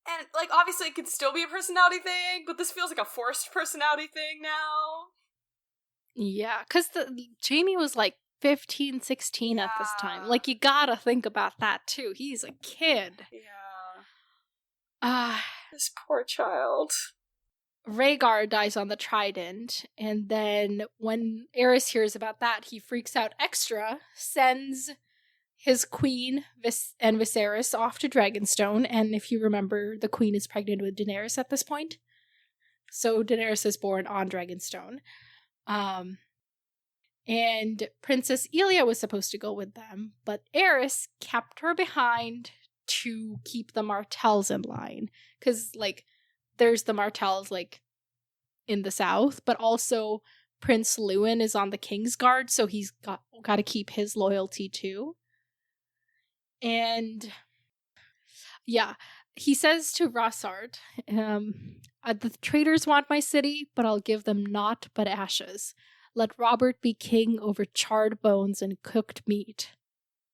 And, like, obviously it could still be a personality thing, but this feels like a forced personality thing now. Yeah, because Jaime was, like, 15, 16 at this time. Like, you gotta think about that, too. He's a kid. Yeah. This poor child. Rhaegar dies on the Trident, and then when Aerys hears about that, he freaks out extra, sends his queen and Viserys off to Dragonstone, and if you remember, the queen is pregnant with Daenerys at this point. So Daenerys is born on Dragonstone. And Princess Elia was supposed to go with them, but Aerys kept her behind to keep the Martells in line. Because, like, there's the Martells, like, in the south, but also Prince Lewin is on the King's Guard, so he's got to keep his loyalty too. And yeah, he says to Rossard, the traitors want my city, but I'll give them naught but ashes. Let Robert be king over charred bones and cooked meat.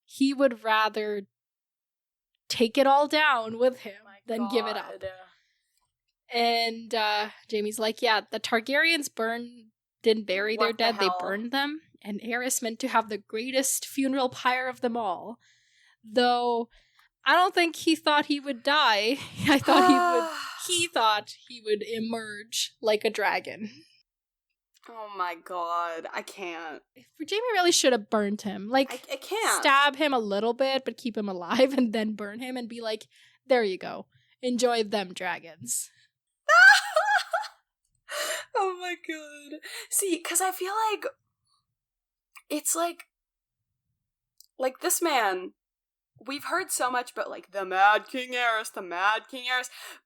He would rather take it all down with him than give it up. And Jaime's like, yeah, the Targaryens didn't bury their dead, they burned them. And Aerys meant to have the greatest funeral pyre of them all. Though I don't think he thought he would die. He thought he would emerge like a dragon. Oh my god, I can't. Jaime really should have burned him. Like, I can't. Stab him a little bit, but keep him alive, and then burn him and be like, there you go. Enjoy them dragons. Oh my god. See, because I feel like it's like this man, we've heard so much about, like, the Mad King Aerys,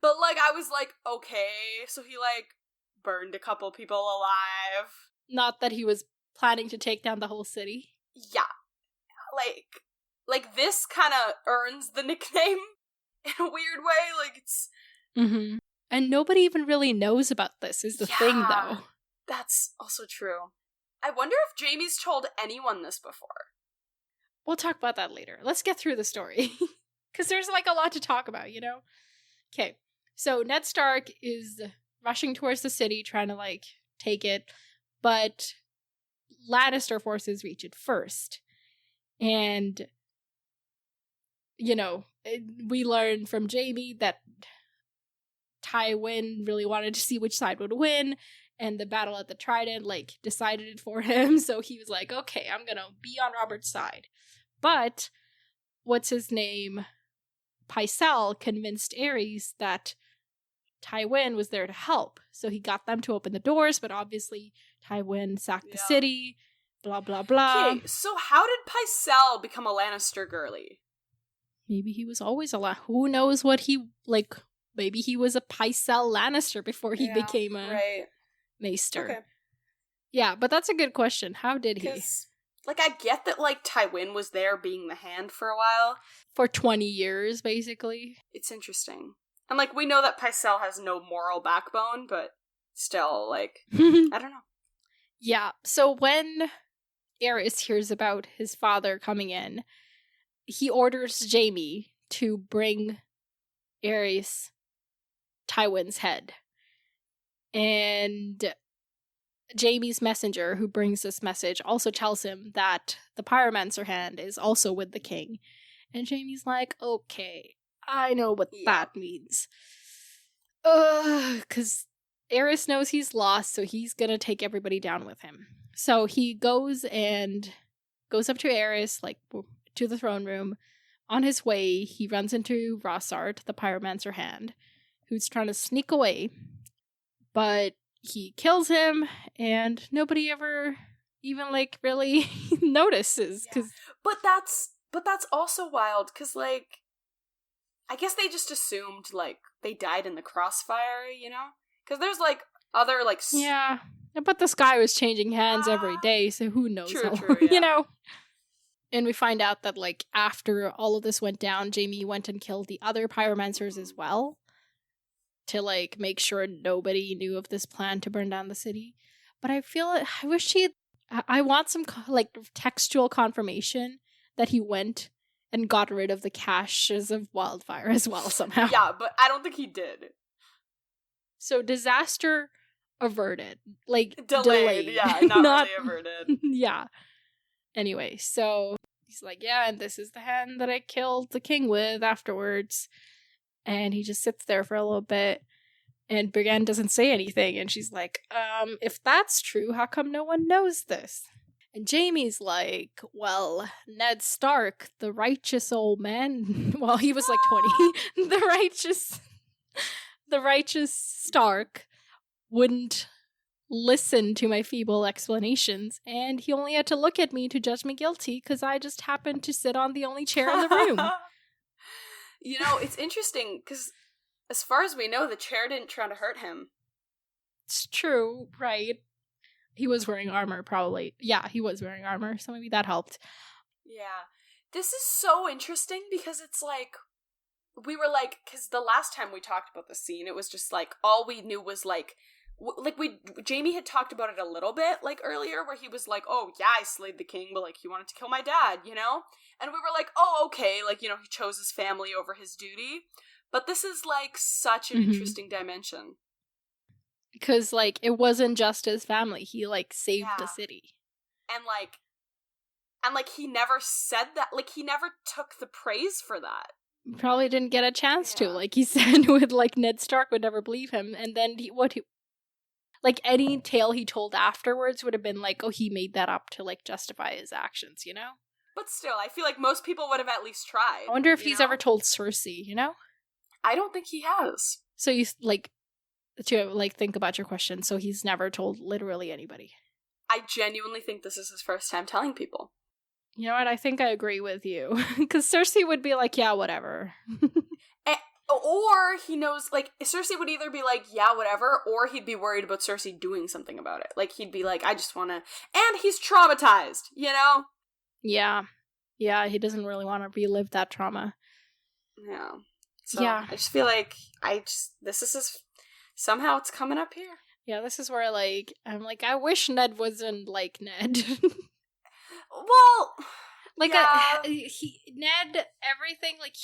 but, like, I was like, okay, so he, like, burned a couple people alive. Not that he was planning to take down the whole city. Yeah. Like this kind of earns the nickname in a weird way, like, it's... Mm-hmm. And nobody even really knows about this, is the thing, though. That's also true. I wonder if Jaime's told anyone this before. We'll talk about that later. Let's get through the story. Because there's, like, a lot to talk about, you know? Okay, so Ned Stark is rushing towards the city, trying to, like, take it, but Lannister forces reach it first. And, you know, we learn from Jaime that Tywin really wanted to see which side would win, and the battle at the Trident, like, decided it for him, so he was like, okay, I'm gonna be on Robert's side. But, what's his name? Pycelle convinced Aerys that Tywin was there to help, so he got them to open the doors, but obviously Tywin sacked the city, blah blah blah. Okay, so how did Pycelle become a Lannister girly? Maybe he was always who knows what he, like, maybe he was a Pycelle Lannister before he became a maester. Okay. Yeah, but that's a good question. How did he? Like, I get that, like, Tywin was there being the hand for a while. For 20 years, basically. It's interesting. And, like, we know that Pycelle has no moral backbone, but still, like, I don't know. Yeah, so when Aerys hears about his father coming in, he orders Jaime to bring Aerys Tywin's head. And Jaime's messenger, who brings this message, also tells him that the pyromancer hand is also with the king. And Jaime's like, okay, I know what that means. Because Aerys knows he's lost, so he's gonna take everybody down with him. So he goes up to Aerys, like, to the throne room. On his way, he runs into Rossard, the pyromancer hand, who's trying to sneak away. But he kills him, and nobody ever even, like, really notices. Yeah. But that's also wild, because, like, I guess they just assumed, like, they died in the crossfire, you know? Because there's, like, other, like... Yeah, but the sky was changing hands every day, so who knows true, yeah. You know? And we find out that, like, after all of this went down, Jaime went and killed the other pyromancers as well, to, like, make sure nobody knew of this plan to burn down the city. But I want some, like, textual confirmation that he went and got rid of the caches of wildfire as well somehow. Yeah, but I don't think he did. So disaster averted. Like, delayed. Yeah, not really averted. Yeah. Anyway, so he's like, yeah, and this is the hand that I killed the king with afterwards. And he just sits there for a little bit, and Brienne doesn't say anything, and she's like, if that's true, how come no one knows this? And Jaime's like, well, Ned Stark, the righteous old man, well, he was like 20, the righteous Stark wouldn't listen to my feeble explanations, and he only had to look at me to judge me guilty because I just happened to sit on the only chair in the room. You know, it's interesting because as far as we know, the chair didn't try to hurt him. It's true, right? He was wearing armor, probably. Yeah, he was wearing armor, so maybe that helped. Yeah. This is so interesting because it's like, we were like, because the last time we talked about the scene, it was just like, all we knew was like, Jaime had talked about it a little bit, like, earlier, where he was like, oh, yeah, I slayed the king, but, like, he wanted to kill my dad, you know? And we were like, oh, okay, like, you know, he chose his family over his duty. But this is, like, such an interesting dimension. Because, like, it wasn't just his family. He, like, saved the city. And, like, he never said that. Like, he never took the praise for that. Probably didn't get a chance to. Like he said, with, like, Ned Stark would never believe him. And then like, any tale he told afterwards would have been like, oh, he made that up to, like, justify his actions, you know? But still, I feel like most people would have at least tried. I wonder if he's ever told Cersei, you know? I don't think he has. So you, like, to, like, think about your question. So he's never told literally anybody. I genuinely think this is his first time telling people. You know what? I think I agree with you. Because Cersei would be like, yeah, whatever. Or he knows, like, Cersei would either be like, yeah, whatever, or he'd be worried about Cersei doing something about it. Like, he'd be like, I just want to... And he's traumatized, you know? Yeah. Yeah, he doesn't really want to relive that trauma. Yeah. So, yeah. I just feel like, this is his... Somehow it's coming up here. Yeah, this is where, like, I'm like, I wish Ned wasn't like Ned. Well... Like, yeah. Ned, everything, like,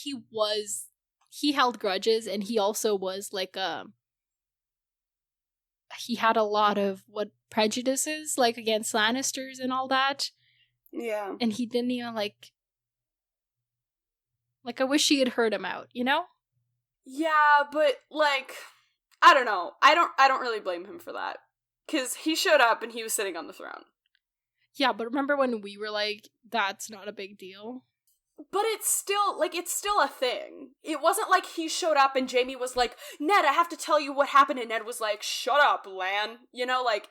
he held grudges, and he also was, like, he had a lot of, prejudices, like, against Lannisters and all that. Yeah. And he didn't even, like, I wish he had heard him out, you know? Yeah, but, like, I don't know. I don't really blame him for that. Because he showed up and he was sitting on the throne. Yeah, but remember when we were like, that's not a big deal? But it's still a thing. It wasn't like he showed up and Jaime was like, Ned, I have to tell you what happened, and Ned was like, shut up, Lan. You know, I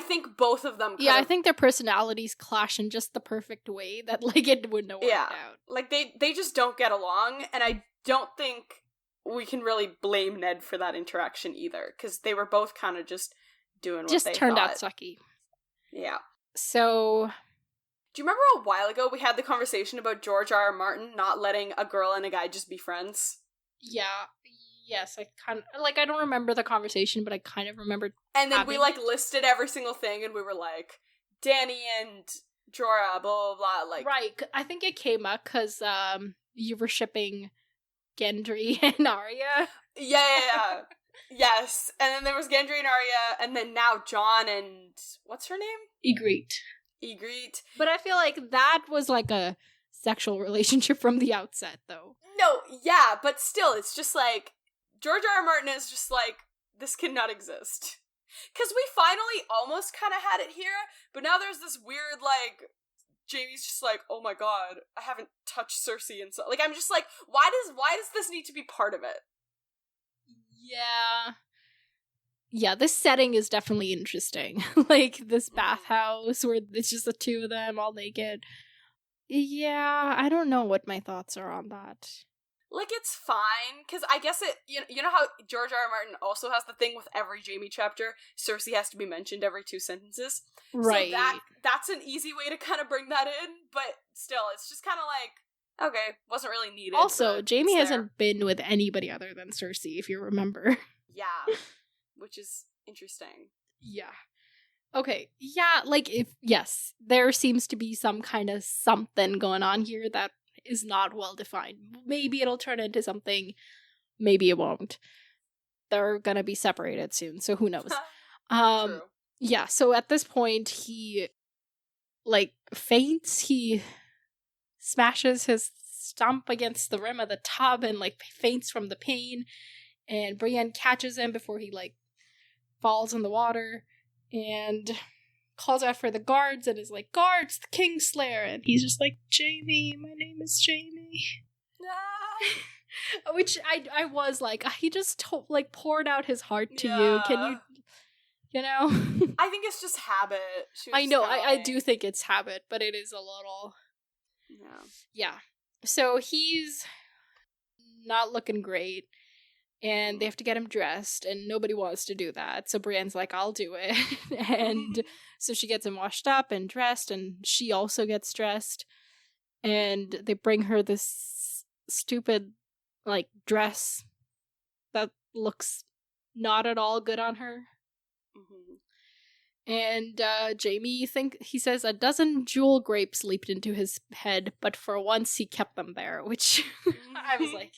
think both of them I think their personalities clash in just the perfect way that, like, it wouldn't have worked out. Like, they just don't get along, and I don't think we can really blame Ned for that interaction either, because they were both kind of just doing what they thought. Just turned out sucky. Yeah. So... Do you remember a while ago we had the conversation about George R.R. Martin not letting a girl and a guy just be friends? Yeah. Yes, I kind of... Like, I don't remember the conversation, but I kind of remember. And then we, like, listed every single thing, and we were like, Dany and Jorah, blah, blah, blah, like... Right. I think it came up because you were shipping Gendry and Arya. Yeah. Yes. And then there was Gendry and Arya, and then now Jon and... What's her name? Ygritte. But I feel like that was like a sexual relationship from the outset, though. No, yeah, but still, it's just like, George R.R. Martin is just like, this cannot exist. Because we finally almost kind of had it here, but now there's this weird, like, Jaime's just like, oh my god, I haven't touched Cersei and so, like, I'm just like, why does this need to be part of it? Yeah. Yeah, this setting is definitely interesting. Like, this bathhouse where it's just the two of them all naked. Yeah, I don't know what my thoughts are on that. Like, it's fine, because I guess it, you know how George R.R. Martin also has the thing with every Jaime chapter, Cersei has to be mentioned every 2 sentences? Right. So that's an easy way to kind of bring that in, but still, it's just kind of like, okay, wasn't really needed. Also, Jaime hasn't been with anybody other than Cersei, if you remember. Yeah. Which is interesting. Yeah. Okay. Yeah, like, yes, there seems to be some kind of something going on here that is not well defined. Maybe it'll turn into something. Maybe it won't. They're gonna be separated soon, so who knows? True. Yeah, so at this point, he, like, faints. He smashes his stump against the rim of the tub and, like, faints from the pain. And Brienne catches him before he, like, falls in the water and calls out for the guards and is like, guards, the Kingslayer. And he's just like, Jaime, my name is Jaime. No. Which I was like, he just poured out his heart to you. Can you know? I think it's just habit. I know, I do think it's habit, but it is a little... Yeah. So he's not looking great. and they have to get him dressed, and nobody wants to do that. So Brienne's like, I'll do it. And so she gets him washed up and dressed, and she also gets dressed. And they bring her this stupid, like, dress that looks not at all good on her. And Jaime, he says a dozen jewel grapes leaped into his head, but for once he kept them there, which I was like,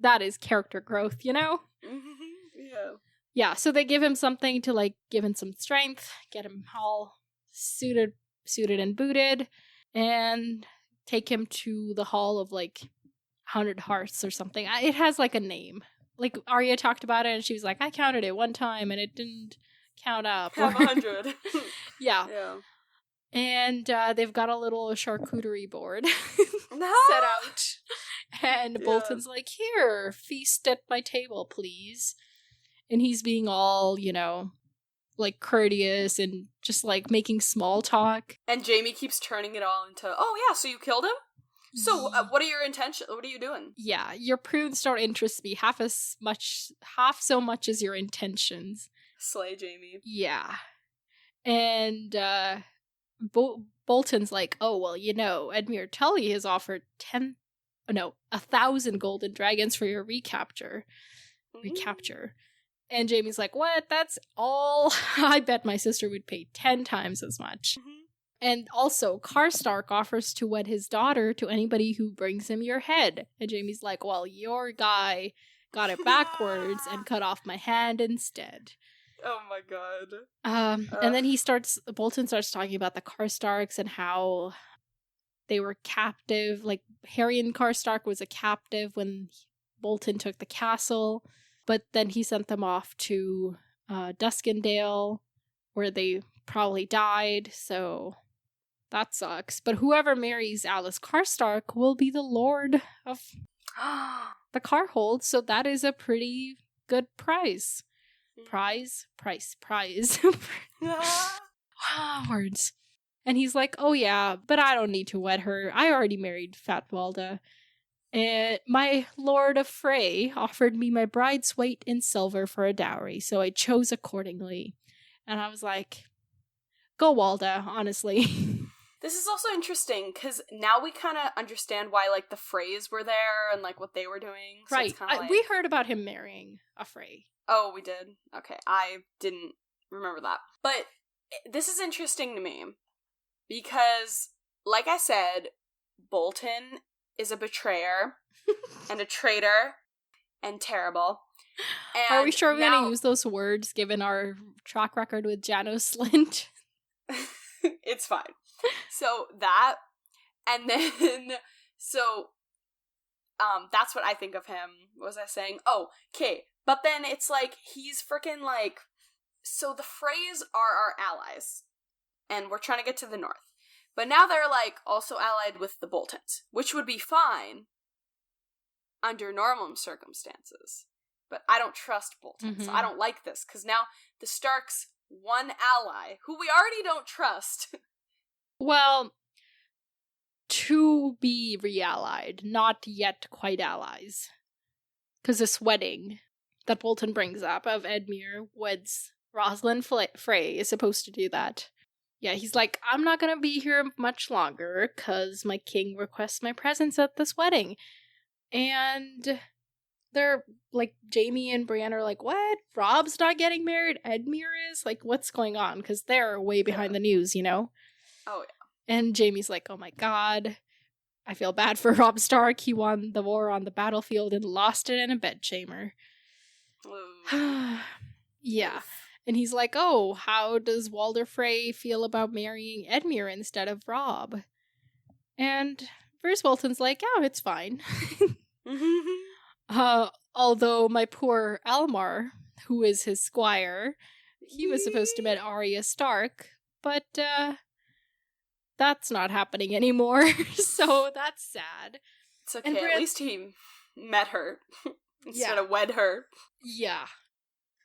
that is character growth, you know? Yeah. Yeah, so they give him something to, like, give him some strength, get him all suited and booted, and take him to the Hall of, like, 100 Hearts or something. It has, like, a name. Like, Arya talked about it, and she was like, I counted it one time, and it didn't count up. Have 100. Yeah. And they've got a little charcuterie board set out. And Bolton's like, here, feast at my table, please. And he's being all, you know, like, courteous and just, like, making small talk. And Jaime keeps turning it all into, oh, yeah, so you killed him? So, what are your intentions? What are you doing? Yeah, your prunes don't interest me half so much as your intentions. Slay, Jaime. Yeah. And Bolton's like, oh, well, you know, Edmure Tully has offered 1,000 golden dragons for your recapture. And Jaime's like, what? That's all? I bet my sister would pay 10 times as much. And also, Karstark offers to wed his daughter to anybody who brings him your head. And Jaime's like, well, your guy got it backwards and cut off my hand instead. Oh my god. And then Bolton starts talking about the Karstarks and how they were captive. Like, Harrion Karstark was a captive when Bolton took the castle, but then he sent them off to Duskendale, where they probably died, so that sucks. But whoever marries Alice Karstark will be the lord of the Carhold, so that is a pretty good prize. Prize. Words. And he's like, oh yeah, but I don't need to wed her. I already married Fat Walda. And my Lord of Frey offered me my bride's weight in silver for a dowry, so I chose accordingly. And I was like, go Walda, honestly. This is also interesting, because now we kind of understand why, like, the Freys were there and, like, what they were doing. So right. it's like... we heard about him marrying a Frey. Oh, we did? Okay, I didn't remember that. But this is interesting to me, because, like I said, Bolton is a betrayer and a traitor and terrible. And are we sure we're going to use those words given our track record with Janos Slynt? It's fine. So that, and then, that's what I think of him. What was I saying? Oh, okay. But then it's like, he's freaking like, so the Freys are our allies, and we're trying to get to the north. But now they're, like, also allied with the Boltons, which would be fine under normal circumstances. But I don't trust Bolton, so I don't like this, because now the Starks' one ally, who we already don't trust. Well, to be re-allied, not yet quite allies. Because this wedding that Bolton brings up of Edmure weds Rosalind Frey is supposed to do that. Yeah, he's like, I'm not gonna be here much longer, because my king requests my presence at this wedding. And they're, like, Jaime and Brienne are like, what? Rob's not getting married? Edmure is? Like, what's going on? Because they're way behind the news, you know? Oh, yeah. And Jaime's like, oh my god, I feel bad for Robb Stark. He won the war on the battlefield and lost it in a bedchamber. Yeah. And he's like, oh, how does Walder Frey feel about marrying Edmure instead of Robb? And Bruce Bolton's like, oh, it's fine. Although my poor Almar, who is his squire, he was supposed to meet Arya Stark, but that's not happening anymore, so that's sad. It's okay, at least he met her instead of wed her. Yeah.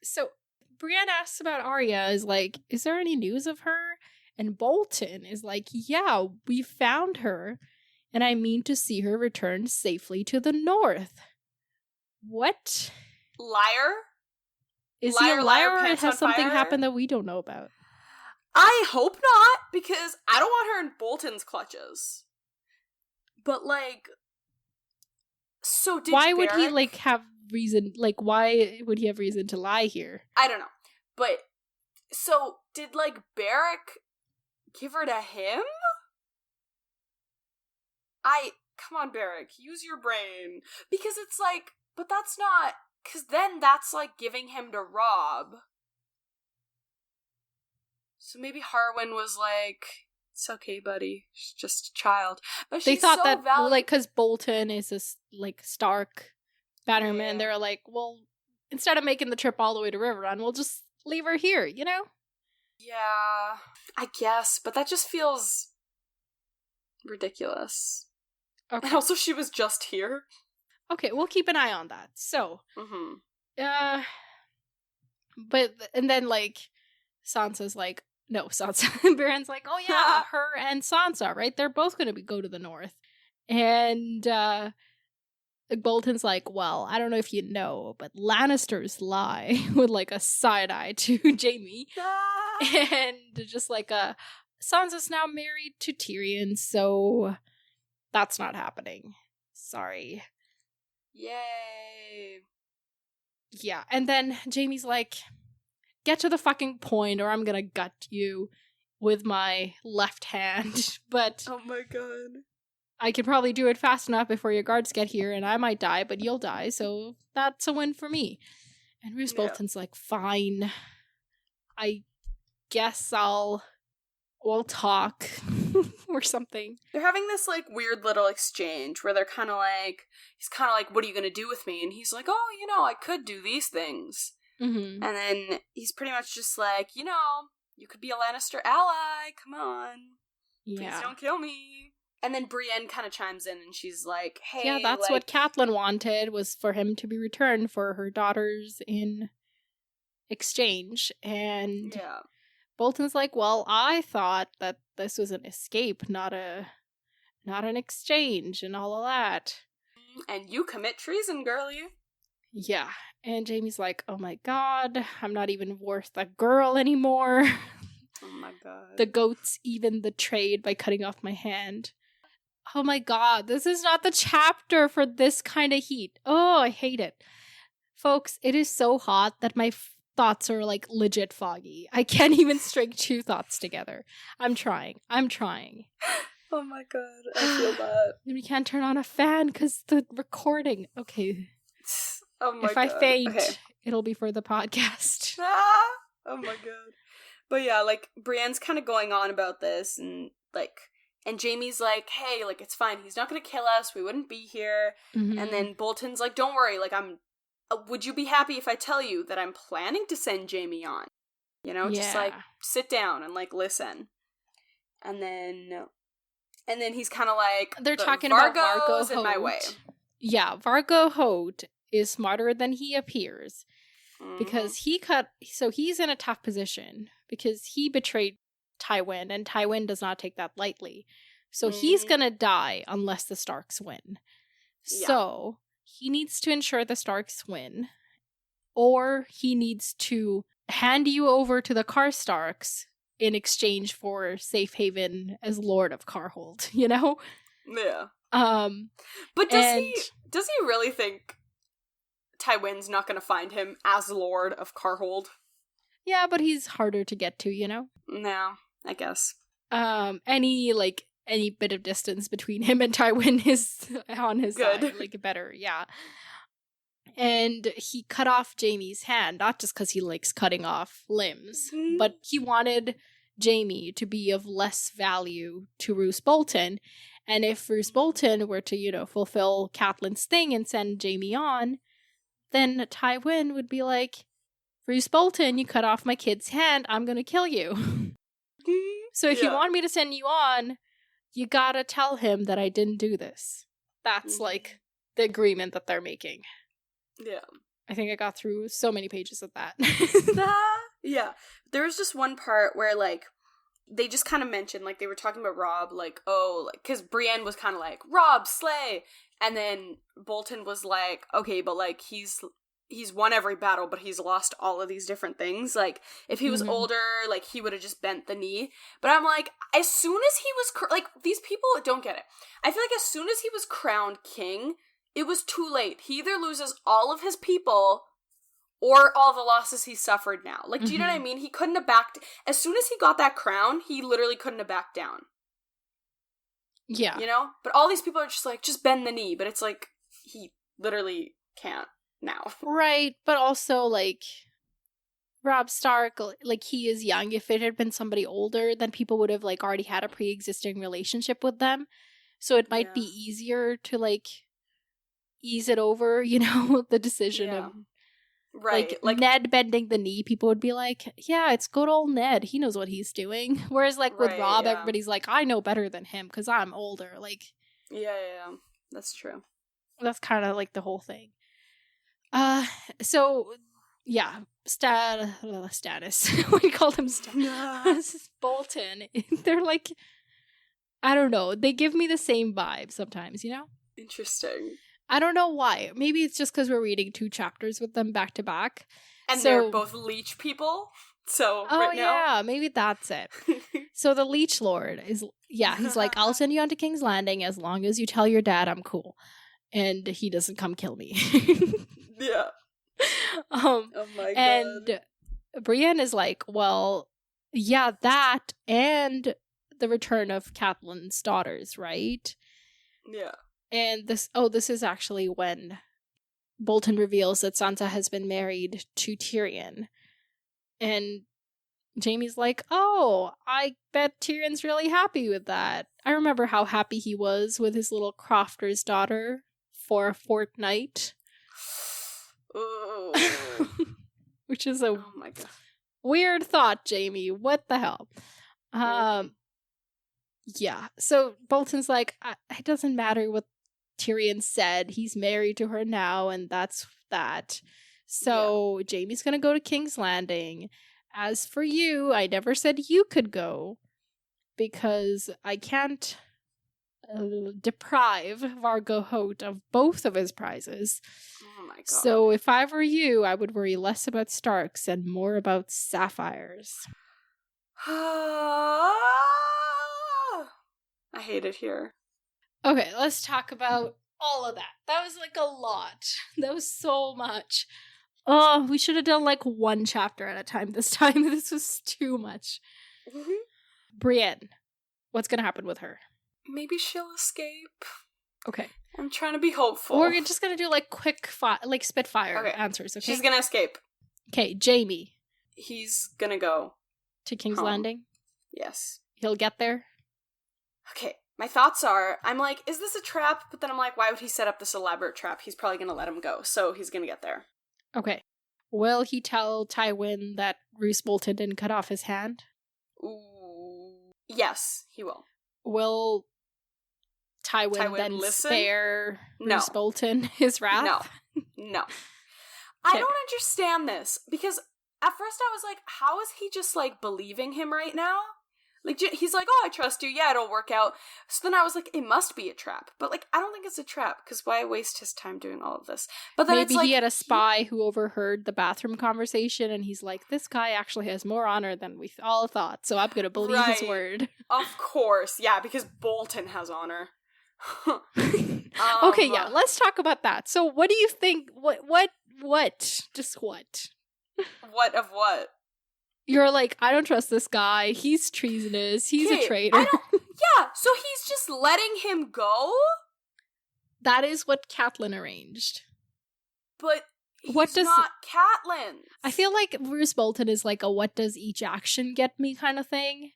So Brienne asks about Arya, is like, is there any news of her? And Bolton is like, yeah, we found her, and I mean to see her return safely to the north. What? liar? Is he a liar or pants has on something fire? happened that we don't know about? I hope not, because I don't want her in Bolton's clutches. But, like, so did Why would he, Barrick- like, have reason, like, why would he have reason to lie here? I don't know. But, so, did, like, Barrick give her to him? Come on, Barrick, use your brain. Because it's like, but that's not, because then that's, like, giving him to Rob. So maybe Harwin was like, it's okay, buddy. She's just a child. But They she's thought so that, valuable. like, because Bolton is this, like, Stark bannerman, Yeah. they were like, well, instead of making the trip all the way to Riverrun, we'll just leave her here, you know? Yeah, I guess, but that just feels ridiculous. Okay. And also, she was just here. Okay, we'll keep an eye on that. So, Mm-hmm. but, and then, like, Sansa's like, no, Sansa, Baron's like, oh yeah, her and Sansa, right? They're both gonna go to the north. And, Bolton's like, well, I don't know if you know, but Lannisters lie, with, like, a side eye to Jaime. And just like, Sansa's now married to Tyrion, so that's not happening. Sorry. Yay. Yeah, and then Jaime's like, get to the fucking point or I'm gonna gut you with my left hand. But Oh my god. I could probably do it fast enough before your guards get here and I might die, but you'll die, so that's a win for me. And Roose Bolton's like, fine. I guess we'll talk or something. They're having this, like, weird little exchange where they're kind of like, he's kind of like, what are you gonna do with me? And he's like, oh, I could do these things. Mm-hmm. And then he's pretty much just like, you could be a Lannister ally, come on. Please Yeah. don't kill me. And then Brienne kind of chimes in and she's like, hey, Yeah, that's what Catelyn wanted, was for him to be returned for her daughters in exchange. And yeah. Bolton's like, well, I thought that this was an escape, not an exchange and all of that. And you commit treason, girlie. Yeah. And Jaime's like, oh my god, I'm not even worth a girl anymore. Oh my god. The goats even the trade by cutting off my hand. Oh my god, this is not the chapter for this kind of heat. Oh, I hate it. Folks, it is so hot that my thoughts are, like, legit foggy. I can't even string two thoughts together. I'm trying. Oh my god, I feel that. We can't turn on a fan because the recording. Okay. Oh my god. If I faint, okay. it'll be for the podcast. Oh my god. But yeah, like, Brienne's kind of going on about this, and, like, and Jaime's like, hey, like, it's fine, he's not gonna kill us, we wouldn't be here. Mm-hmm. And then Bolton's like, don't worry, like, would you be happy if I tell you that I'm planning to send Jaime on? Just, like, sit down and, like, listen. And then he's kind of like, they're talking about Vargo in my way. Yeah, Vargo Hoat is smarter than he appears. Because he's in a tough position because he betrayed Tywin and Tywin does not take that lightly. So he's gonna die unless the Starks win. Yeah. So he needs to ensure the Starks win, or he needs to hand you over to the Karstarks in exchange for safe haven as Lord of Karhold, Yeah. But does he really think Tywin's not gonna find him as Lord of Karhold? Yeah, but he's harder to get to, No, I guess. Any bit of distance between him and Tywin is on his Good. side, like, better, yeah. And he cut off Jaime's hand, not just because he likes cutting off limbs, but he wanted Jaime to be of less value to Roose Bolton. And if Roose Bolton were to, fulfill Catelyn's thing and send Jaime on, then Tywin would be like, Roose Bolton, you cut off my kid's hand, I'm gonna kill you. So if you want me to send you on, you gotta tell him that I didn't do this. That's, like, the agreement that they're making. Yeah. I think I got through so many pages of that. Yeah. There was just one part where, like, they just kind of mentioned, like, they were talking about Robb, like, oh, like, because Brienne was kind of like, Robb, slay! And then Bolton was like, okay, but, like, he's he's won every battle, but he's lost all of these different things. Like, if he was Mhm. older, like, he would have just bent the knee. But I'm like, as soon as he was, like, these people don't get it. I feel like as soon as he was crowned king, it was too late. He either loses all of his people or all the losses he suffered now. Like, do you know what I mean? He couldn't have backed, as soon as he got that crown, he literally couldn't have backed down. Yeah. You know? But all these people are just like, just bend the knee. But it's like, he literally can't now. Right, but also, like, Robb Stark, like, he is young. If it had been somebody older, then people would have, like, already had a pre-existing relationship with them. So it might be easier to, like, ease it over, you know, the decision of, right. like, Ned bending the knee. People would be like, yeah, it's good old Ned. He knows what he's doing. Whereas, like, with Robb, everybody's like, I know better than him because I'm older. Like, yeah. That's true. That's kind of, like, the whole thing. So, yeah, status. What do you call them? Bolton. They're like, I don't know. They give me the same vibe sometimes, you know? Interesting. I don't know why. Maybe it's just because we're reading 2 chapters with them back to back. And they're both leech people. So, right now. Yeah, maybe that's it. So the Leech Lord is, he's like, I'll send you on to King's Landing as long as you tell your dad I'm cool. And he doesn't come kill me. Yeah. Oh my god. And Brienne is like, well, yeah, that and the return of Catelyn's daughters, right? Yeah. And this is actually when Bolton reveals that Sansa has been married to Tyrion. And Jaime's like, oh, I bet Tyrion's really happy with that. I remember how happy he was with his little crofter's daughter for a fortnight. Which is a my god. weird thought, Jaime. What the hell? Yeah. So Bolton's like, it doesn't matter what Tyrion said. He's married to her now, and that's that. So Jaime's gonna go to King's Landing. As for you, I never said you could go because I can't deprive Vargo Hoat of both of his prizes. Oh my god. So if I were you, I would worry less about Starks and more about Sapphires. I hate it here. Okay, let's talk about all of that. That was like a lot. That was so much. Oh, we should have done like 1 chapter at a time this time. This was too much. Brienne, what's gonna happen with her? Maybe she'll escape. Okay. I'm trying to be hopeful. We're just gonna do like quick spitfire answers, okay? She's gonna escape. Okay, Jaime. He's gonna go to King's home. Landing? Yes. He'll get there? Okay, my thoughts are, I'm like, is this a trap? But then I'm like, why would he set up this elaborate trap? He's probably gonna let him go, so he's gonna get there. Okay. Will he tell Tywin that Roose Bolton didn't cut off his hand? Ooh. Yes, he will. Will Tywin then listen? spare Roose Bolton his wrath? No. I don't understand this, because at first I was like, how is he just, like, believing him right now? Like, he's like, oh, I trust you, yeah, it'll work out. So then I was like, it must be a trap. But, like, I don't think it's a trap, because why waste his time doing all of this? But then maybe it's like, he had a spy who overheard the bathroom conversation, and he's like, this guy actually has more honor than we all thought, so I'm gonna believe his word. Of course, yeah, because Bolton has honor. Okay, yeah, let's talk about that. So what do you think, what? Just what? What of what? You're like, I don't trust this guy. He's treasonous. He's a traitor. Yeah, so he's just letting him go? That is what Catelyn arranged. But he's not Catelyn. I feel like Roose Bolton is like a what does each action get me kind of thing.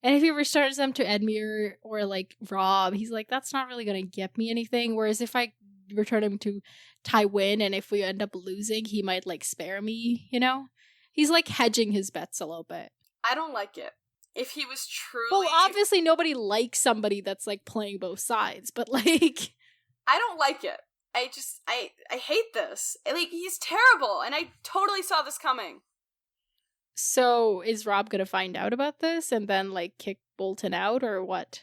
And if he returns them to Edmure or like Robb, he's like, that's not really going to get me anything. Whereas if I return him to Tywin and if we end up losing, he might like spare me, you know? He's like hedging his bets a little bit. I don't like it. If he was truly... Well, obviously nobody likes somebody that's like playing both sides, but like... I don't like it. I hate this. Like, he's terrible, and I totally saw this coming. So, is Robb gonna find out about this and then, like, kick Bolton out, or what?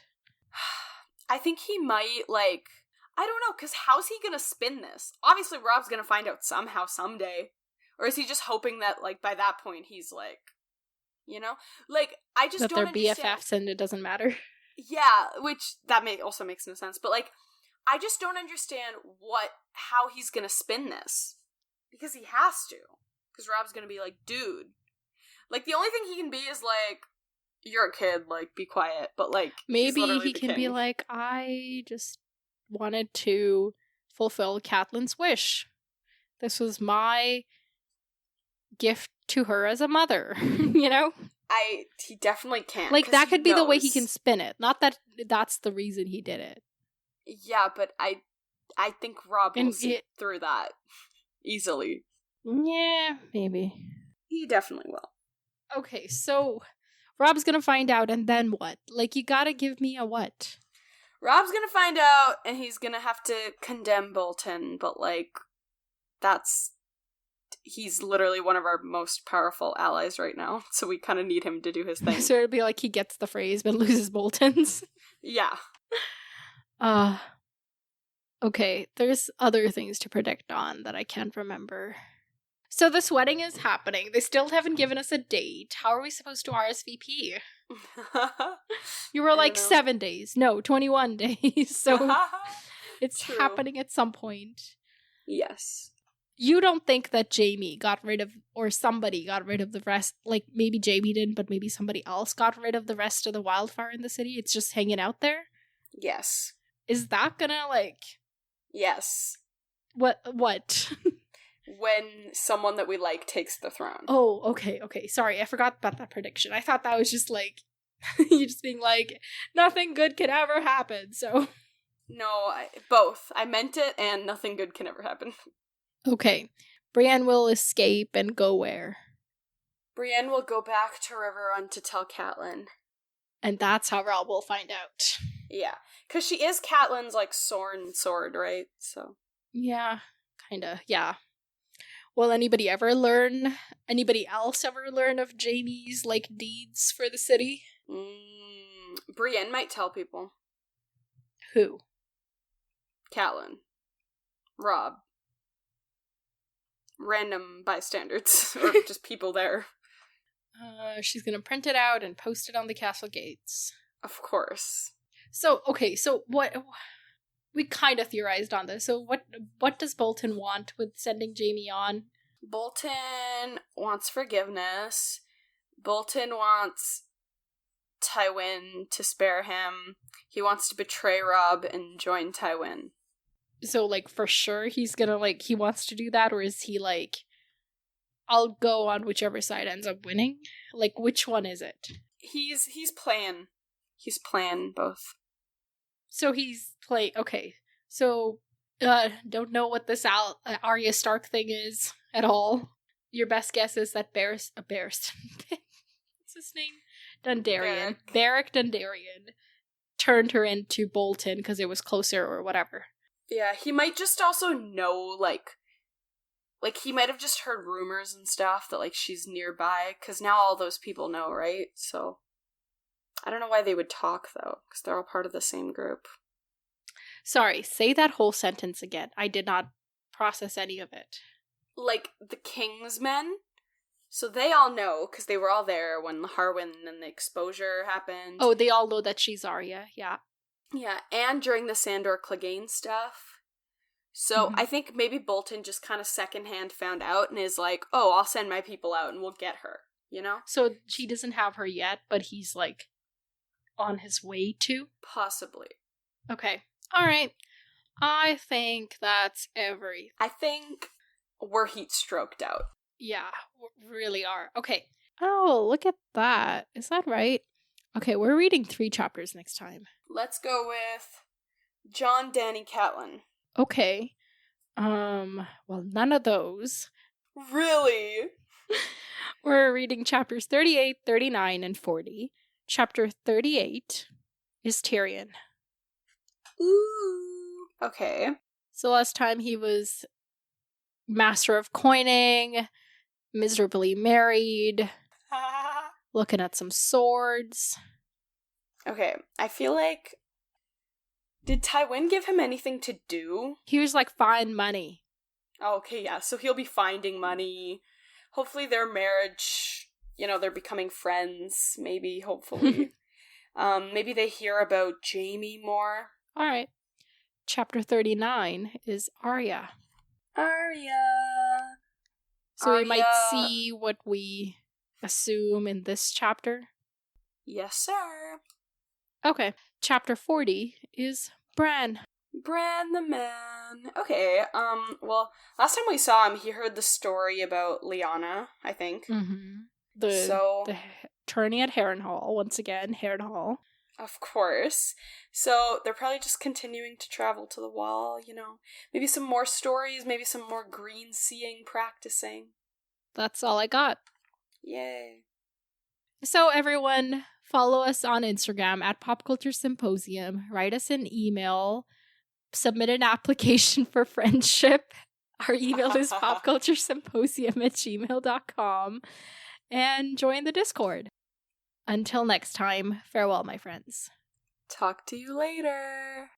I think he might, like... I don't know, because how's he gonna spin this? Obviously, Rob's gonna find out somehow, someday. Or is he just hoping that, like, by that point, he's like, you know? Like, I just That don't they're understand. BFFs and it doesn't matter. Yeah, which, that also makes no sense. But, like, I just don't understand how he's gonna spin this. Because he has to. Because Rob's gonna be like, dude. Like, the only thing he can be is like, you're a kid, like, be quiet. But, like, maybe he can be like, I just wanted to fulfill Catelyn's wish. This was my gift to her as a mother, you know? He definitely can't. Like, that could be the way he can spin it. Not that that's the reason he did it. Yeah, but I think Rob will see through that easily. Yeah, maybe. He definitely will. Okay, so Rob's gonna find out, and then what? Like, you gotta give me a what? Rob's gonna find out, and he's gonna have to condemn Bolton, but, like, he's literally one of our most powerful allies right now, so we kind of need him to do his thing. So it'd be like he gets the phrase, but loses Bolton's. Yeah. Okay, there's other things to predict on that I can't remember. So this wedding is happening. They still haven't given us a date. How are we supposed to RSVP? You were like 7 days. No, 21 days. So it's True. happening at some point. Yes. You don't think that Jaime got rid of, or somebody got rid of the rest, like maybe Jaime didn't, but maybe somebody else got rid of the rest of the wildfire in the city? It's just hanging out there? Yes. Is that gonna, like... Yes. What? When someone that we like takes the throne. Oh, okay. Sorry, I forgot about that prediction. I thought that was just like, you just being like, nothing good can ever happen, so... No, both. I meant it, and nothing good can ever happen. Okay. Brienne will escape and go where? Brienne will go back to Riverrun to tell Catelyn. And that's how Rob will find out. Yeah. Because she is Catelyn's, like, sworn sword, right? So. Yeah. Kinda. Yeah. Will anybody else ever learn of Jaime's, like, deeds for the city? Brienne might tell people. Who? Catelyn. Rob. Random bystanders. Or just people there. She's gonna print it out and post it on the castle gates. Of course. So, okay, so what... We kind of theorized on this. So what does Bolton want with sending Jaime on? Bolton wants forgiveness. Bolton wants Tywin to spare him. He wants to betray Rob and join Tywin. So, like, for sure he's gonna, like, he wants to do that? Or is he like, I'll go on whichever side ends up winning? Like, which one is it? He's playing. He's playing both. So he's okay. So, don't know what this Arya Stark thing is at all. Your best guess is that Barristan. What's his name? Dondarrion. Beric Dondarrion turned her into Bolton because it was closer or whatever. Yeah, he might just also know, like he might have just heard rumors and stuff that, like, she's nearby, because now all those people know, right? So... I don't know why they would talk, though, because they're all part of the same group. Sorry, say that whole sentence again. I did not process any of it. Like, the King's men? So they all know, because they were all there when the Harwin and the exposure happened. Oh, they all know that she's Arya, yeah. Yeah, and during the Sandor Clegane stuff. So I think maybe Bolton just kind of secondhand found out and is like, oh, I'll send my people out and we'll get her, you know? So she doesn't have her yet, but he's, like... on his way to? Possibly. Okay. Alright. I think that's everything. I think we're heat stroked out. Yeah, we really are. Okay. Oh, look at that. Is that right? Okay, we're reading 3 chapters next time. Let's go with Jon, Dany, Catelyn. Okay. Well, none of those. Really? We're reading chapters 38, 39, and 40. Chapter 38 is Tyrion. Ooh. Okay. So last time he was master of coining, miserably married, looking at some swords. Okay, I feel like Did Tywin give him anything to do? He was like, find money. Oh, okay, yeah. So he'll be finding money. Hopefully their marriage, they're becoming friends. Maybe, hopefully. Maybe they hear about Jaime more. All right. Chapter 39 is Arya. Arya. So we might see what we assume in this chapter. Yes, sir. Okay. Chapter 40 is Bran. Bran the man. Okay, well, last time we saw him, he heard the story about Lyanna, I think. Mm-hmm. The tourney at Harrenhal, once again, Harrenhal. Of course. So they're probably just continuing to travel to the Wall, Maybe some more stories, maybe some more green seeing practicing. That's all I got. Yay. So everyone, follow us on Instagram at Pop Culture Symposium. Write us an email. Submit an application for friendship. Our email is popculturesymposium@gmail.com. And join the Discord. Until next time, farewell, my friends. Talk to you later.